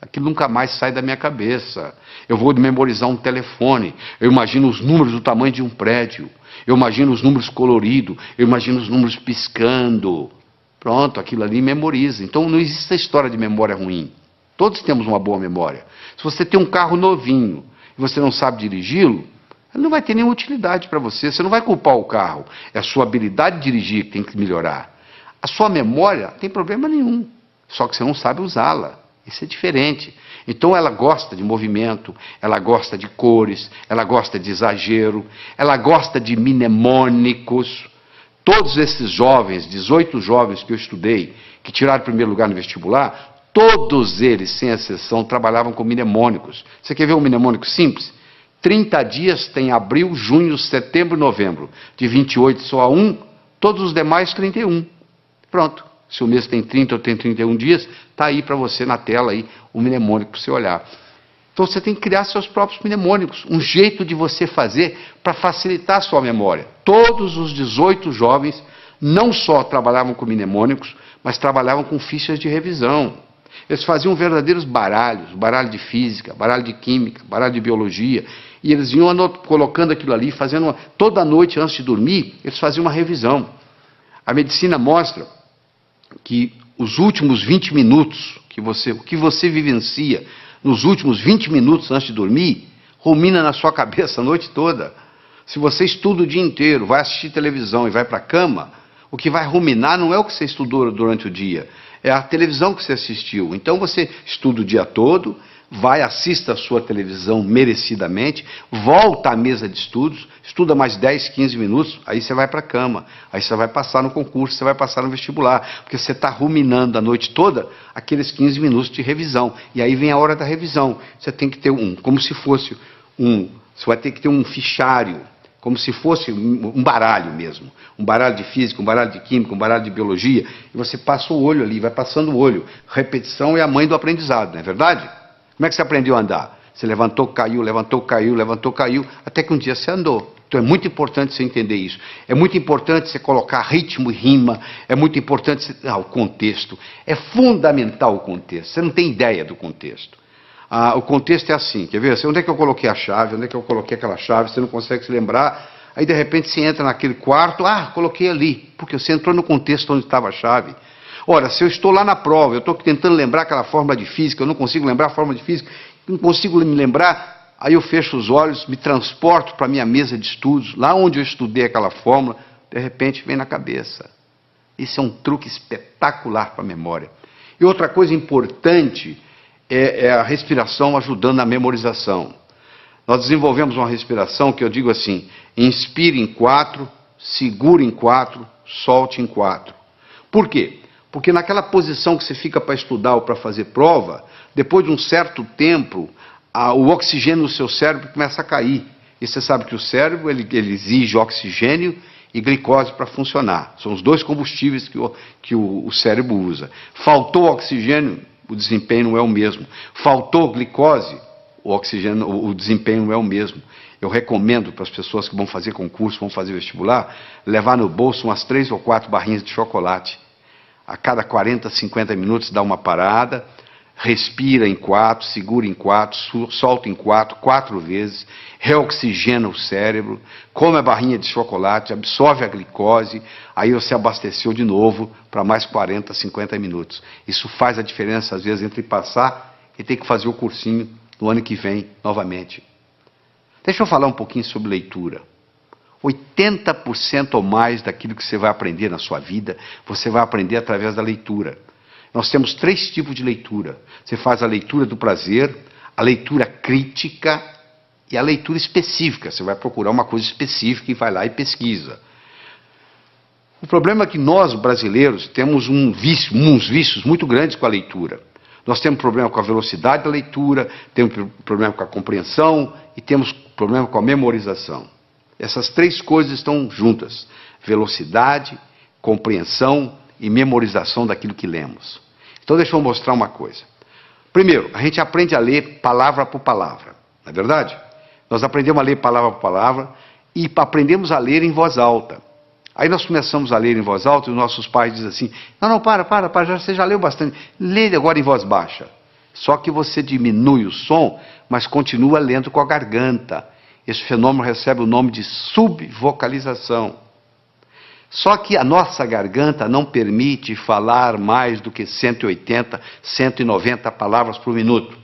Aquilo nunca mais sai da minha cabeça. Eu vou memorizar um telefone, eu imagino os números do tamanho de um prédio. Eu imagino os números coloridos, eu imagino os números piscando. Pronto, aquilo ali memoriza. Então não existe a história de memória ruim. Todos temos uma boa memória. Se você tem um carro novinho e você não sabe dirigi-lo, ele não vai ter nenhuma utilidade para você. Você não vai culpar o carro. É a sua habilidade de dirigir que tem que melhorar. A sua memória não tem problema nenhum. Só que você não sabe usá-la. Isso é diferente. Então ela gosta de movimento, ela gosta de cores, ela gosta de exagero, ela gosta de mnemônicos. Todos esses jovens, 18 jovens que eu estudei, que tiraram o primeiro lugar no vestibular, todos eles, sem exceção, trabalhavam com mnemônicos. Você quer ver um mnemônico simples? 30 dias tem abril, junho, setembro e novembro. De 28 só há 1, todos os demais 31. Pronto. Se o mês tem 30 ou tem 31 dias, está aí para você na tela aí, um mnemônico para você olhar. Então você tem que criar seus próprios mnemônicos, um jeito de você fazer para facilitar a sua memória. Todos os 18 jovens não só trabalhavam com mnemônicos, mas trabalhavam com fichas de revisão. Eles faziam verdadeiros baralhos, baralho de física, baralho de química, baralho de biologia, e eles iam colocando aquilo ali, fazendo toda noite antes de dormir, eles faziam uma revisão. A medicina mostra que os últimos 20 minutos, o que você vivencia nos últimos 20 minutos antes de dormir, rumina na sua cabeça a noite toda. Se você estuda o dia inteiro, vai assistir televisão e vai para a cama, o que vai ruminar não é o que você estudou durante o dia, é a televisão que você assistiu. Então você estuda o dia todo, vai, assista a sua televisão merecidamente, volta à mesa de estudos, estuda mais 10, 15 minutos, aí você vai para a cama, aí você vai passar no concurso, você vai passar no vestibular, porque você está ruminando a noite toda aqueles 15 minutos de revisão, e aí vem a hora da revisão, você tem que ter como se fosse você vai ter que ter um fichário, como se fosse um baralho mesmo, um baralho de física, um baralho de química, um baralho de biologia, e você passa o olho ali, vai passando o olho. Repetição é a mãe do aprendizado, não é verdade? Como é que você aprendeu a andar? Você levantou, caiu, levantou, caiu, levantou, caiu, até que um dia você andou. Então é muito importante você entender isso. É muito importante você colocar ritmo e rima, é muito importante você... o contexto. É fundamental o contexto, você não tem ideia do contexto. O contexto é assim, quer ver? Onde é que eu coloquei a chave? Onde é que eu coloquei aquela chave? Você não consegue se lembrar. Aí, de repente, você entra naquele quarto. Coloquei ali. Porque você entrou no contexto onde estava a chave. Ora, se eu estou lá na prova, eu estou tentando lembrar aquela fórmula de física, eu não consigo lembrar a fórmula de física, não consigo me lembrar, aí eu fecho os olhos, me transporto para a minha mesa de estudos, lá onde eu estudei aquela fórmula, de repente vem na cabeça. Isso é um truque espetacular para a memória. E outra coisa importante é a respiração ajudando na memorização. Nós desenvolvemos uma respiração que eu digo assim: inspire em 4, segure em 4, solte em 4. Por quê? Porque naquela posição que você fica para estudar ou para fazer prova, depois de um certo tempo, o oxigênio no seu cérebro começa a cair. E você sabe que o cérebro ele exige oxigênio e glicose para funcionar. São os dois combustíveis que o cérebro usa. Faltou oxigênio, o desempenho não é o mesmo. Faltou glicose, o desempenho não é o mesmo. Eu recomendo para as pessoas que vão fazer concurso, vão fazer vestibular, levar no bolso umas 3 ou 4 barrinhas de chocolate. A cada 40, 50 minutos dá uma parada, respira em 4, segura em 4, solta em 4, 4 vezes, reoxigena o cérebro, come a barrinha de chocolate, absorve a glicose, aí você abasteceu de novo para mais 40, 50 minutos. Isso faz a diferença, às vezes, entre passar e ter que fazer o cursinho no ano que vem, novamente. Deixa eu falar um pouquinho sobre leitura. 80% ou mais daquilo que você vai aprender na sua vida, você vai aprender através da leitura. Nós temos 3 tipos de leitura. Você faz a leitura do prazer, a leitura crítica e a leitura específica. Você vai procurar uma coisa específica e vai lá e pesquisa. O problema é que nós, brasileiros, temos uns vícios muito grandes com a leitura. Nós temos problema com a velocidade da leitura, temos problema com a compreensão e temos problema com a memorização. Essas 3 coisas estão juntas: velocidade, compreensão e memorização daquilo que lemos. Então deixa eu mostrar uma coisa. Primeiro, a gente aprende a ler palavra por palavra, não é verdade? Nós aprendemos a ler palavra por palavra e aprendemos a ler em voz alta. Aí nós começamos a ler em voz alta e os nossos pais dizem assim: não, para, você já leu bastante, lê agora em voz baixa. Só que você diminui o som, mas continua lendo com a garganta. Esse fenômeno recebe o nome de subvocalização. Só que a nossa garganta não permite falar mais do que 180, 190 palavras por minuto.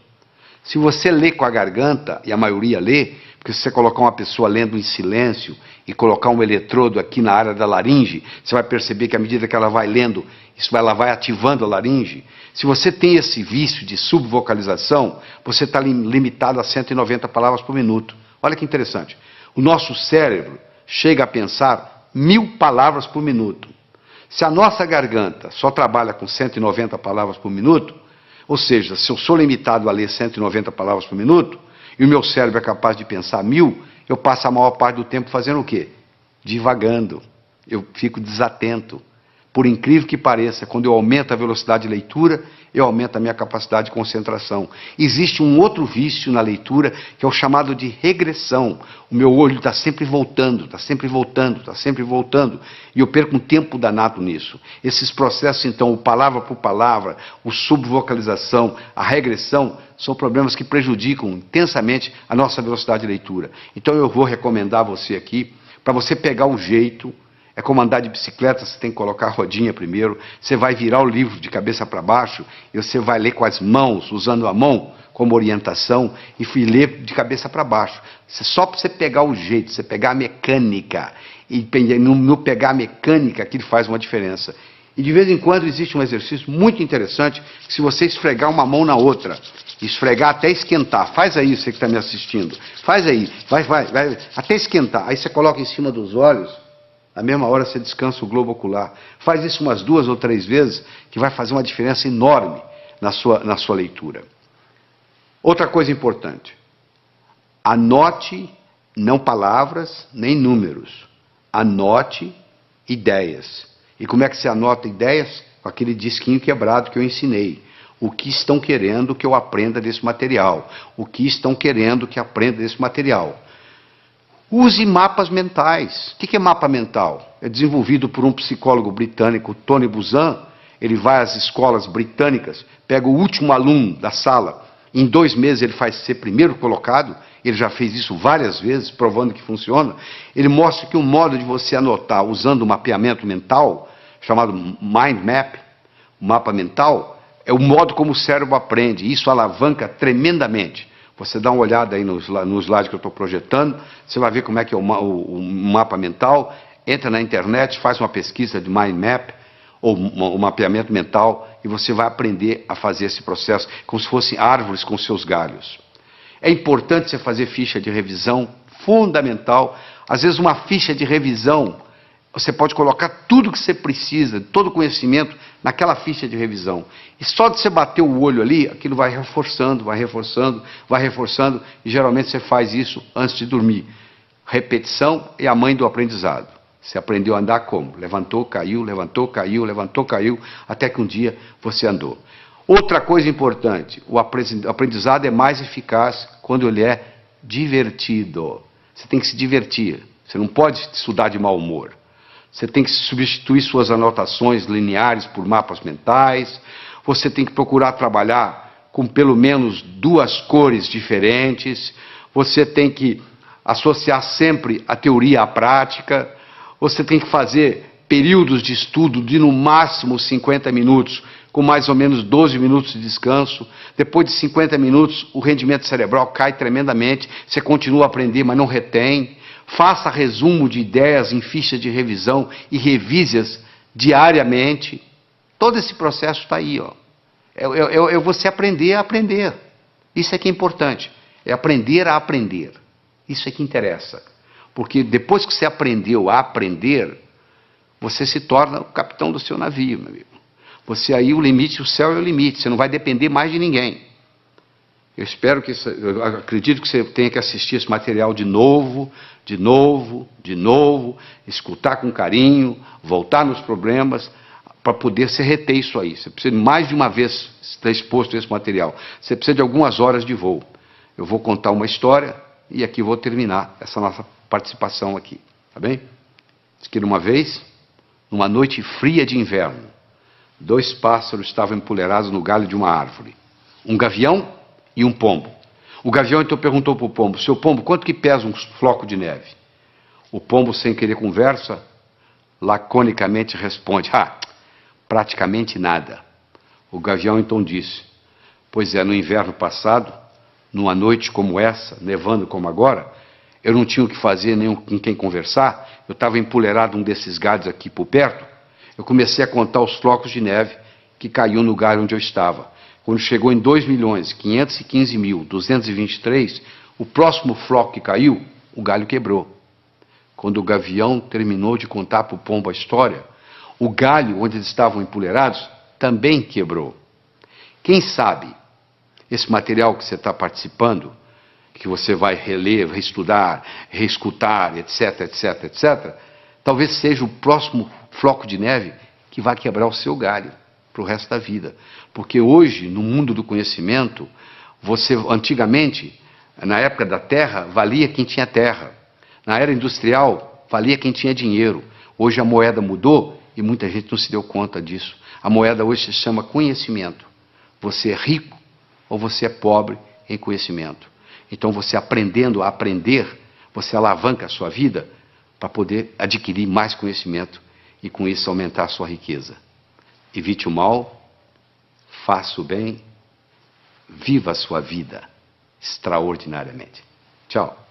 Se você lê com a garganta, e a maioria lê, porque se você colocar uma pessoa lendo em silêncio e colocar um eletrodo aqui na área da laringe, você vai perceber que à medida que ela vai lendo, ela vai ativando a laringe. Se você tem esse vício de subvocalização, você está limitado a 190 palavras por minuto. Olha que interessante. O nosso cérebro chega a pensar 1000 palavras por minuto. Se a nossa garganta só trabalha com 190 palavras por minuto, ou seja, se eu sou limitado a ler 190 palavras por minuto, e o meu cérebro é capaz de pensar 1000, eu passo a maior parte do tempo fazendo o quê? Divagando. Eu fico desatento. Por incrível que pareça, quando eu aumento a velocidade de leitura, eu aumento a minha capacidade de concentração. Existe um outro vício na leitura, que é o chamado de regressão. O meu olho está sempre voltando, está sempre voltando, está sempre voltando. E eu perco um tempo danado nisso. Esses processos, então, o palavra por palavra, o subvocalização, a regressão, são problemas que prejudicam intensamente a nossa velocidade de leitura. Então eu vou recomendar a você aqui, para você pegar o jeito. É como andar de bicicleta, você tem que colocar a rodinha primeiro, você vai virar o livro de cabeça para baixo, e você vai ler com as mãos, usando a mão como orientação, e ler de cabeça para baixo. Só para você pegar o jeito, você pegar a mecânica, e no pegar a mecânica que faz uma diferença. E de vez em quando existe um exercício muito interessante, que se você esfregar uma mão na outra, Esfregar até esquentar. Faz aí, você que está me assistindo. Faz aí. Vai. Até esquentar. Aí você coloca em cima dos olhos. Na mesma hora você descansa o globo ocular. Faz isso umas 2 ou 3 vezes, que vai fazer uma diferença enorme na sua leitura. Outra coisa importante. Anote, não palavras, nem números. Anote ideias. E como é que você anota ideias? Com aquele disquinho quebrado que eu ensinei. O que estão querendo que eu aprenda desse material? O que estão querendo que aprenda desse material? Use mapas mentais. O que é mapa mental? É desenvolvido por um psicólogo britânico, Tony Buzan. Ele vai às escolas britânicas, pega o último aluno da sala, em 2 meses ele faz ser primeiro colocado, ele já fez isso várias vezes, provando que funciona. Ele mostra que um modo de você anotar usando o mapeamento mental, chamado Mind Map, mapa mental, é o modo como o cérebro aprende. Isso alavanca tremendamente. Você dá uma olhada aí no slide que eu estou projetando, você vai ver como é que é o mapa mental, entra na internet, faz uma pesquisa de Mind Map, ou o mapeamento mental, e você vai aprender a fazer esse processo como se fossem árvores com seus galhos. É importante você fazer ficha de revisão, fundamental. Às vezes uma ficha de revisão, você pode colocar tudo que você precisa, todo o conhecimento, naquela ficha de revisão. E só de você bater o olho ali, aquilo vai reforçando, e geralmente você faz isso antes de dormir. Repetição é a mãe do aprendizado. Você aprendeu a andar como? Levantou, caiu, até que um dia você andou. Outra coisa importante, o aprendizado é mais eficaz quando ele é divertido. Você tem que se divertir. Você não pode estudar de mau humor. Você tem que substituir suas anotações lineares por mapas mentais. Você tem que procurar trabalhar com pelo menos 2 cores diferentes. Você tem que associar sempre a teoria à prática. Você tem que fazer períodos de estudo de no máximo 50 minutos, com mais ou menos 12 minutos de descanso. Depois de 50 minutos, o rendimento cerebral cai tremendamente, você continua a aprender, mas não retém. Faça resumo de ideias em fichas de revisão e revise-as diariamente. Todo esse processo está aí, ó. É você aprender a aprender. Isso é que é importante. É aprender a aprender. Isso é que interessa. Porque depois que você aprendeu a aprender, você se torna o capitão do seu navio, meu amigo. Você aí, o limite, o céu é o limite. Você não vai depender mais de ninguém. Eu acredito que você tenha que assistir esse material de novo, escutar com carinho, voltar nos problemas, para poder se reter isso aí. Você precisa mais de uma vez estar exposto a esse material. Você precisa de algumas horas de voo. Eu vou contar uma história e aqui vou terminar essa nossa participação aqui, tá bem? Diz que uma vez, numa noite fria de inverno, 2 pássaros estavam empoleirados no galho de uma árvore. Um gavião e um pombo. O gavião então perguntou para o pombo: seu pombo, quanto que pesa um floco de neve? O pombo, sem querer conversa, laconicamente responde: praticamente nada. O gavião então disse: pois é, no inverno passado, numa noite como essa, nevando como agora, eu não tinha o que fazer, nem com quem conversar, eu estava empoleirado num desses galhos aqui por perto, eu comecei a contar os flocos de neve que caiu no galho onde eu estava. Quando chegou em 2.515.223, o próximo floco que caiu, o galho quebrou. Quando o gavião terminou de contar para o pombo a história, o galho onde eles estavam empoleirados também quebrou. Quem sabe esse material que você está participando, que você vai reler, reestudar, reescutar, etc, talvez seja o próximo floco de neve que vai quebrar o seu galho para o resto da vida. Porque hoje, no mundo do conhecimento, antigamente, na época da terra, valia quem tinha terra. Na era industrial, valia quem tinha dinheiro. Hoje a moeda mudou e muita gente não se deu conta disso. A moeda hoje se chama conhecimento. Você é rico ou você é pobre em conhecimento. Então, você aprendendo a aprender, você alavanca a sua vida para poder adquirir mais conhecimento e, com isso, aumentar a sua riqueza. Evite o mal, faça o bem, viva a sua vida extraordinariamente. Tchau.